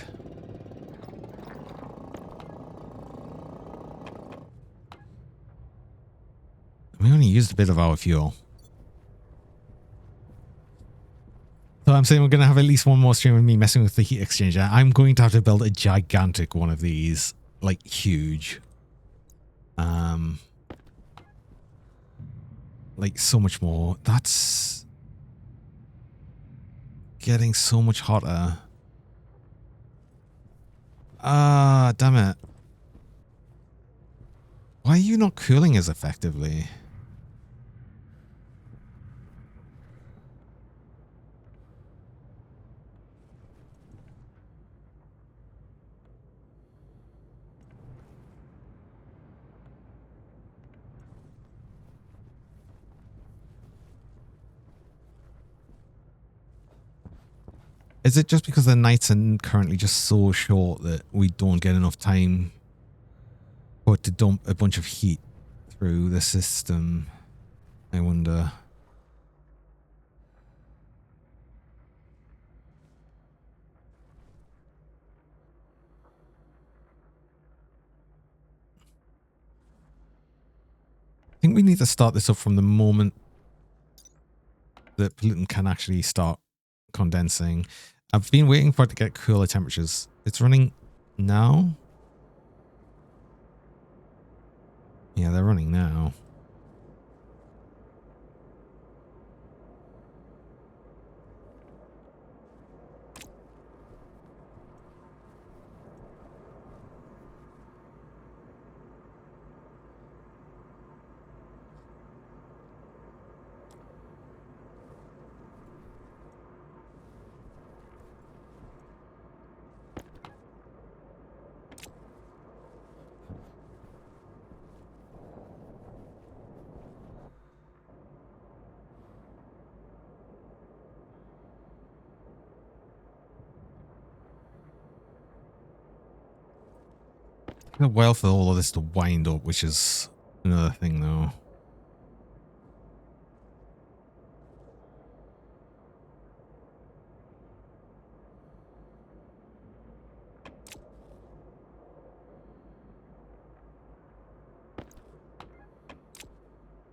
Speaker 1: We only used a bit of our fuel. So I'm saying we're going to have at least one more stream of me messing with the heat exchanger. I'm going to have to build a gigantic one of these. Like, huge. Like, so much more. That's getting so much hotter. Ah, damn it. Why are you not cooling as effectively? Is it just because the nights are currently just so short that we don't get enough time for it to dump a bunch of heat through the system? I wonder. I think we need to start this up from the moment that pollutant can actually start condensing. I've been waiting for it to get cooler temperatures. It's running now? Yeah, they're running now. A while for all of this to wind up, which is another thing though.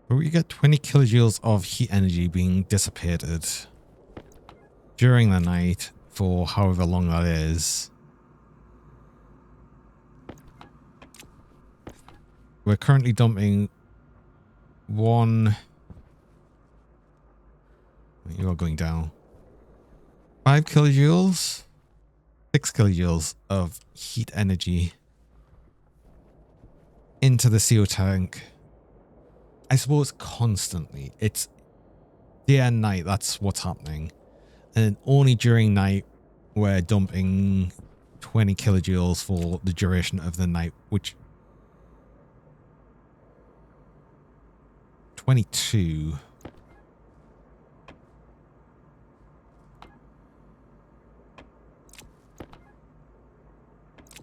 Speaker 1: But we get 20 kilojoules of heat energy being dissipated during the night for however long that is. We're currently dumping one. You are going down. 5 kilojoules, 6 kilojoules of heat energy into the CO tank. I suppose constantly. It's day and night. That's what's happening. And only during night we're dumping 20 kilojoules for the duration of the night, which 22.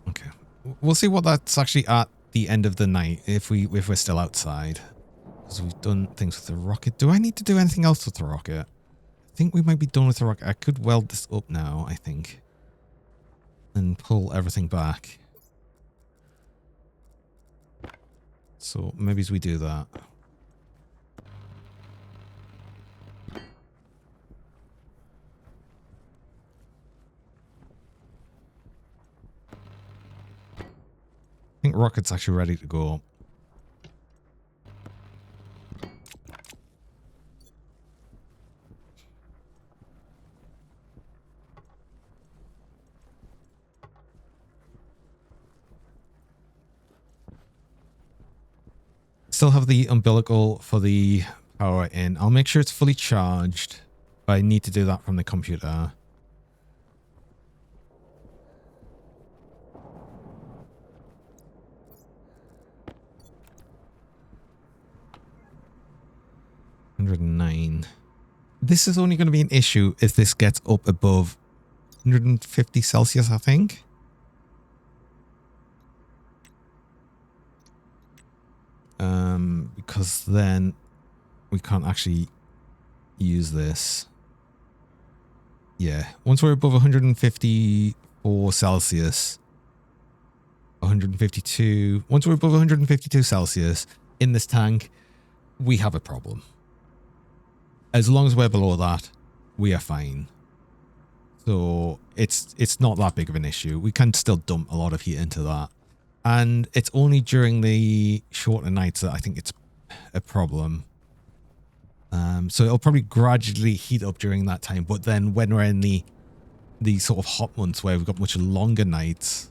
Speaker 1: Okay. We'll see what that's actually at the end of the night if we're still outside. Because we've done things with the rocket. Do I need to do anything else with the rocket? I think we might be done with the rocket. I could weld this up now, I think. And pull everything back. So maybe as we do that. rocket's actually ready to go. Still have the umbilical for the power in. I'll make sure it's fully charged, but I need to do that from the computer. $109. This is only going to be an issue if this gets up above 150 Celsius, I think. Because then we can't actually use this. Yeah, once we're above 154 Celsius, 152, once we're above 152 Celsius in this tank, we have a problem. As long as we're below that, we are fine. So it's not that big of an issue. We can still dump a lot of heat into that. And it's only during the shorter nights that I think it's a problem. So it'll probably gradually heat up during that time. But then when we're in the sort of hot months where we've got much longer nights,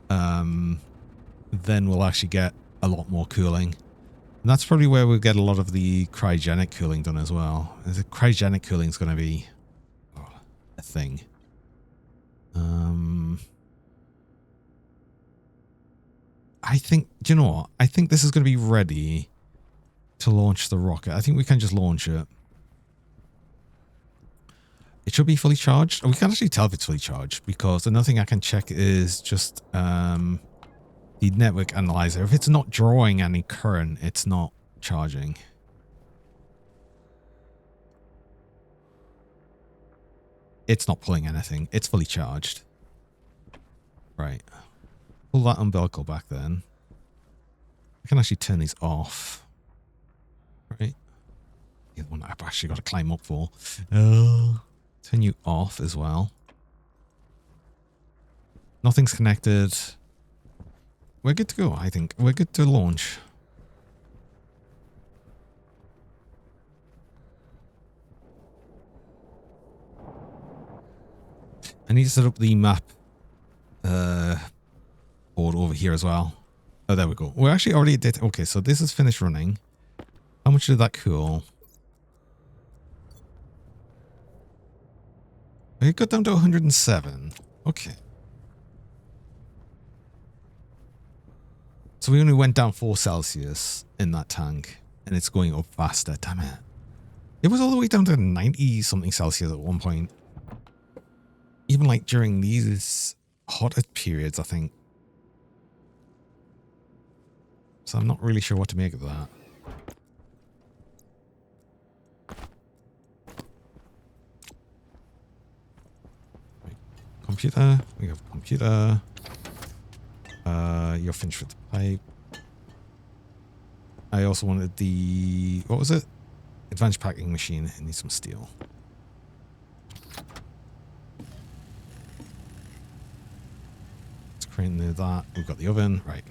Speaker 1: then we'll actually get a lot more cooling. And that's probably where we'll get a lot of the cryogenic cooling done as well. The cryogenic cooling is going to be a thing. I think, do you know what? I think this is going to be ready to launch the rocket. I think we can just launch it. It should be fully charged. We can actually tell if it's fully charged because another thing I can check is just the network analyzer. If it's not drawing any current, it's not charging. It's not pulling anything. It's fully charged. Right. Pull that umbilical back then. I can actually turn these off. Right. The other one I've actually got to climb up for. Turn you off as well. Nothing's connected. We're good to go, I think. We're good to launch. I need to set up the map board over here as well. Oh, there we go. We're actually already did. Okay, so this is finished running. How much did that cool? It got down to 107. Okay. So we only went down 4 Celsius in that tank, and it's going up faster. Damn it. It was all the way down to 90 something Celsius at one point. Even like during these hotter periods, I think. So I'm not really sure what to make of that. Right. Computer. We have computer. You're finished with the pipe. I also wanted the... What was it? Advanced packing machine. It needs some steel. Let's create that. We've got the oven. Right.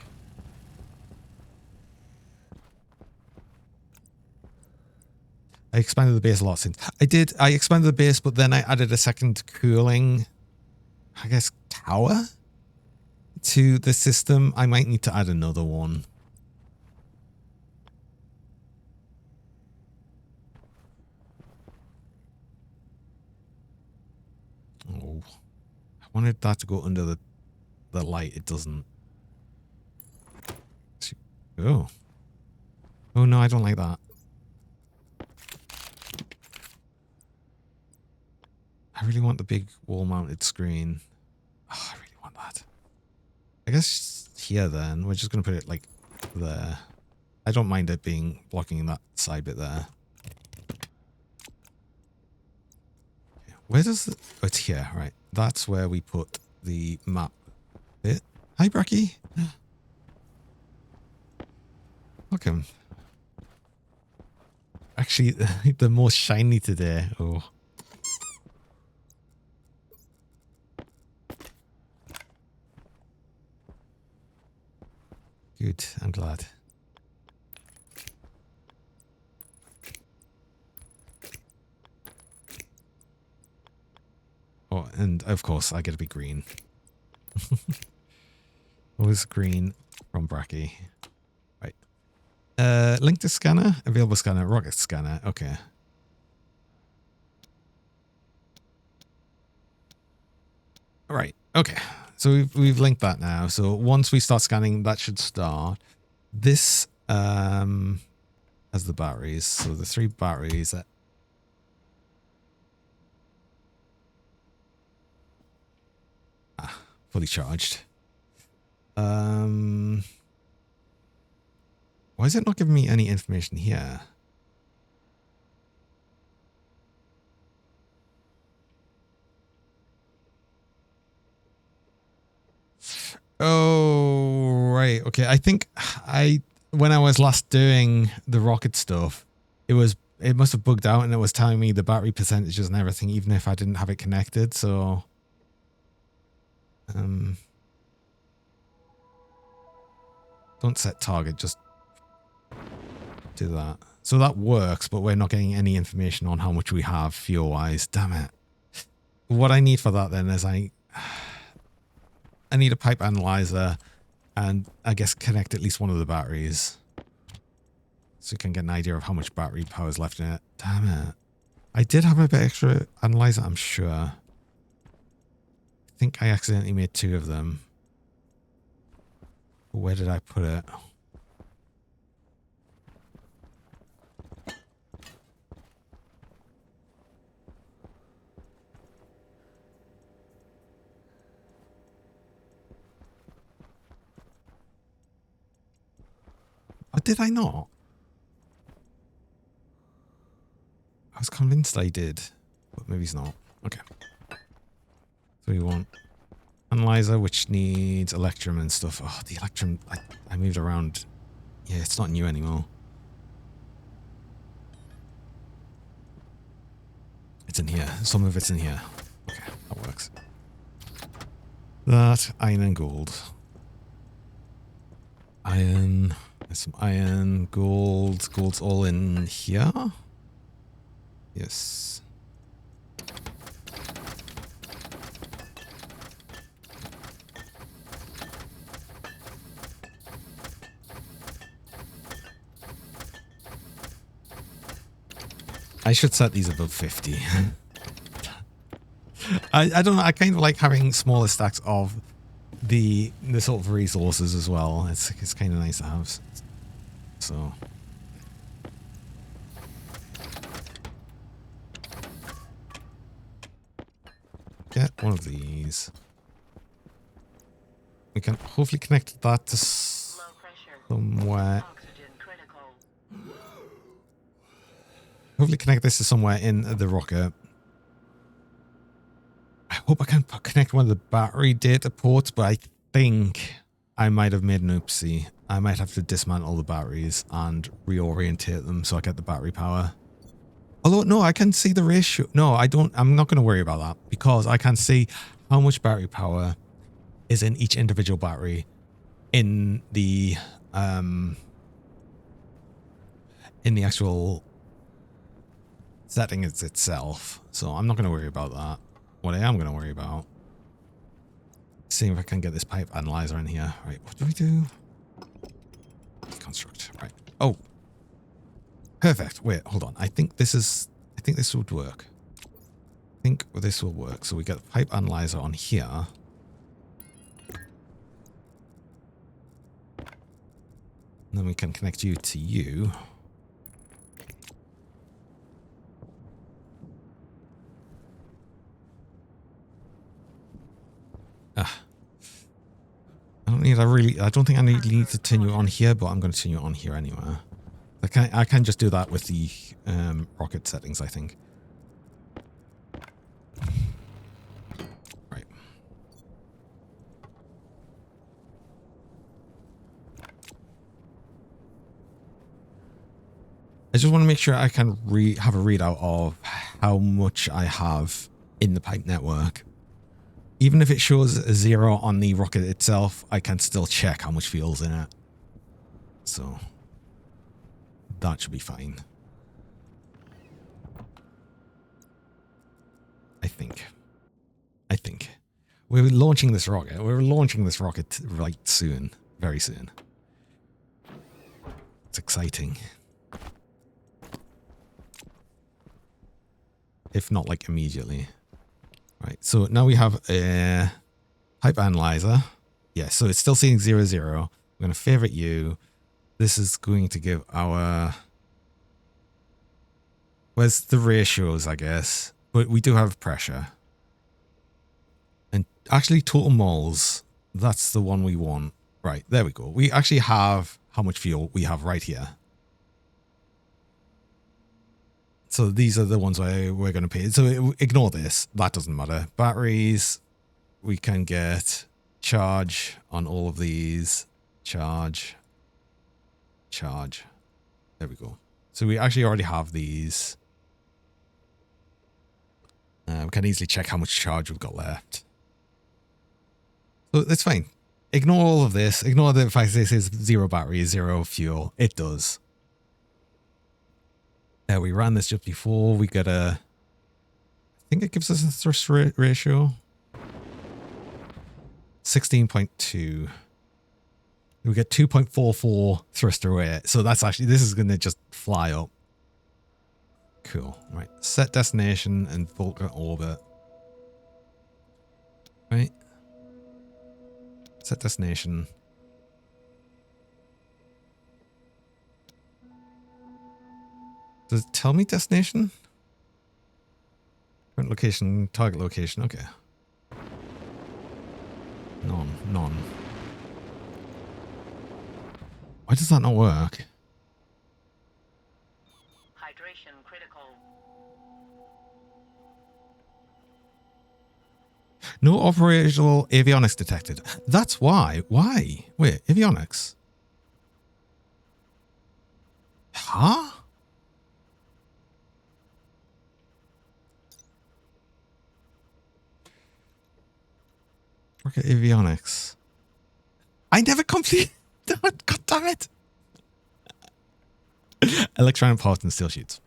Speaker 1: I expanded the base a lot since. I expanded the base, but then I added a second cooling, I guess, tower to the system. I might need to add another one. Oh, I wanted that to go under the light. It doesn't. Oh. Oh no, I don't like that. I really want the big wall-mounted screen. Oh, I really want that. I guess here then, we're just going to put it like there. I don't mind it being blocking that side bit there. Where does the... Oh, it's here, right. That's where we put the map bit. Hi, Bracky. Welcome. Actually, the most shiny today. Oh. Good. I'm glad. Oh, and of course, I get to be green. Always green from Bracky. Right. Link to scanner. Available scanner. Rocket scanner. Okay. All right. Okay. So we've linked that now. So once we start scanning, that should start. This has the batteries. So the 3 batteries that fully charged. Why is it not giving me any information here? Oh, right. Okay. I think when I was last doing the rocket stuff, it must have bugged out and it was telling me the battery percentages and everything, even if I didn't have it connected. So, don't set target, just do that. So that works, but we're not getting any information on how much we have fuel-wise. Damn it. What I need for that then is I need a pipe analyzer and I guess connect at least one of the batteries so you can get an idea of how much battery power is left in it. Damn it. I did have a bit extra analyzer, I'm sure. I think I accidentally made 2 of them. Where did I put it? Or did I not? I was convinced I did, but maybe it's not. Okay. So we want analyzer, which needs electrum and stuff. Oh, the electrum, I moved around. Yeah, it's not new anymore. It's in here. Some of it's in here. Okay, that works. That, iron and gold. Iron, there's some iron, gold. Gold's all in here. Yes. I should set these above 50. I don't know. I kind of like having smaller stacks of the sort of resources as well. It's kind of nice to have. So. Get one of these. We can hopefully connect that to somewhere. Hopefully connect this to somewhere in the rocket. I hope I can connect one of the battery data ports, but I think I might have made an oopsie. I might have to dismantle the batteries and reorientate them so I get the battery power. Although, no, I can see the ratio. No, I don't. I'm not going to worry about that because I can see how much battery power is in each individual battery in the actual setting itself. So I'm not going to worry about that. What I am going to worry about, seeing if I can get this pipe analyzer in here. Right, what do we do? Construct. Right. Oh, perfect. Wait, hold on. I think this would work. I think this will work. So we get the pipe analyzer on here. And then we can connect you to you. I don't think I need to turn you on here, but I'm going to turn you on here anyway. I can just do that with the rocket settings, I think. Right. I just want to make sure I can have a readout of how much I have in the pipe network. Even if it shows a 0 on the rocket itself, I can still check how much fuel's in it. So that should be fine. I think. We're launching this rocket. We're launching this rocket right soon. Very soon. It's exciting. If not like immediately. Right, so now we have a hyper analyzer. Yeah, so it's still seeing 0, 0. We're going to favorite you. This is going to give our... Where's the ratios, I guess? But we do have pressure. And actually total moles, that's the one we want. Right, there we go. We actually have how much fuel we have right here. So these are the ones we're going to pay. So ignore this. That doesn't matter. Batteries, we can get charge on all of these. Charge. There we go. So we actually already have these. We can easily check how much charge we've got left. So that's fine. Ignore all of this. Ignore the fact this is 0 battery, 0 fuel. It does. We ran this just before. We get a... I think it gives us a thrust ratio. 16.2. We get 2.44 thruster weight. So that's actually... This is going to just fly up. Cool. Right. Set destination and Vulcan orbit. Right. Set destination. Does it tell me destination? Current location, target location. Okay. None. Why does that not work?
Speaker 3: Hydration critical.
Speaker 1: No operational avionics detected. That's why. Why? Wait, avionics? Huh? Work at avionics. I never completed. God damn it. Electronic parts and steel sheets.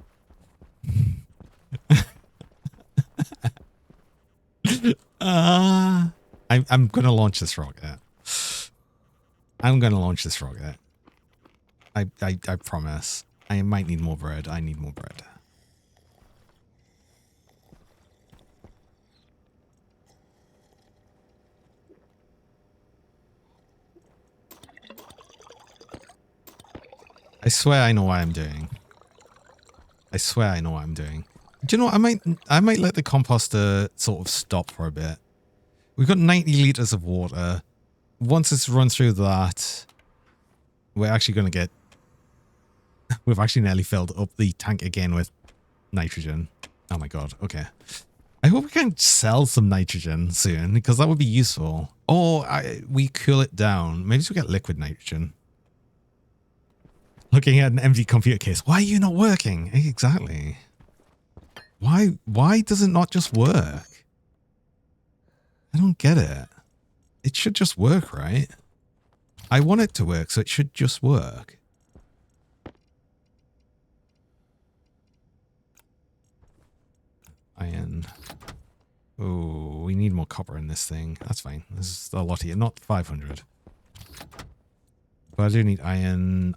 Speaker 1: I'm gonna launch this rocket. I'm gonna launch this rocket. I promise. I might need more bread. I need more bread. I swear I know what I'm doing. I swear I know what I'm doing. Do you know what? I might let the composter sort of stop for a bit. We've got 90 liters of water. Once it's run through that, we're actually going to get... We've actually nearly filled up the tank again with nitrogen. Oh my god. Okay. I hope we can sell some nitrogen soon, because that would be useful. Or we cool it down. Maybe we get liquid nitrogen. Looking at an empty computer case. Why are you not working? Exactly. Why does it not just work? I don't get it. It should just work, right? I want it to work, so it should just work. Iron. Oh, we need more copper in this thing. That's fine. This is a lot here. Not 500. But I do need iron.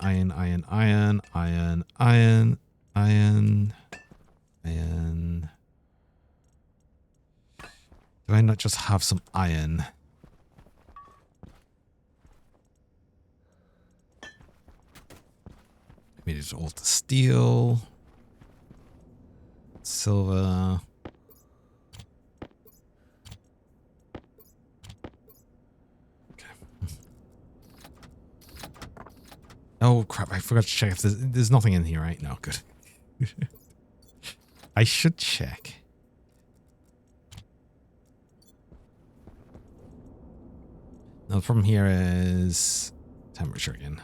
Speaker 1: Do I not just have some iron? Maybe just all the steel. Silver. Oh crap, I forgot to check if there's nothing in here, right? No, good. I should check. Now the problem here is temperature again.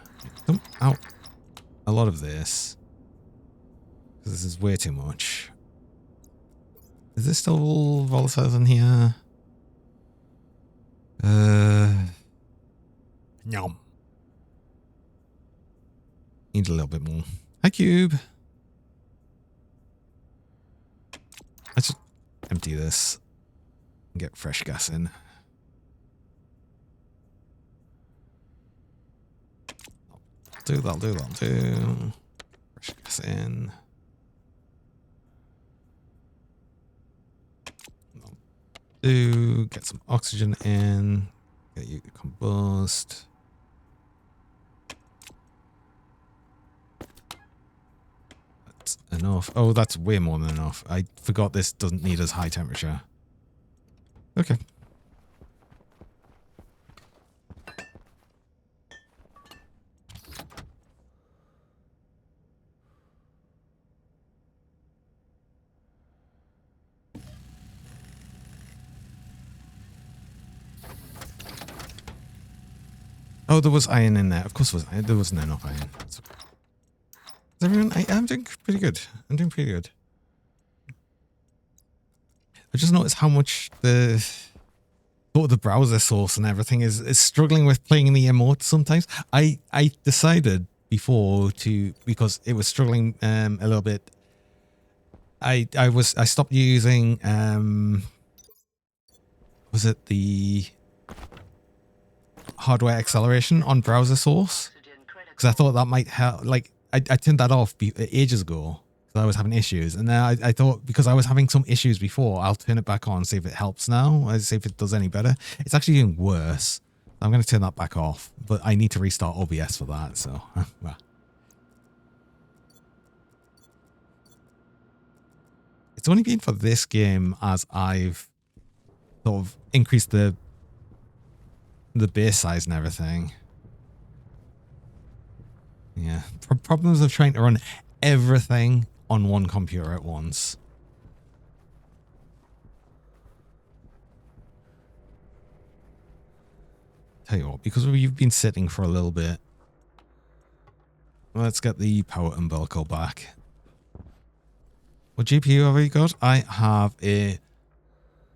Speaker 1: Dump out a lot of this. This is way too much. Is there still volatiles in here? Yum. Need a little bit more. Hi, Cube. Let's just empty this and get fresh gas in. That'll do. Fresh gas in. Do get some oxygen in. Get you to combust. That's enough. Oh, that's way more than enough. I forgot this doesn't need as high temperature. Okay. Oh, there was iron in there. Of course there was iron. There wasn't enough iron. That's okay. Is everyone, I'm doing pretty good. I'm doing pretty good. I just noticed how much the browser source and everything is struggling with playing the emotes sometimes. I decided before to, because it was struggling a little bit. I stopped using was it the hardware acceleration on browser source, because I thought that might help. Like I turned that off ages ago because I was having issues, and then I thought because I was having some issues before, I'll turn it back on, see if it helps now, see if it does any better. It's actually doing worse. I'm going to turn that back off, but I need to restart OBS for that. So well. It's only been for this game as I've sort of increased the base size and everything. Yeah. Problems of trying to run everything on one computer at once. Tell you what, because we've been sitting for a little bit, let's get the power umbilical back. What GPU have we got? I have a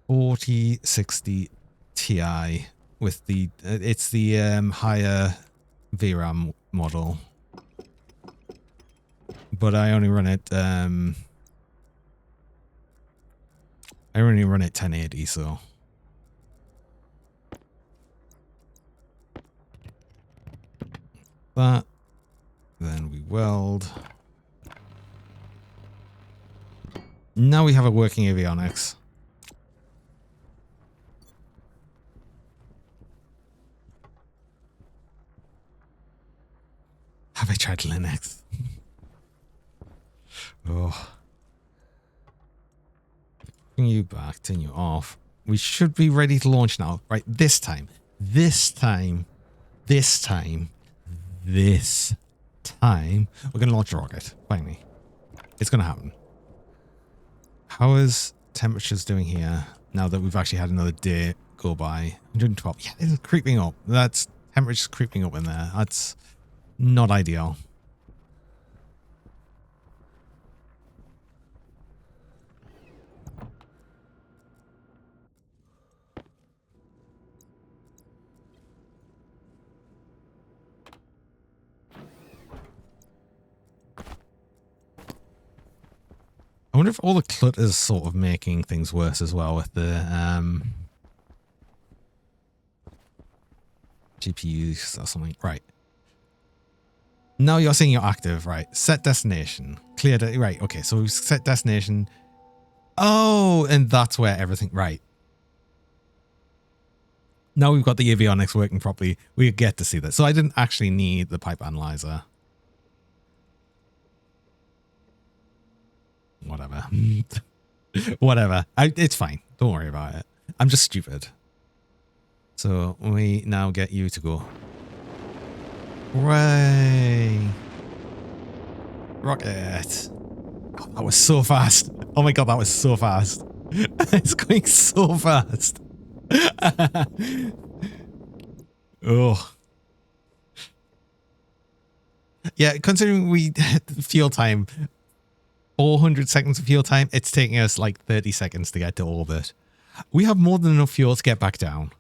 Speaker 1: 4060 Ti with the it's the higher VRAM model, but I only run it 1080, so that, then we weld. Now we have a working avionics. Have I tried Linux? Oh. Bring you back, turn you off. We should be ready to launch now. Right, this time. This time. We're going to launch a rocket. Finally. It's going to happen. How is temperatures doing here now that we've actually had another day go by? 112. Yeah, it's creeping up. That's temperature's creeping up in there. That's not ideal. I wonder if all the clutter is sort of making things worse as well with the GPUs or something. Right. Now you're saying you're active, right? Set destination. Clear. Right. Okay. So we've set destination. Oh, and that's where everything. Right. Now we've got the avionics working properly. We get to see that. So I didn't actually need the pipe analyzer. Whatever. Whatever. It's fine. Don't worry about it. I'm just stupid. So we now get you to go. Hooray! Rocket! Oh, that was so fast. Oh my god, that was so fast. It's going so fast. Oh. Yeah, considering we fuel time 400 seconds of fuel time, it's taking us like 30 seconds to get to orbit. We have more than enough fuel to get back down.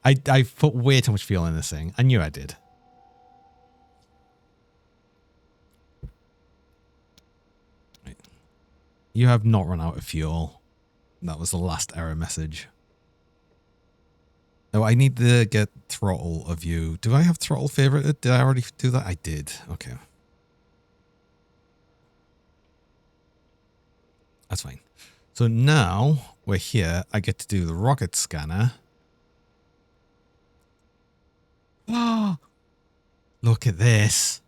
Speaker 1: I put way too much fuel in this thing. I knew I did. You have not run out of fuel. That was the last error message. Oh, I need to get throttle of you. Do I have throttle favorited? Did I already do that? I did. Okay. That's fine. So now we're here. I get to do the rocket scanner. Oh, look at this.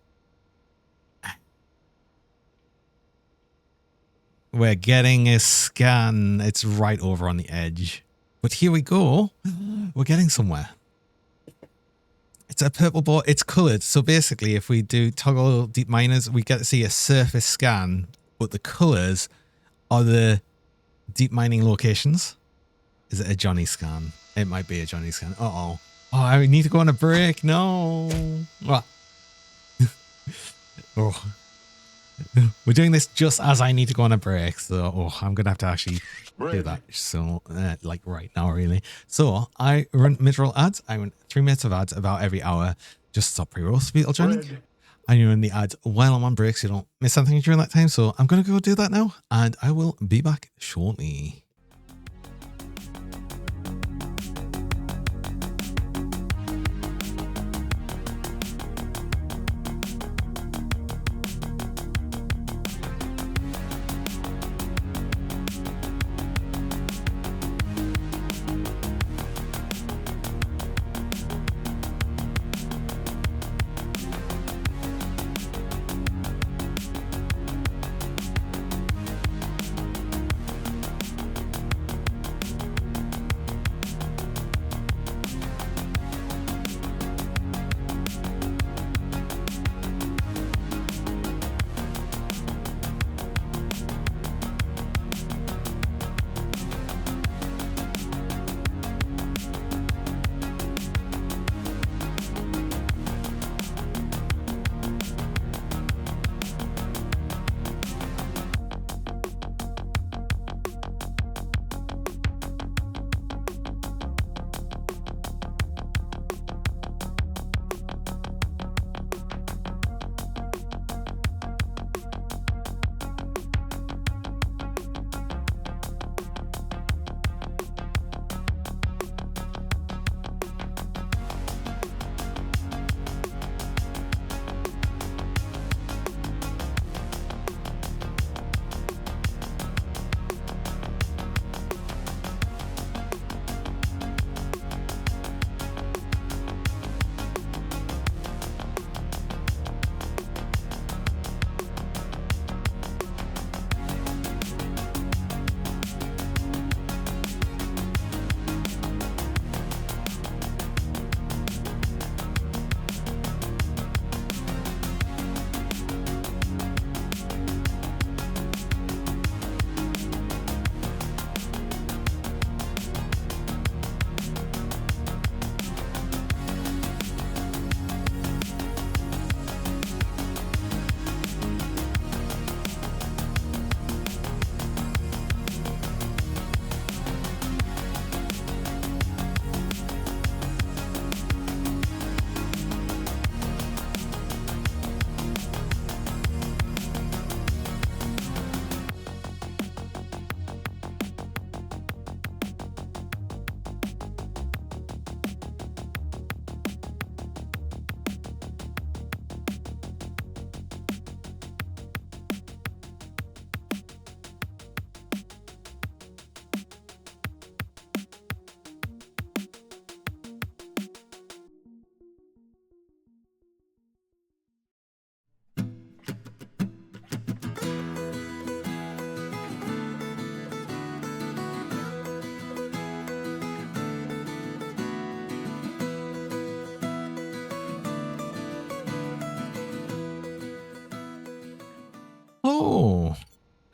Speaker 1: We're getting a scan. It's right over on the edge. But here we go. We're getting somewhere. It's a purple board. It's colored. So basically, if we do toggle deep miners, we get to see a surface scan, but the colors are the deep mining locations. Is it a Johnny scan? It might be a Johnny scan. Uh-oh. Oh, I need to go on a break. No. What? Oh. We're doing this just as I need to go on a break. So, I'm going to have to actually do that. So, like right now, really. So, I run mid-roll ads. I run 3 minutes of ads about every hour. Just stop pre-roll speed joining. And you run the ads while I'm on break so you don't miss something during that time. So, I'm going to go do that now. And I will be back shortly.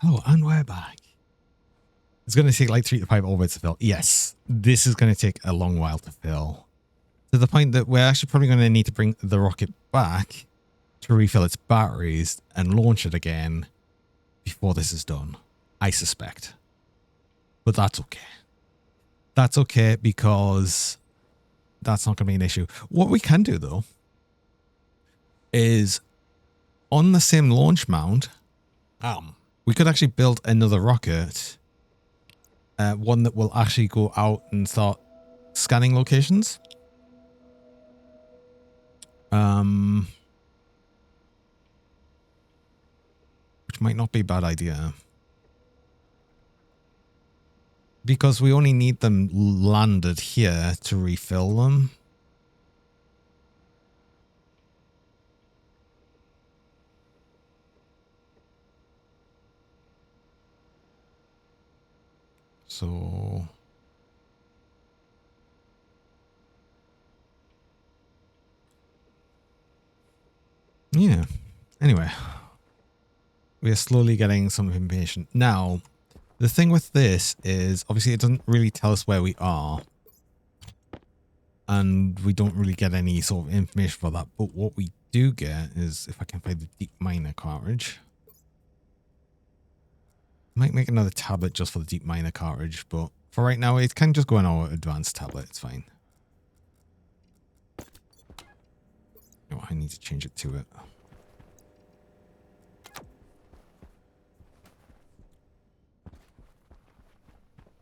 Speaker 1: Oh, and we're back. It's going to take like 3 to 5 orbits to fill. Yes, this is going to take a long while to fill. To the point that we're actually probably going to need to bring the rocket back to refill its batteries and launch it again before this is done, I suspect. But that's okay. That's okay because that's not going to be an issue. What we can do, though, is on the same launch mount, We could actually build another rocket. One that will actually go out and start scanning locations. Which might not be a bad idea. Because we only need them landed here to refill them. So... yeah. Anyway. We are slowly getting some information. Now, the thing with this is, obviously it doesn't really tell us where we are. And we don't really get any sort of information for that. But what we do get is, if I can find the deep miner cartridge. Might make another tablet just for the deep miner cartridge, but for right now, it can just go on our advanced tablet. It's fine. Oh, I need to change it to it.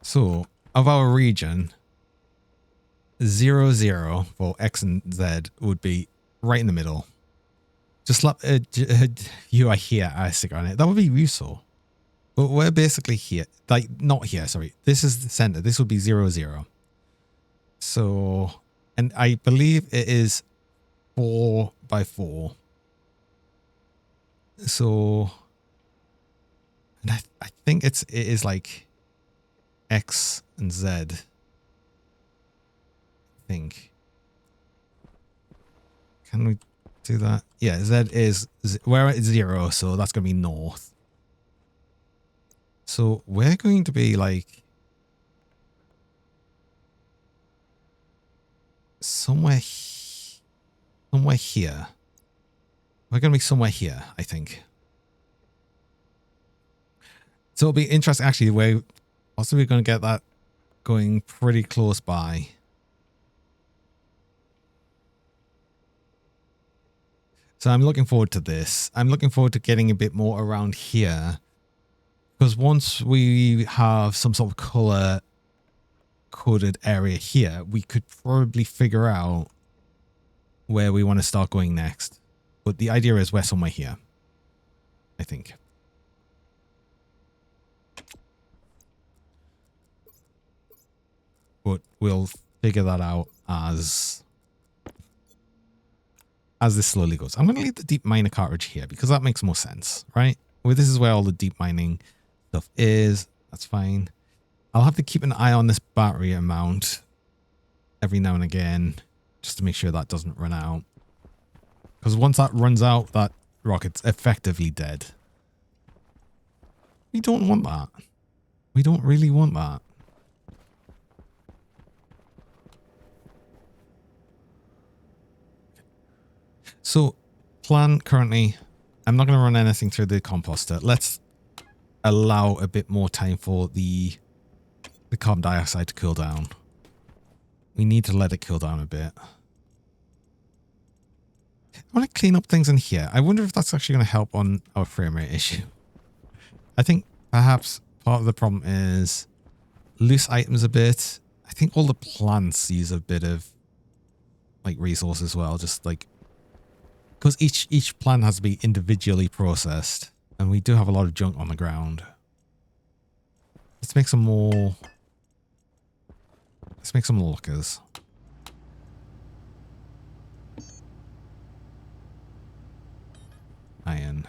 Speaker 1: So, of our region, 0, 0 for X and Z would be right in the middle. Just slap you are here, I stick on it. That would be useful. But we're basically here. Like, not here, sorry. This is the center. This would be 0, 0. So, and I believe it is 4 by 4. So, and I think it is like X and Z. I think. Can we do that? Yeah, Z is, we're at 0, so that's going to be north. So we're going to be like somewhere here. We're going to be somewhere here, I think. So it'll be interesting, actually, we're possibly going to get that going pretty close by. So I'm looking forward to this. I'm looking forward to getting a bit more around here. Because once we have some sort of color coded area here, we could probably figure out where we want to start going next. But the idea is we're somewhere here, I think. But we'll figure that out as this slowly goes. I'm going to leave the deep miner cartridge here because that makes more sense, right? Well, this is where all the deep mining stuff is. That's fine. I'll have to keep an eye on this battery amount every now and again just to make sure that doesn't run out. Because once that runs out, that rocket's effectively dead. We don't want that. We don't really want that. So, plan currently, I'm not going to run anything through the composter. Let's allow a bit more time for the carbon dioxide to cool down. We need to let it cool down a bit. I want to clean up things in here. I wonder if that's actually going to help on our frame rate issue. I think perhaps part of the problem is loose items a bit. I think all the plants use a bit of like resource as well, just like because each plant has to be individually processed, and we do have a lot of junk on the ground. Let's make some more. Let's make some lockers. Iron.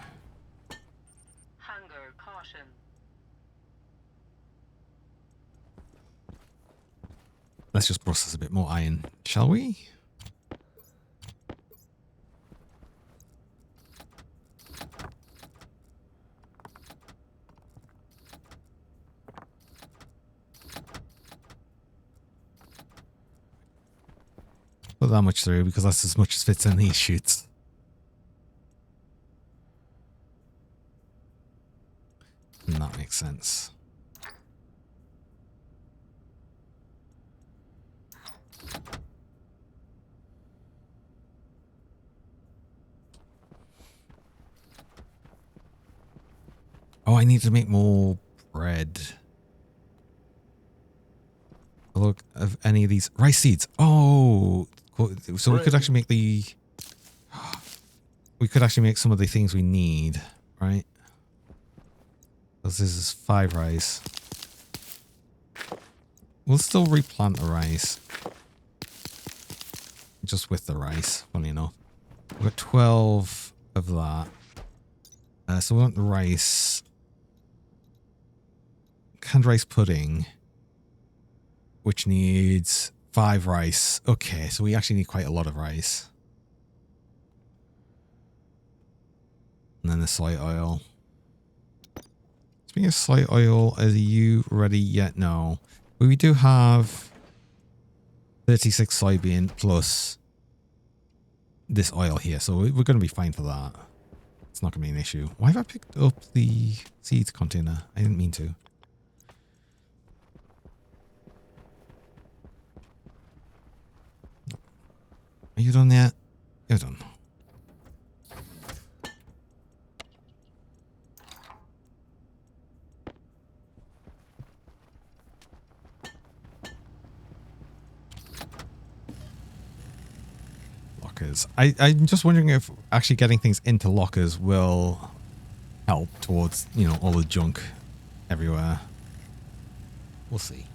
Speaker 3: Hunger caution.
Speaker 1: Let's just process a bit more iron, shall we? Put that much through because that's as much as fits in these chutes. And that makes sense. Oh, I need to make more bread. Look, of any of these rice seeds. Oh, cool. So we could actually make the. We could actually make some of the things we need, right? Because this is 5 rice. We'll still replant the rice. Just with the rice, funny enough. We've got 12 of that. So we want the rice. Canned rice pudding. Which needs 5 rice. Okay, so we actually need quite a lot of rice. And then the soy oil. Speaking of soy oil, are you ready yet? No. But we do have 36 soybean plus this oil here. So we're going to be fine for that. It's not going to be an issue. Why have I picked up the seeds container? I didn't mean to. Are you done yet? You're done. Lockers. I'm just wondering if actually getting things into lockers will help towards, you know, all the junk everywhere. We'll see.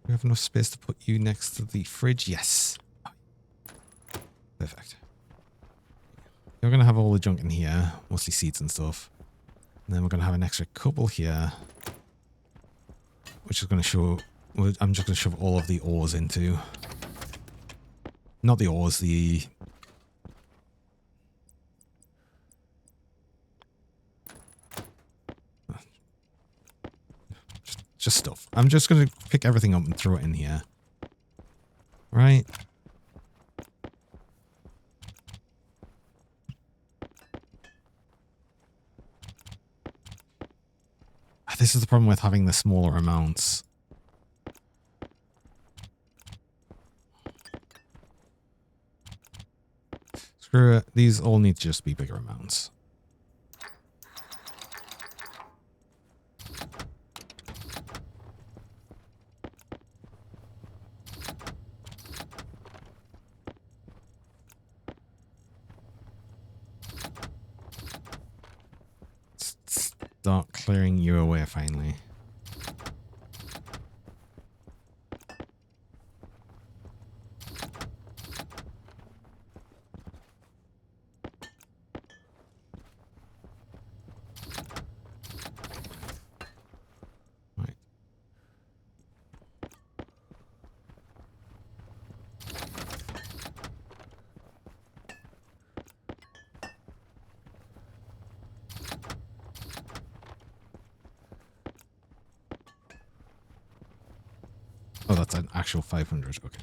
Speaker 1: We have enough space to put you next to the fridge. Yes. Perfect. You're going to have all the junk in here, mostly seeds and stuff. And then we're going to have an extra couple here, which is going to show... I'm just going to shove all of the ores into. Not the ores, the... Just stuff. I'm just going to pick everything up and throw it in here. Right? This is the problem with having the smaller amounts. Screw it. These all need to just be bigger amounts. Start clearing you away finally. Right. Oh, that's an actual 500. Okay.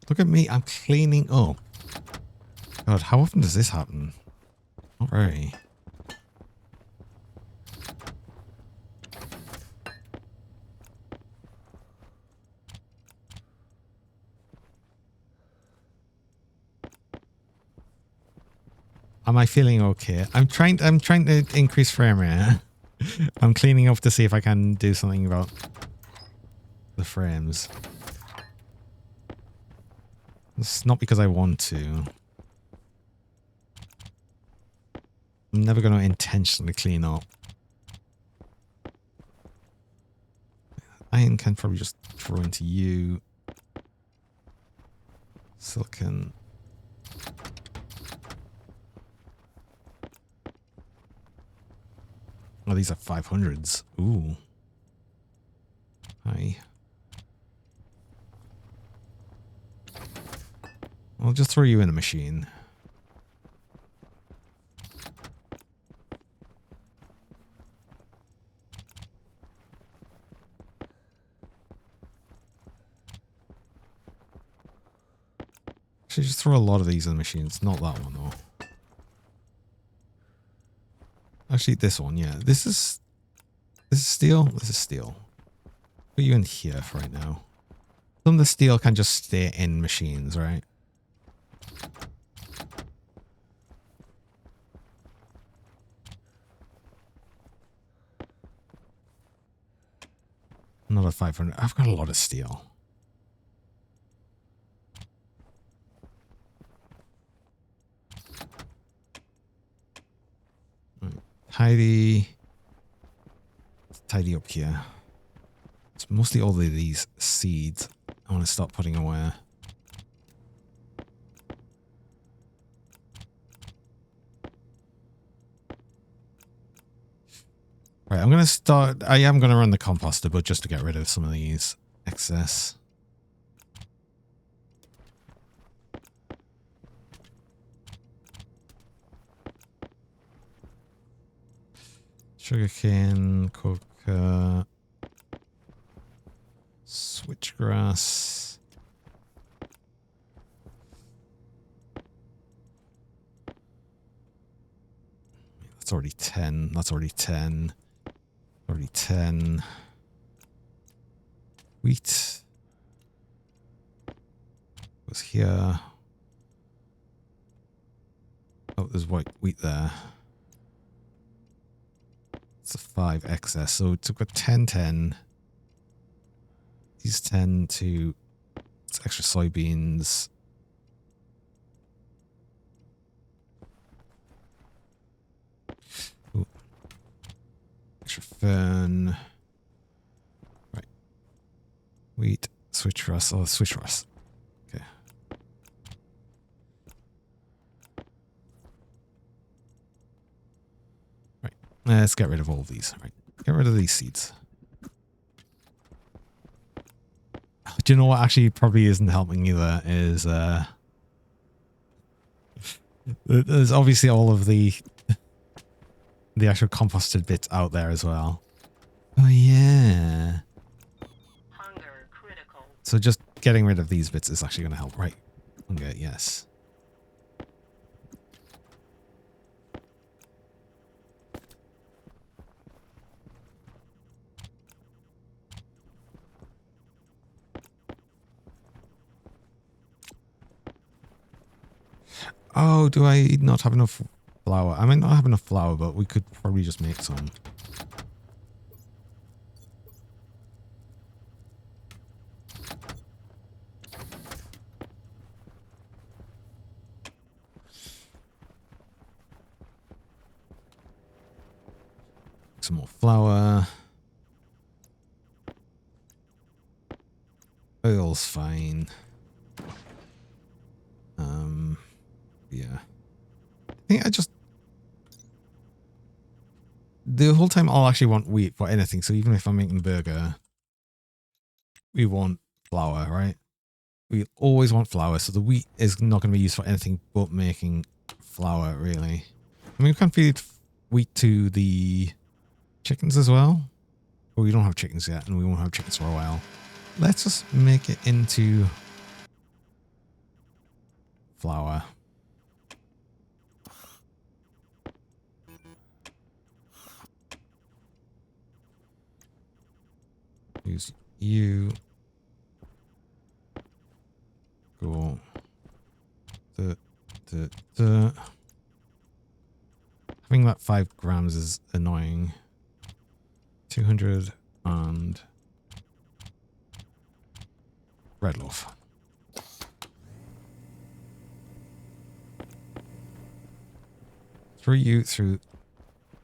Speaker 1: Look at me. I'm cleaning up. God, how often does this happen? Not very. Am I feeling okay? I'm trying to increase frame rate. I'm cleaning up to see if I can do something about the frames. It's not because I want to. I'm never going to intentionally clean up. Iron can probably just throw into you. Silicon. Oh, these are 500s. Ooh. Hi. I'll just throw you in a machine. Actually, just for a lot of these in the machines. Not that one, though. Actually, this one, yeah. This is steel. This is steel. Put you in here for right now. Some of the steel can just stay in machines, right? Another 500. I've got a lot of steel. Tidy. Let's tidy up here. It's mostly all of these seeds I want to start putting away. Right, I'm going to start... I am going to run the composter, but just to get rid of some of these excess. Sugarcane, coca, switchgrass. That's already 10. That's already 10. Already 10. Wheat was here. Oh, there's white wheat there. It's a 5 excess. So it's got 10, 10. These 10 to... It's extra soybeans. Ooh. Extra fern. Right. Wheat. Switch rust. Oh, switch rust. Okay. Right. Let's get rid of all of these. Right. Get rid of these seeds. Do you know what actually probably isn't helping either is there's obviously all of the actual composted bits out there as well. Oh yeah.
Speaker 3: Hunger critical.
Speaker 1: So just getting rid of these bits is actually going to help, right? Okay, yes. Oh, do I not have enough flour? I might not have enough flour, but we could probably just make some. Some more flour. Oil's fine. Yeah. I think I just... The whole time I'll actually want wheat for anything, so even if I'm making a burger, we want flour, right? We always want flour, so the wheat is not going to be used for anything but making flour, really. I mean, we can feed wheat to the chickens as well. But we don't have chickens yet, and we won't have chickens for a while. Let's just make it into flour. Use you. Go. Having that 5 grams is annoying. 200 and red loaf. Throw you through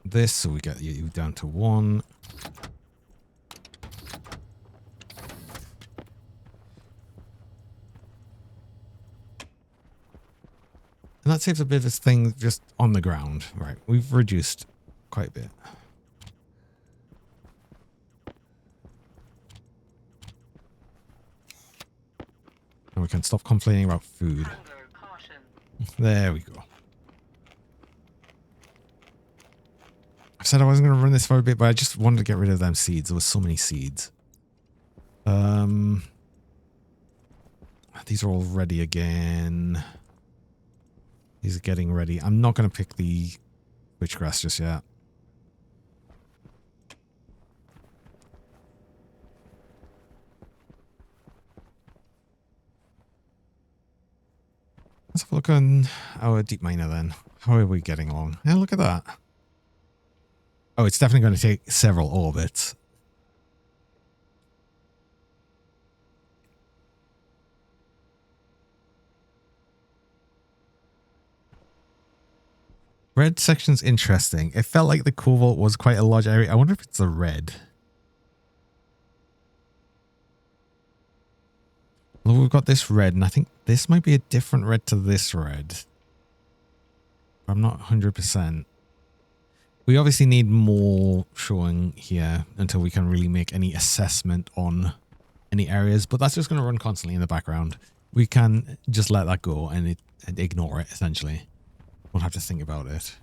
Speaker 1: this, so we get you down to 1. And that saves a bit of this thing just on the ground. Right, we've reduced quite a bit. And we can stop complaining about food.
Speaker 3: Hunger caution.
Speaker 1: There we go. I said I wasn't going to run this for a bit, but I just wanted to get rid of them seeds. There was so many seeds. These are all ready again. He's getting ready. I'm not going to pick the switchgrass just yet. Let's have a look on our deep miner then. How are we getting along? Yeah, look at that. Oh, it's definitely going to take several orbits. Red section's interesting. It felt like the cobalt was quite a large area. I wonder if it's the red. Well, we've got this red, and I think this might be a different red to this red. I'm not 100%. We obviously need more showing here until we can really make any assessment on any areas, but that's just going to run constantly in the background. We can just let that go and ignore it, essentially. We'll have to think about it.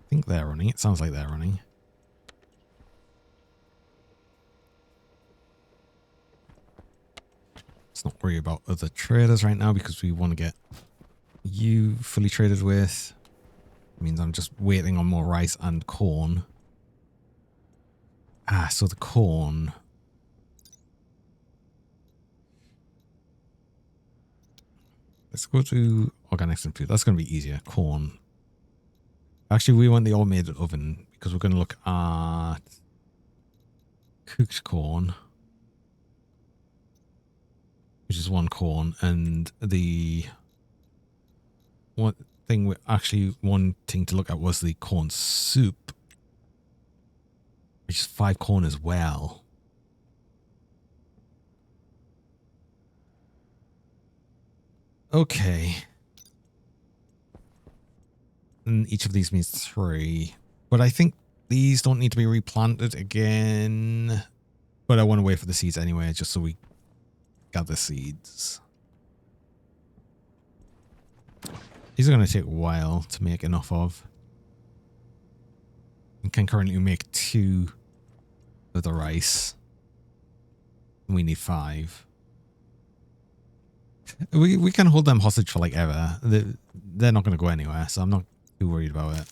Speaker 1: I think they're running. It sounds like they're running. Let's not worry about other traders right now because we want to get you fully traded with. It means I'm just waiting on more rice and corn. Ah, so the corn. Let's go to organics and food. That's going to be easier. Corn. Actually, we want the automated oven because we're going to look at cooked corn, which is one corn, and the one thing we're actually wanting to look at was the corn soup, which is 5 corn as well. Okay. And each of these means 3. But I think these don't need to be replanted again. But I want to wait for the seeds anyway, just so we gather seeds. These are going to take a while to make enough of. We can currently make 2 of the rice. We need 5. We can hold them hostage for like ever. They're not going to go anywhere, so I'm not too worried about it.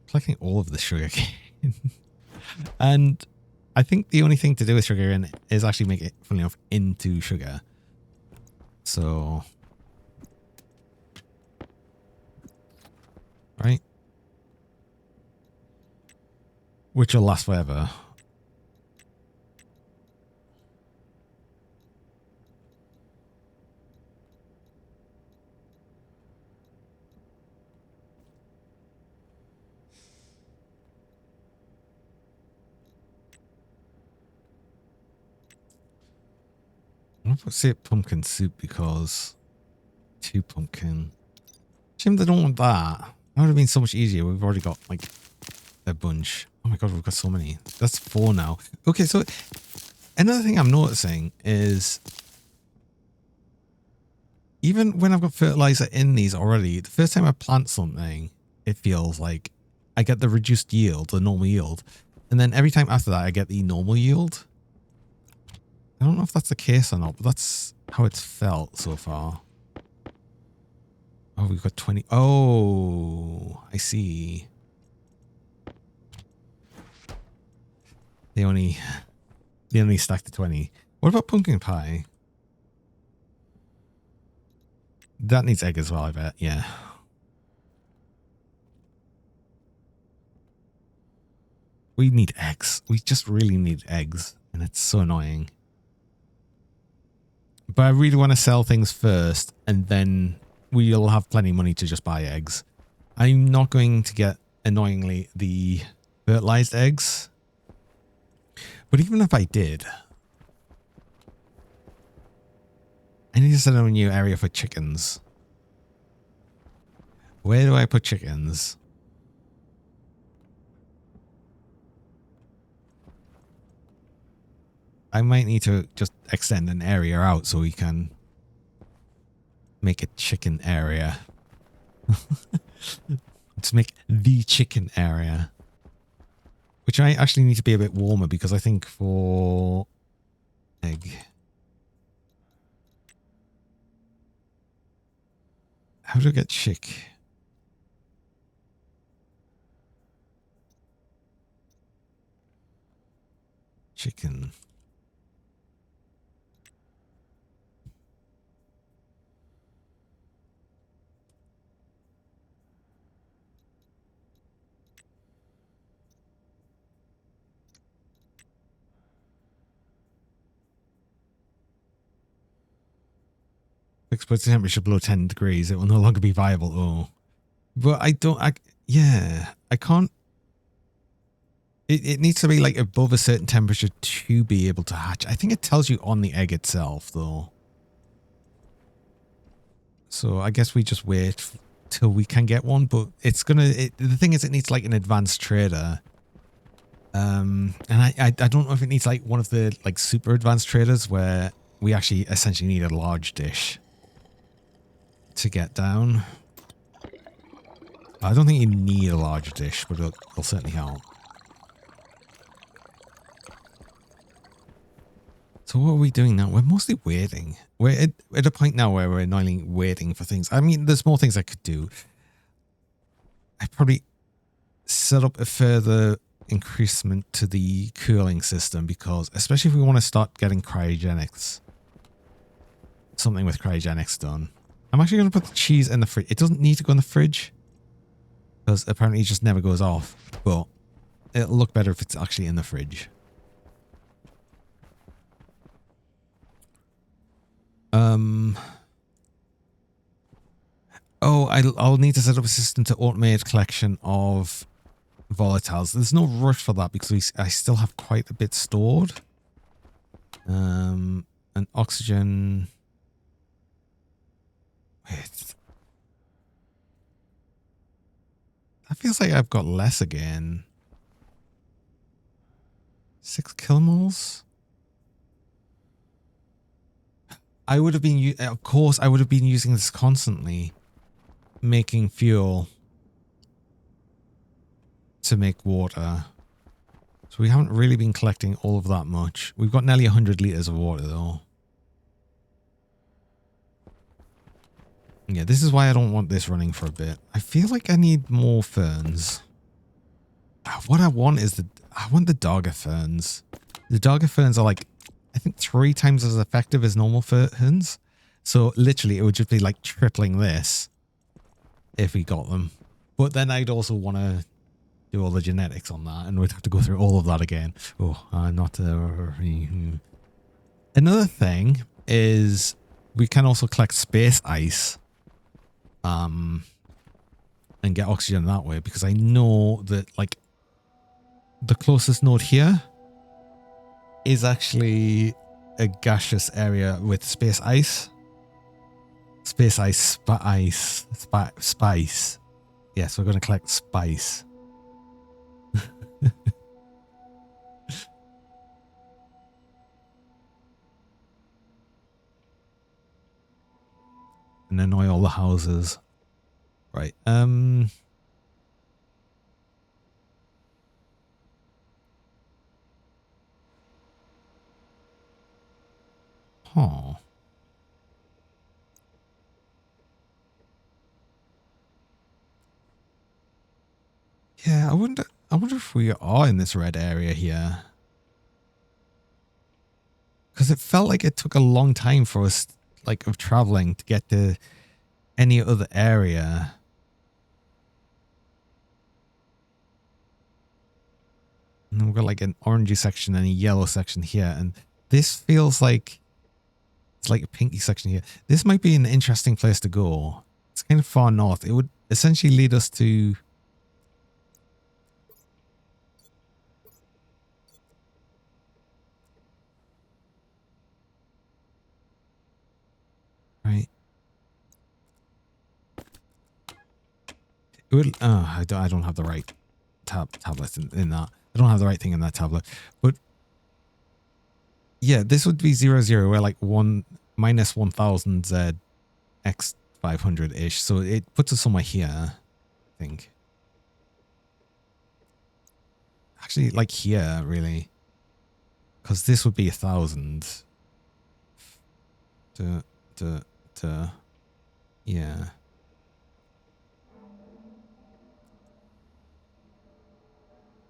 Speaker 1: Collecting all of the sugar cane. And I think the only thing to do with sugar cane is actually make it, funnily enough, into sugar. So... right? Which will last forever. I'm going to say pumpkin soup because 2 pumpkin. Shame they don't want that. That would have been so much easier. We've already got like a bunch. Oh my god, we've got so many. That's 4 now. Okay, so another thing I'm noticing is even when I've got fertilizer in these already, the first time I plant something, it feels like I get the reduced yield, the normal yield. And then every time after that, I get the normal yield. I don't know if that's the case or not, but that's how it's felt so far. Oh, we've got 20. Oh, I see. They only stacked to 20. What about pumpkin pie? That needs egg as well, I bet. Yeah. We need eggs. We just really need eggs. And it's so annoying. But I really want to sell things first. And then we'll have plenty of money to just buy eggs. I'm not going to get, annoyingly, the fertilized eggs. But even if I did, I need to set up a new area for chickens. Where do I put chickens? I might need to just extend an area out so we can make a chicken area. Let's make the chicken area. Which I actually need to be a bit warmer because I think for egg. How do I get chick? Chicken. Exposed to temperature below 10 degrees, it will no longer be viable. Oh. But yeah, I can't. It needs to be like above a certain temperature to be able to hatch. I think it tells you on the egg itself, though. So I guess we just wait till we can get one. But it's gonna. The thing is, it needs like an advanced trader. And I don't know if it needs like one of the like super advanced traders where we actually essentially need a large dish to get down. I don't think you need a large dish, but it'll certainly help. So what are we doing now? We're mostly waiting. We're at a point now where we're annoyingly waiting for things. I mean, there's more things I could do. I'd probably set up a further increasement to the cooling system because, especially if we want to start getting cryogenics, something with cryogenics done. I'm actually going to put the cheese in the fridge. It doesn't need to go in the fridge because apparently it just never goes off, but it'll look better if it's actually in the fridge. Oh, I'll need to set up a system to automate collection of volatiles. There's no rush for that because I still have quite a bit stored. And oxygen. Wait. That feels like I've got less again. 6 kilomoles? I would have been, of course, I would have been using this constantly, making fuel to make water. So we haven't really been collecting all of that much. We've got nearly 100 liters of water though. Yeah, this is why I don't want this running for a bit. I feel like I need more ferns. What I want is I want the dogger ferns. The dogger ferns are like, I think 3 times as effective as normal ferns. So literally it would just be like tripling this if we got them. But then I'd also want to do all the genetics on that and we'd have to go through all of that again. Oh, not... Another thing is we can also collect space ice and get oxygen that way because I know that like the closest node here is actually a gaseous area with space ice. Space ice, spice. Yes, we're going to collect spice. And annoy all the houses. Right. Huh. Yeah, I wonder if we are in this red area here. Because it felt like it took a long time for us, like, of traveling to get to any other area. And then we've got like an orangey section and a yellow section here. And this feels like it's like a pinky section here. This might be an interesting place to go. It's kind of far north. It would essentially lead us to... Right. It would... I don't have the right tablet in that. I don't have the right thing in that tablet. But... yeah, this would be 0, 0, where like -1000 Z X500-ish. So it puts us somewhere here, I think. Actually, like here, really. Because this would be 1,000. Yeah.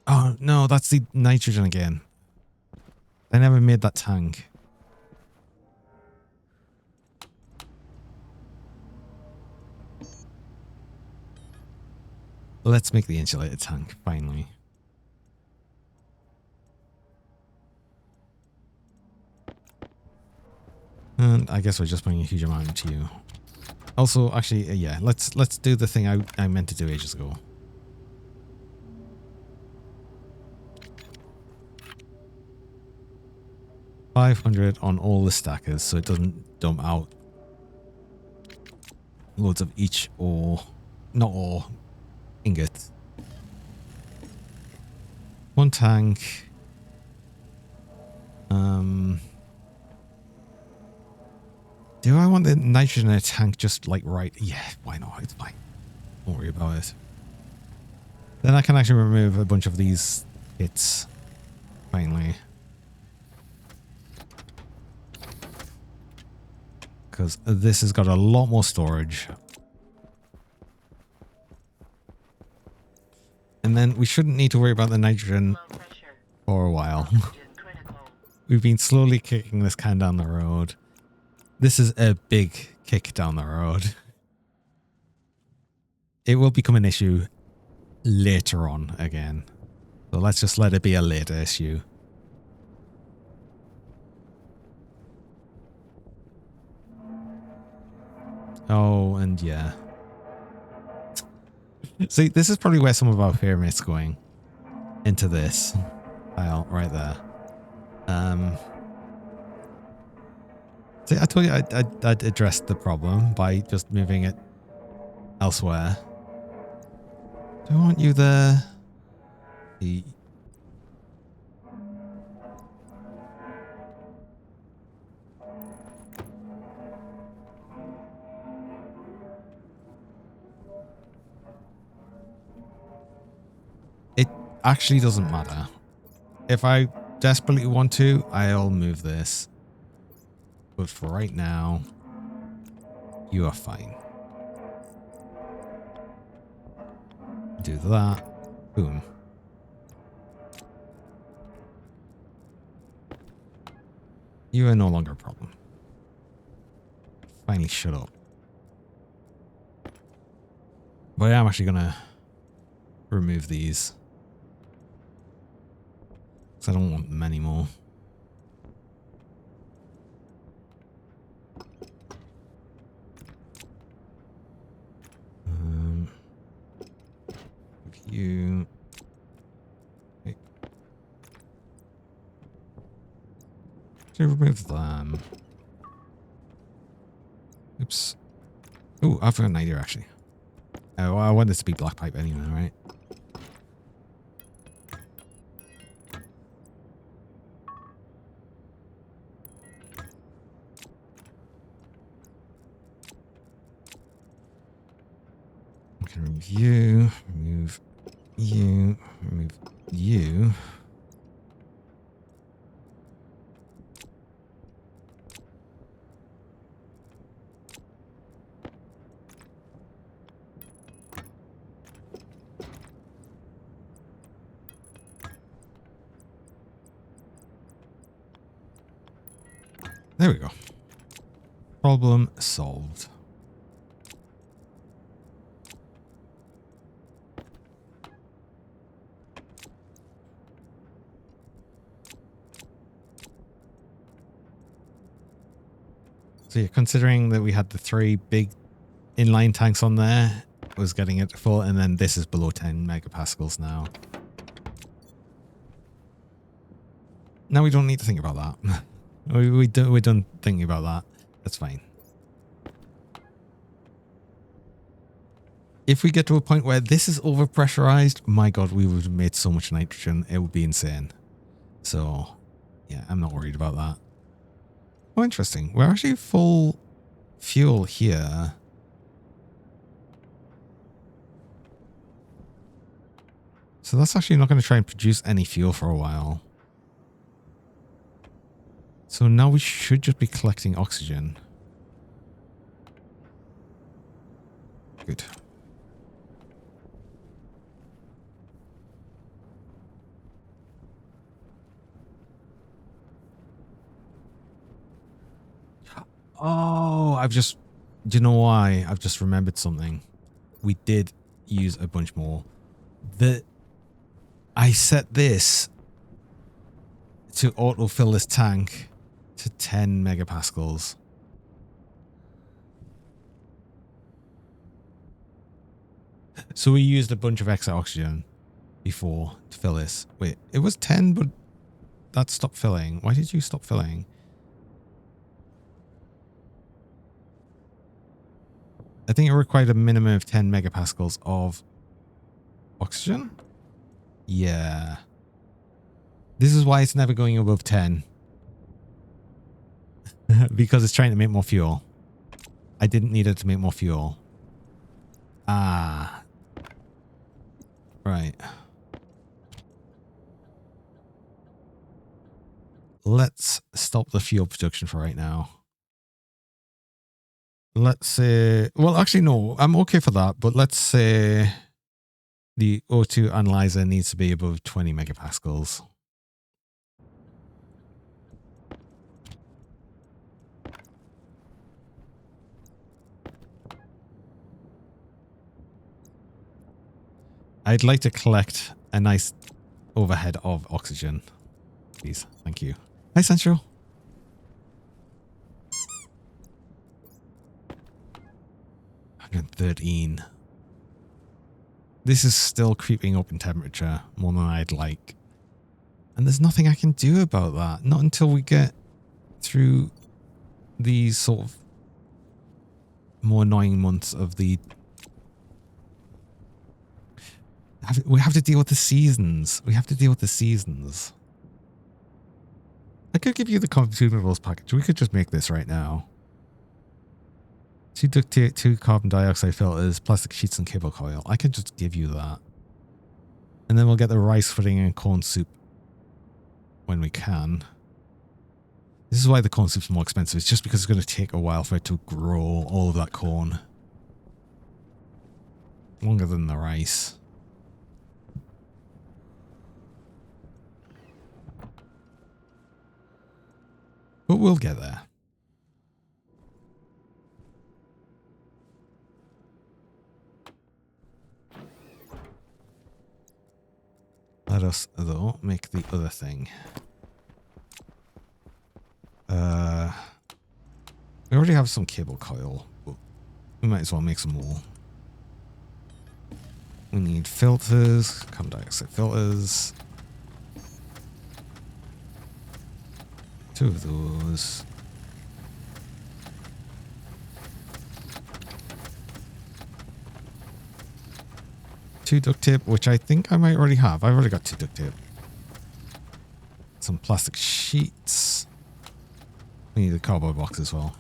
Speaker 1: Oh, no, that's the nitrogen again. I never made that tank. Let's make the insulated tank, finally. And I guess we're just putting a huge amount into you. Also, actually, yeah, let's do the thing I meant to do ages ago. $500 on all the stackers, so it doesn't dump out loads of each ore, not ore, ingot. One tank. Do I want the nitrogen in a tank just like right? Yeah, why not? It's fine. Don't worry about it. Then I can actually remove a bunch of these hits. Finally. Because this has got a lot more storage. And then we shouldn't need to worry about the nitrogen
Speaker 3: Low pressure.
Speaker 1: for a while.
Speaker 3: Oxygen critical.
Speaker 1: We've been slowly kicking this can down the road. This is a big kick down the road. It will become an issue later on again. So let's just let it be a later issue. Oh, and yeah. See, this is probably where some of our pyramid's going. Into this tile right there. See, I told you I'd address the problem by just moving it elsewhere. Do I want you there? It actually doesn't matter. If I desperately want to, I'll move this. But for right now, you are fine. Do that. Boom. You are no longer a problem. Finally, shut up. But I am actually going to remove these. Because I don't want them anymore. You. Okay. To remove them. Oops. Oh, I've got an idea actually. Oh, well, I want this to be black pipe anyway, right? I can remove you, remove you, remove you. There we go. Problem solved. So yeah, considering that we had the 3 big inline tanks on there, was getting it full, and then this is below 10 megapascals now. Now we don't need to think about that. We're done thinking about that. That's fine. If we get to a point where this is overpressurized, my god, we would have made so much nitrogen. It would be insane. So, yeah, I'm not worried about that. Oh, interesting. We're actually full fuel here. So that's actually not going to try and produce any fuel for a while. So now we should just be collecting oxygen. Good. Oh, do you know why? I've just remembered something. We did use a bunch more. I set this to autofill this tank to 10 megapascals. So we used a bunch of extra oxygen before to fill this. Wait, it was 10, but that stopped filling. Why did you stop filling? I think it required a minimum of 10 megapascals of oxygen. Yeah. This is why it's never going above 10. Because it's trying to make more fuel. I didn't need it to make more fuel. Ah. Right. Let's stop the fuel production for right now. Let's say, well, actually, no, I'm okay for that, but let's say the O2 analyzer needs to be above 20 megapascals. I'd like to collect a nice overhead of oxygen. Please. Thank you. Hi, Central. $113. This is still creeping up in temperature more than I'd like. And there's nothing I can do about that. Not until we get through these sort of more annoying months of the... We have to deal with the seasons. We have to deal with the seasons. I could give you the consumables package. We could just make this right now. 2 duct tape, 2 carbon dioxide filters, plastic sheets and cable coil. I can just give you that. And then we'll get the rice pudding and corn soup when we can. This is why the corn soup's more expensive. It's just because it's going to take a while for it to grow all of that corn. Longer than the rice. But we'll get there. Let us, though, make the other thing. We already have some cable coil, but we might as well make some more. We need filters, carbon dioxide filters. 2 of those. Two duct tape, which I think I might already have. I've already got 2 duct tape. Some plastic sheets. We need a cardboard box as well.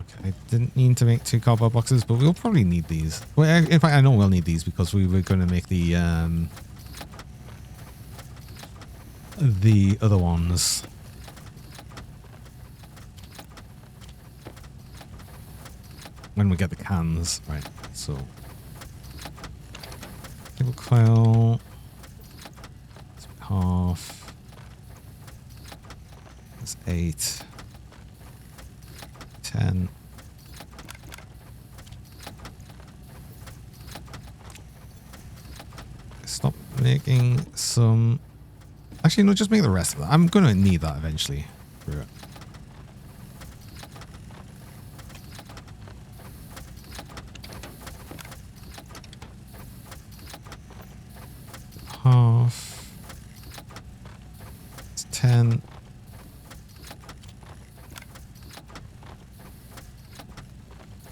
Speaker 1: Okay, I didn't need to make 2 cardboard boxes, but we'll probably need these. Well, in fact, I know we'll need these because we were going to make the other ones. When we get the cans, right? So, cable coil, half. That's 8, 10. Stop making some. Actually, no, just make the rest of that. I'm gonna need that eventually. For it. Half. It's 10.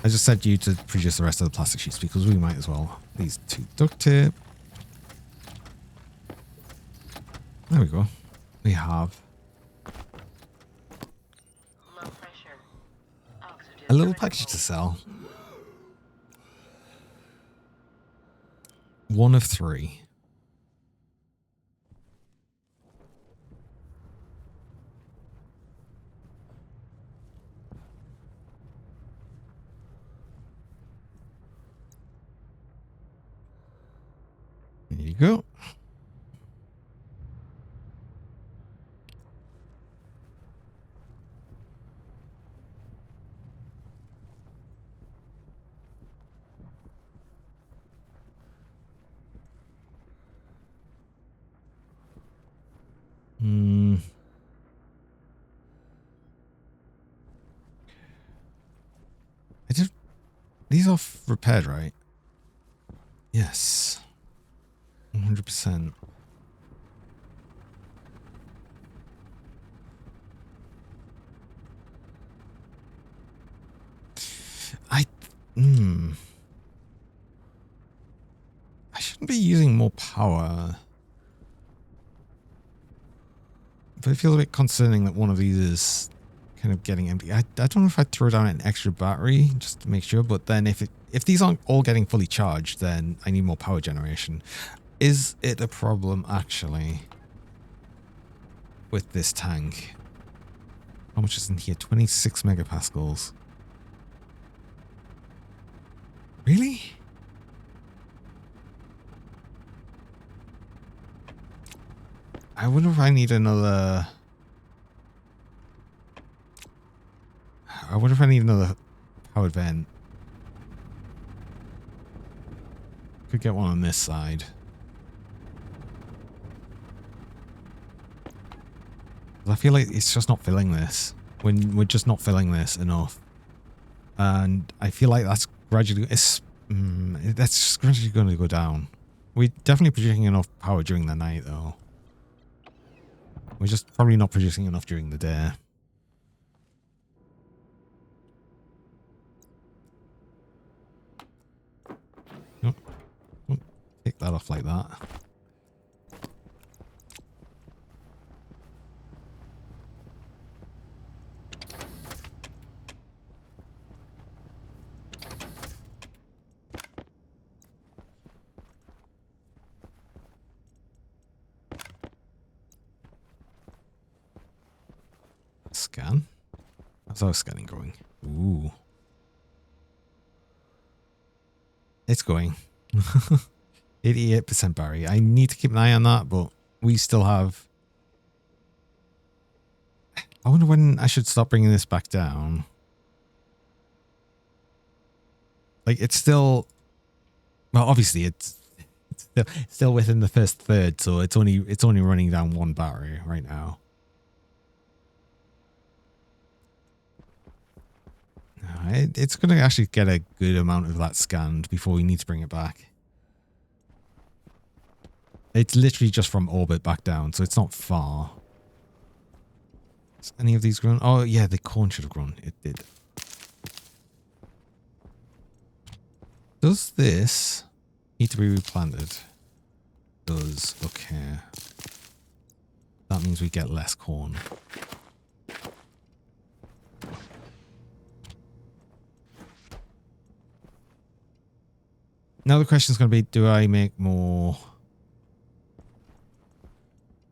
Speaker 1: I just said you to produce the rest of the plastic sheets because we might as well. These 2 duct tape. there we go. We have
Speaker 3: Low pressure. Oxygen
Speaker 1: a little
Speaker 3: critical.
Speaker 1: package to sell. 1 of 3. There you go. I did. These are repaired, right? Yes. 100%. I shouldn't be using more power. But it feels a bit concerning that one of these is kind of getting empty. I don't know if I'd throw down an extra battery just to make sure, but then if these aren't all getting fully charged, then I need more power generation. Is it a problem, actually, with this tank? How much is in here? 26 megapascals. Really? I wonder if I need another... I wonder if I need another powered vent. Could get one on this side. I feel like it's just not filling this. We're just not filling this enough. And I feel like that's gradually... that's just gradually going to go down. We're definitely producing enough power during the night, though. We're just probably not producing enough during the day. Nope. Take that off like that. Scan? How's our scanning going? Ooh. It's going. 88% battery. I need to keep an eye on that, but we still have... I wonder when I should stop bringing this back down. Like, it's still... Well, obviously, it's still within the first third, so it's only running down 1 battery right now. It's going to actually get a good amount of that scanned before we need to bring it back. It's literally just from orbit back down, so it's not far. Has any of these grown? Oh, yeah, the corn should have grown. It did. Does this need to be replanted? Does. Okay. That means we get less corn. Now the question is going to be, do I make more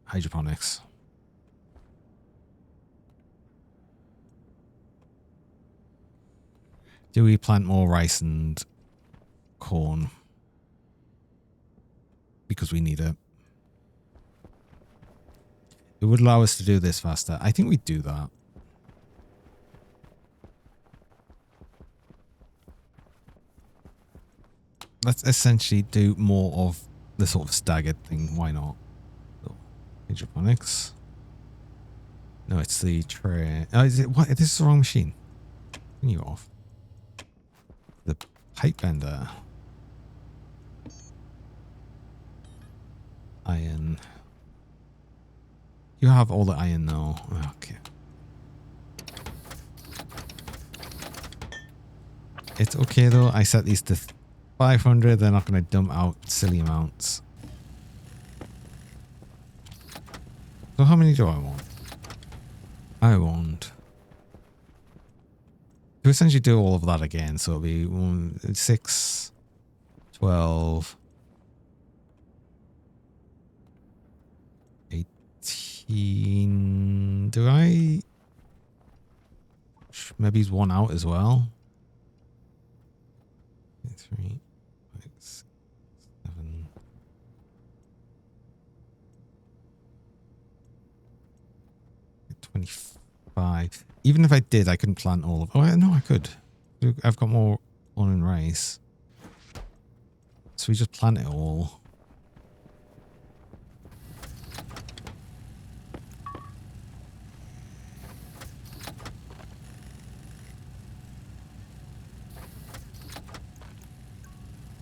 Speaker 1: hydroponics? Do we plant more rice and corn? Because we need it. It would allow us to do this faster. I think we do that. Let's essentially do more of the sort of staggered thing. Why not? So, hydroponics. No, it's the tray. Oh, is it? What? This is the wrong machine. Turn you off. The pipe bender. Iron. You have all the iron now. Okay. It's okay though. I set these to 500. They're not going to dump out silly amounts. So how many do I want? I want to essentially do all of that again. So it'll be 6, 12, 18. Do I? Maybe he's one out as well. 3, 6, 7. $25. Even if I did, I couldn't plant all of. Oh no, I could. I've got more on in rice, so we just plant it all.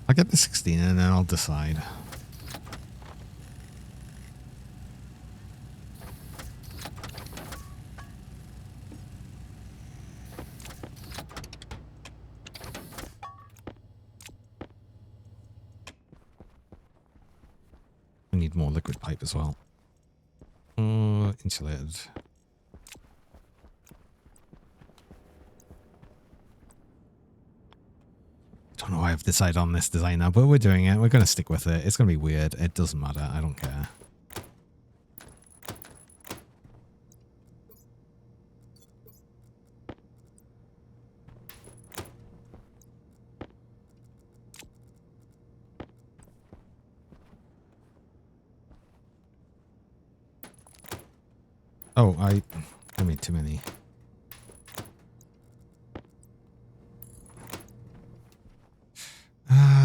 Speaker 1: I'll get the 16 and then I'll decide. I need more liquid pipe as well. Insulated. Don't know why I've decided on this design now, but we're doing it. We're going to stick with it. It's going to be weird. It doesn't matter. I don't care. Oh, I made too many.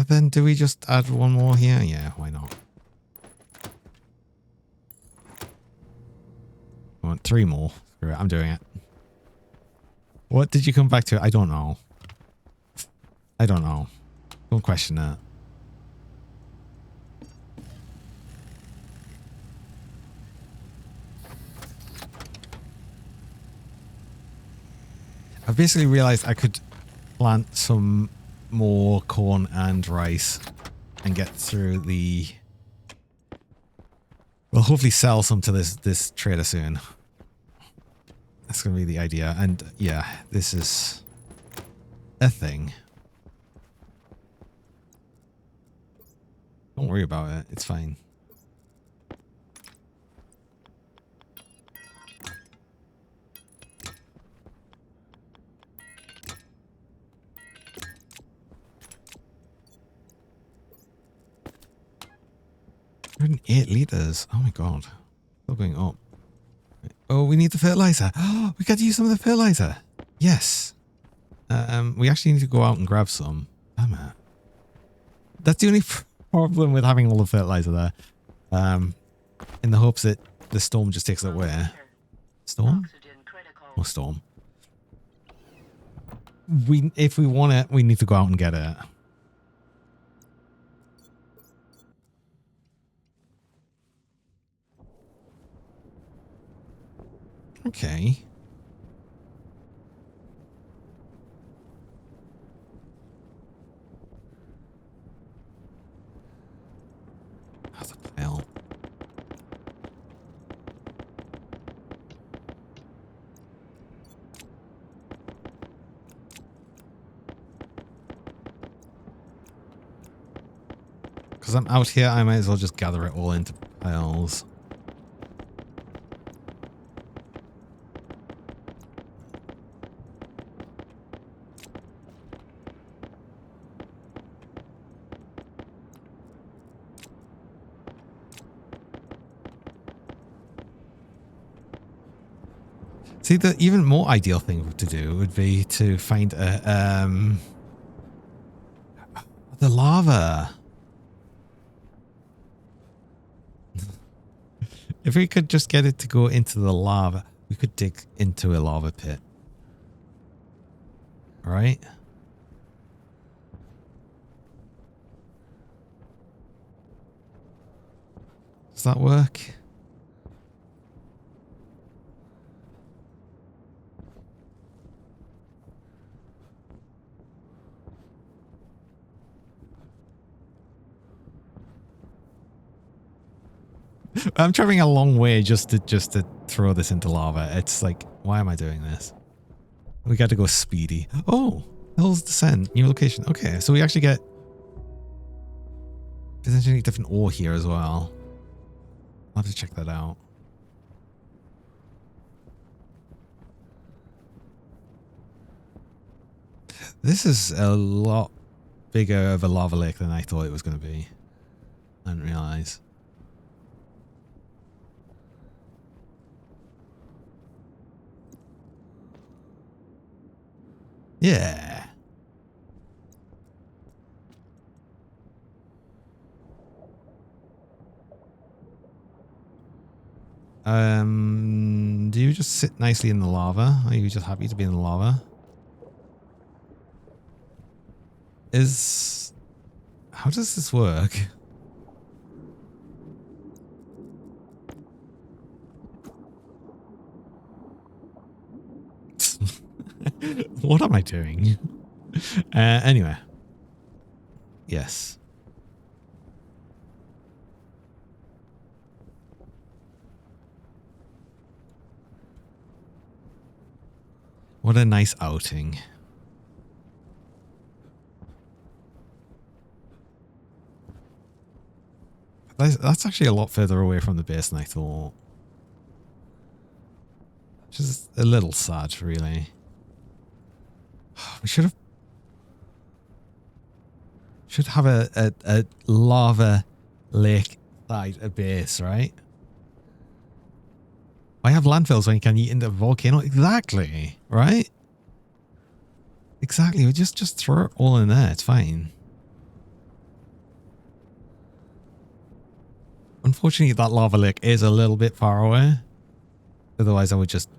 Speaker 1: Then do we just add one more here? Yeah, why not? I want 3 more. Screw it, I'm doing it. What did you come back to? I don't know. I don't know. Don't question that. I've basically realized I could plant some more corn and rice and get through the... Well, hopefully sell some to this trader soon. That's going to be the idea. And yeah, this is a thing. Don't worry about it. It's fine. $8 liters. Oh my god. Still going up. Oh, we need the fertilizer. Oh, we got to use some of the fertilizer. Yes. We actually need to go out and grab some. Damn it. That's the only problem with having all the fertilizer there. In the hopes that the storm just takes it away. Storm? Or storm? If we want it, we need to go out and get it. Okay. That's a pile. Because I'm out here, I might as well just gather it all into piles. See, the even more ideal thing to do would be to find a the lava. If we could just get it to go into the lava, we could dig into a lava pit. All right? Does that work? I'm traveling a long way just to throw this into lava. It's like, why am I doing this? We got to go speedy. Oh, Hills Descent, new location. Okay, so we actually get potentially different ore here as well. I'll have to check that out. This is a lot bigger of a lava lake than I thought it was going to be. I didn't realize. Yeah. Do you just sit nicely in the lava? Are you just happy to be in the lava? How does this work? What am I doing? Anyway. Yes. What a nice outing. That's actually a lot further away from the base than I thought. Which is a little sad, really. We should have a lava lake side a base, right? Why have landfills when you can eat into a volcano? Exactly, right? Exactly. We just throw it all in there. It's fine. Unfortunately, that lava lake is a little bit far away. Otherwise, I would just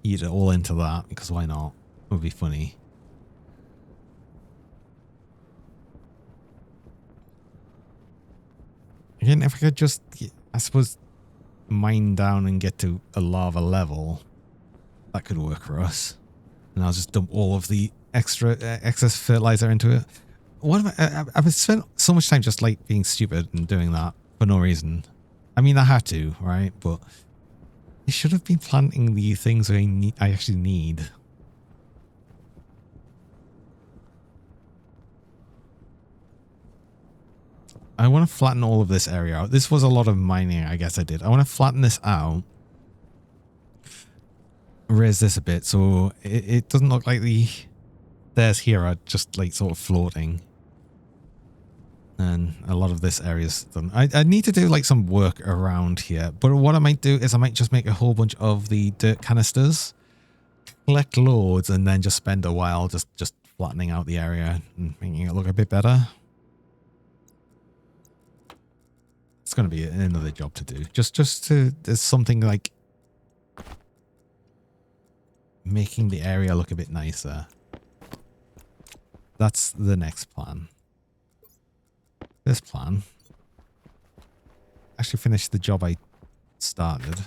Speaker 1: eat it all into that, because why not? It would be funny. Again, if I could just, I suppose, mine down and get to a lava level, that could work for us. And I'll just dump all of the excess fertilizer into it. What am I? I've spent so much time just like being stupid and doing that for no reason. I mean, I had to, right? But I should have been planting the things I actually need. I want to flatten all of this area out. This was a lot of mining, I guess I did. I want to flatten this out. Raise this a bit so it doesn't look like the stairs here are just like sort of floating. And a lot of this area is done. I need to do like some work around here. But what I might do is I might just make a whole bunch of the dirt canisters, collect loads, and then just spend a while just flattening out the area and making it look a bit better. It's going to be another job to do. Just to, there's something like making the area look a bit nicer. That's the next plan. This plan actually finished the job I started.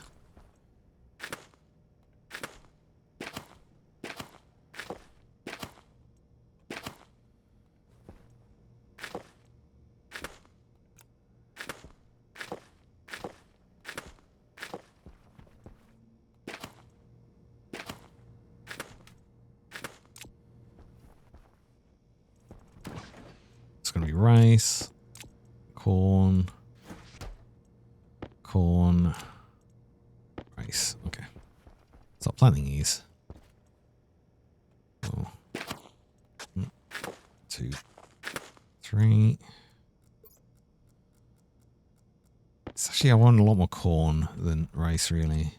Speaker 1: It's going to be rice. Corn, rice. Okay. Stop planting these. Oh. 1, 2, 3. It's actually, I want a lot more corn than rice, really.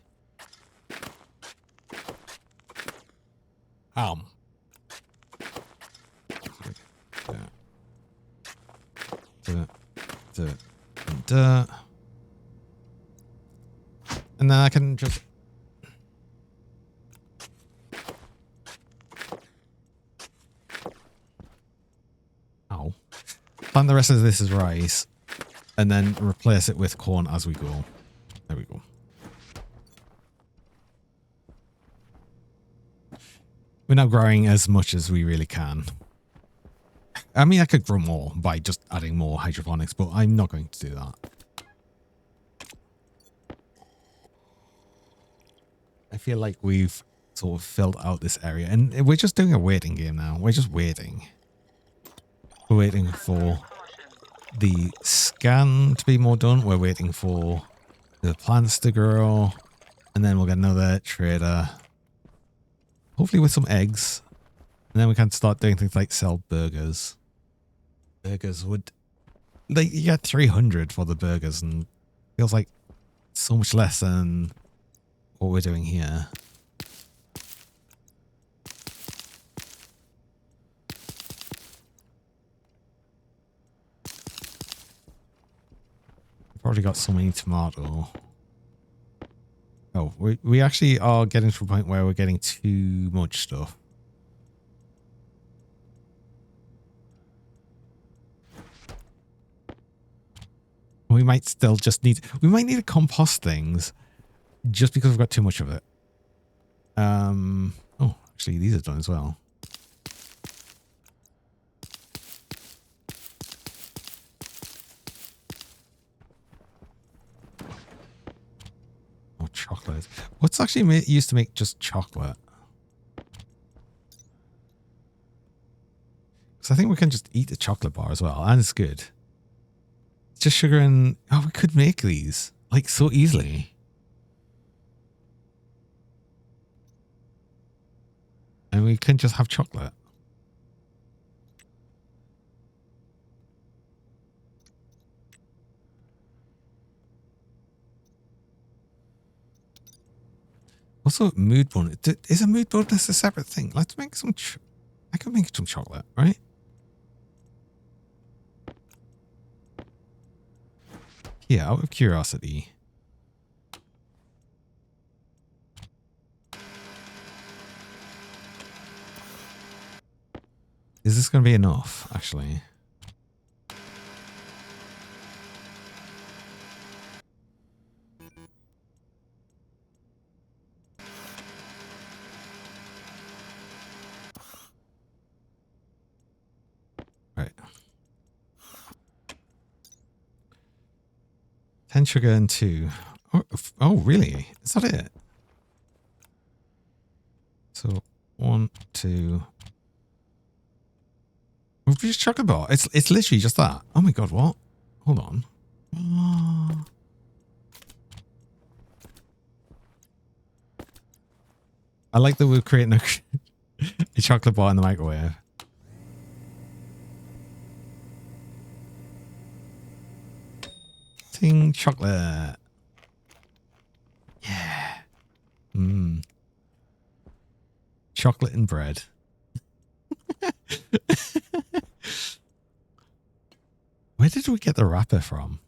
Speaker 1: Dirt. And then I can just... Ow. Plant the rest of this as rice. And then replace it with corn as we go. There we go. We're not growing as much as we really can. I mean, I could grow more by just adding more hydroponics, but I'm not going to do that. I feel like we've sort of filled out this area, and we're just doing a waiting game now. We're just waiting. We're waiting for the scan to be more done. We're waiting for the plants to grow, and then we'll get another trader, hopefully with some eggs, and then we can start doing things like sell burgers. Burgers would, like, you get 300 for the burgers, and feels like so much less than what we're doing here. Probably got so many tomato. Oh, we actually are getting to a point where we're getting too much stuff. We might still just need, we might need to compost things just because we've got too much of it. Oh, actually these are done as well. Oh, chocolate. What's actually used to make just chocolate? Because I think we can just eat the chocolate bar as well, and it's good. It's just sugar and... Oh, we could make these, like, so easily. And we can just have chocolate. Also, mood bonus. Is a mood bonus a separate thing? Let's make some... I can make some chocolate, right? Yeah, out of curiosity. Is this going to be enough, actually? Right. 10 sugar and 2. Oh, really? Is that it? So, 1, 2... We've just chocolate bar. It's literally just that. Oh my god, what? Hold on. I like that we're creating a chocolate bar in the microwave. Ting chocolate. Yeah. Mmm. Chocolate and bread. Where did we get the wrapper from?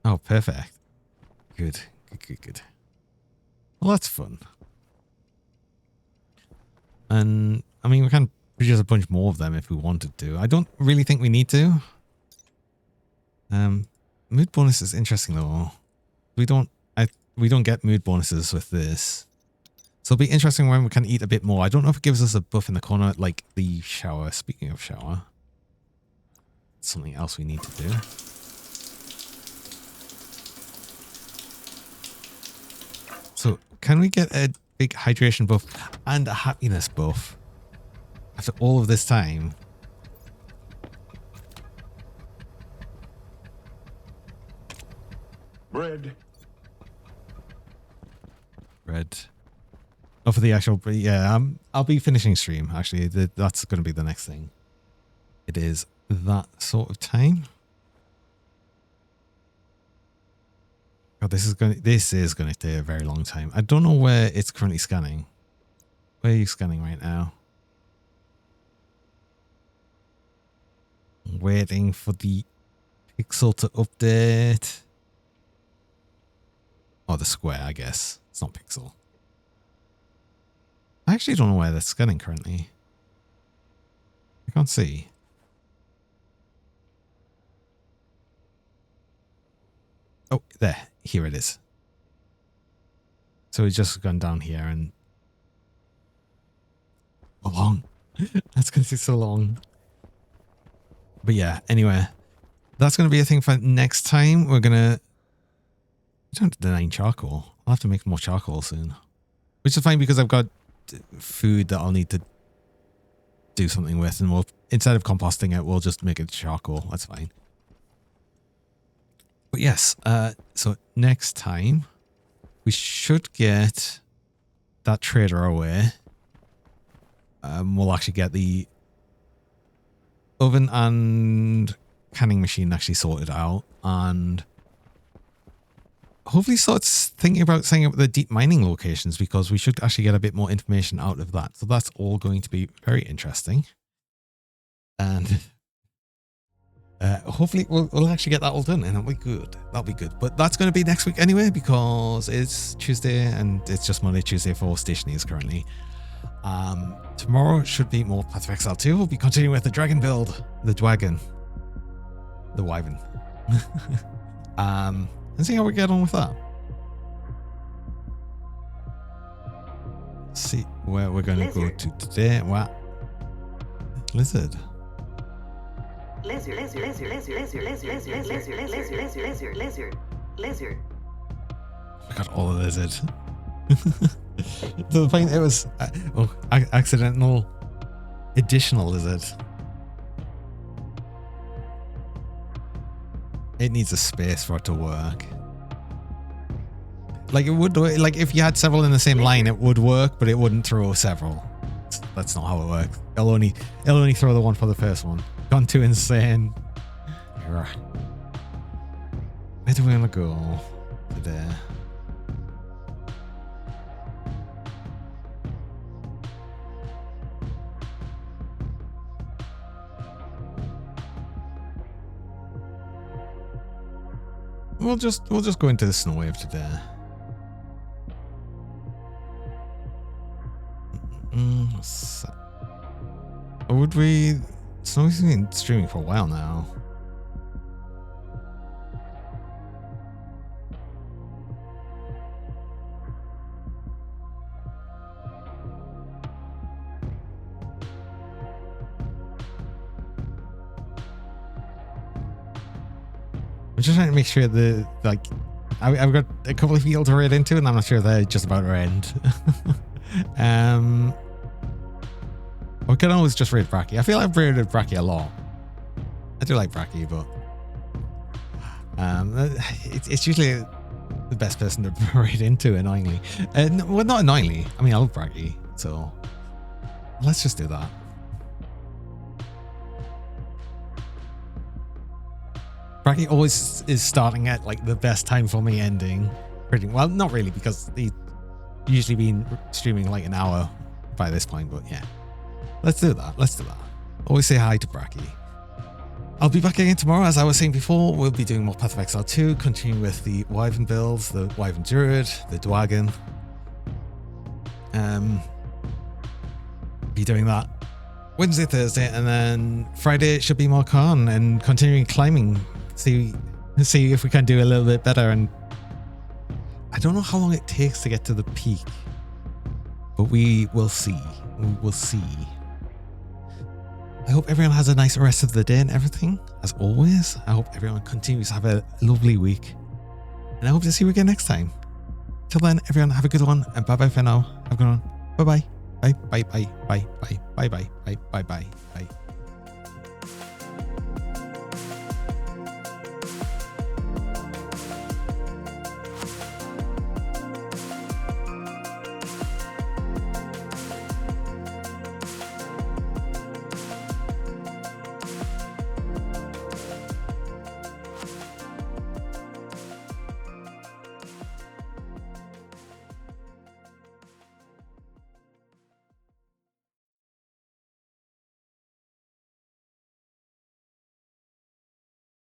Speaker 1: Oh, perfect. Good. Good. Well, that's fun. And, I mean, we can produce a bunch more of them if we wanted to. I don't really think we need to. Mood bonus is interesting, though. We don't get mood bonuses with this. So it'll be interesting when we can eat a bit more. I don't know if it gives us a buff in the corner, like the shower. Speaking of shower, something else we need to do. So can we get a big hydration buff and a happiness buff after all of this time?
Speaker 4: Bread.
Speaker 1: Oh, for the actual, yeah, I'll be finishing stream, actually. That's going to be the next thing. It is that sort of time. God, this is going to take a very long time. I don't know where it's currently scanning. Where are you scanning right now? I'm waiting for the pixel to update. Oh, the square, I guess. It's not pixel. I actually don't know where that's scanning currently. I can't see. Oh, there. Here it is. So it's just gone down here and... So long. That's going to take so long. But yeah, anyway. that's going to be a thing for next time. We're going to... I don't deny charcoal. I'll have to make more charcoal soon. Which is fine because I've got food that I'll need to do something with. And we'll, instead of composting it, we'll just make it charcoal. That's fine. But yes, so next time, we should get that trader away. We'll actually get the oven and canning machine actually sorted out, and hopefully starts thinking about setting up the deep mining locations, because we should actually get a bit more information out of that. So that's all going to be very interesting. And hopefully we'll actually get that all done, and that'll be good. That'll be good. But that's going to be next week anyway, because it's Tuesday and it's just Monday, Tuesday for Stationeers currently. Tomorrow should be more Path of Exile 2. We'll be continuing with the dragon build, the Dwagon, the Wyvern, and see how we get on with that. Let's see where we're going to go to today. What? Lizard.
Speaker 3: Lizard.
Speaker 1: I got all the lizard. To the point it was accidental additional lizard. It needs a space for it to work. Like it would, like if you had several in the same line, it would work, but it wouldn't throw several. That's not how it works. It'll only throw the one for the first one. Gone too insane. Where do we want to go today? We'll just go into the snow wave today. Or would we? Snow's been streaming for a while now. I'm just trying to make sure that, like, I've got a couple of fields to raid into, and I'm not sure they're just about to end. We can always just raid Bracky. I feel I've raided Bracky a lot. I do like Bracky, but it's usually the best person to raid into, annoyingly. Well, not annoyingly. I mean, I love Bracky, so let's just do that. Bracky always is starting at like the best time for me, ending pretty well. Not really, because he's usually been streaming like an hour by this point, but yeah. Let's do that. Let's do that. Always say hi to Bracky. I'll be back again tomorrow, as I was saying before. We'll be doing more Path of Exile 2, continuing with the Wyvern builds, the Wyvern Druid, the Dwagon. Be doing that Wednesday, Thursday, and then Friday should be more Khan and continuing climbing. See if we can do a little bit better. And I don't know how long it takes to get to the peak, but we will see. We will see. I hope everyone has a nice rest of the day and everything. As always, I hope everyone continues to have a lovely week. And I hope to see you again next time. Till then, everyone, have a good one, and bye-bye for now. Have a good one. Bye-bye. Bye, bye, bye, bye, bye, bye, bye, bye, bye, bye, bye.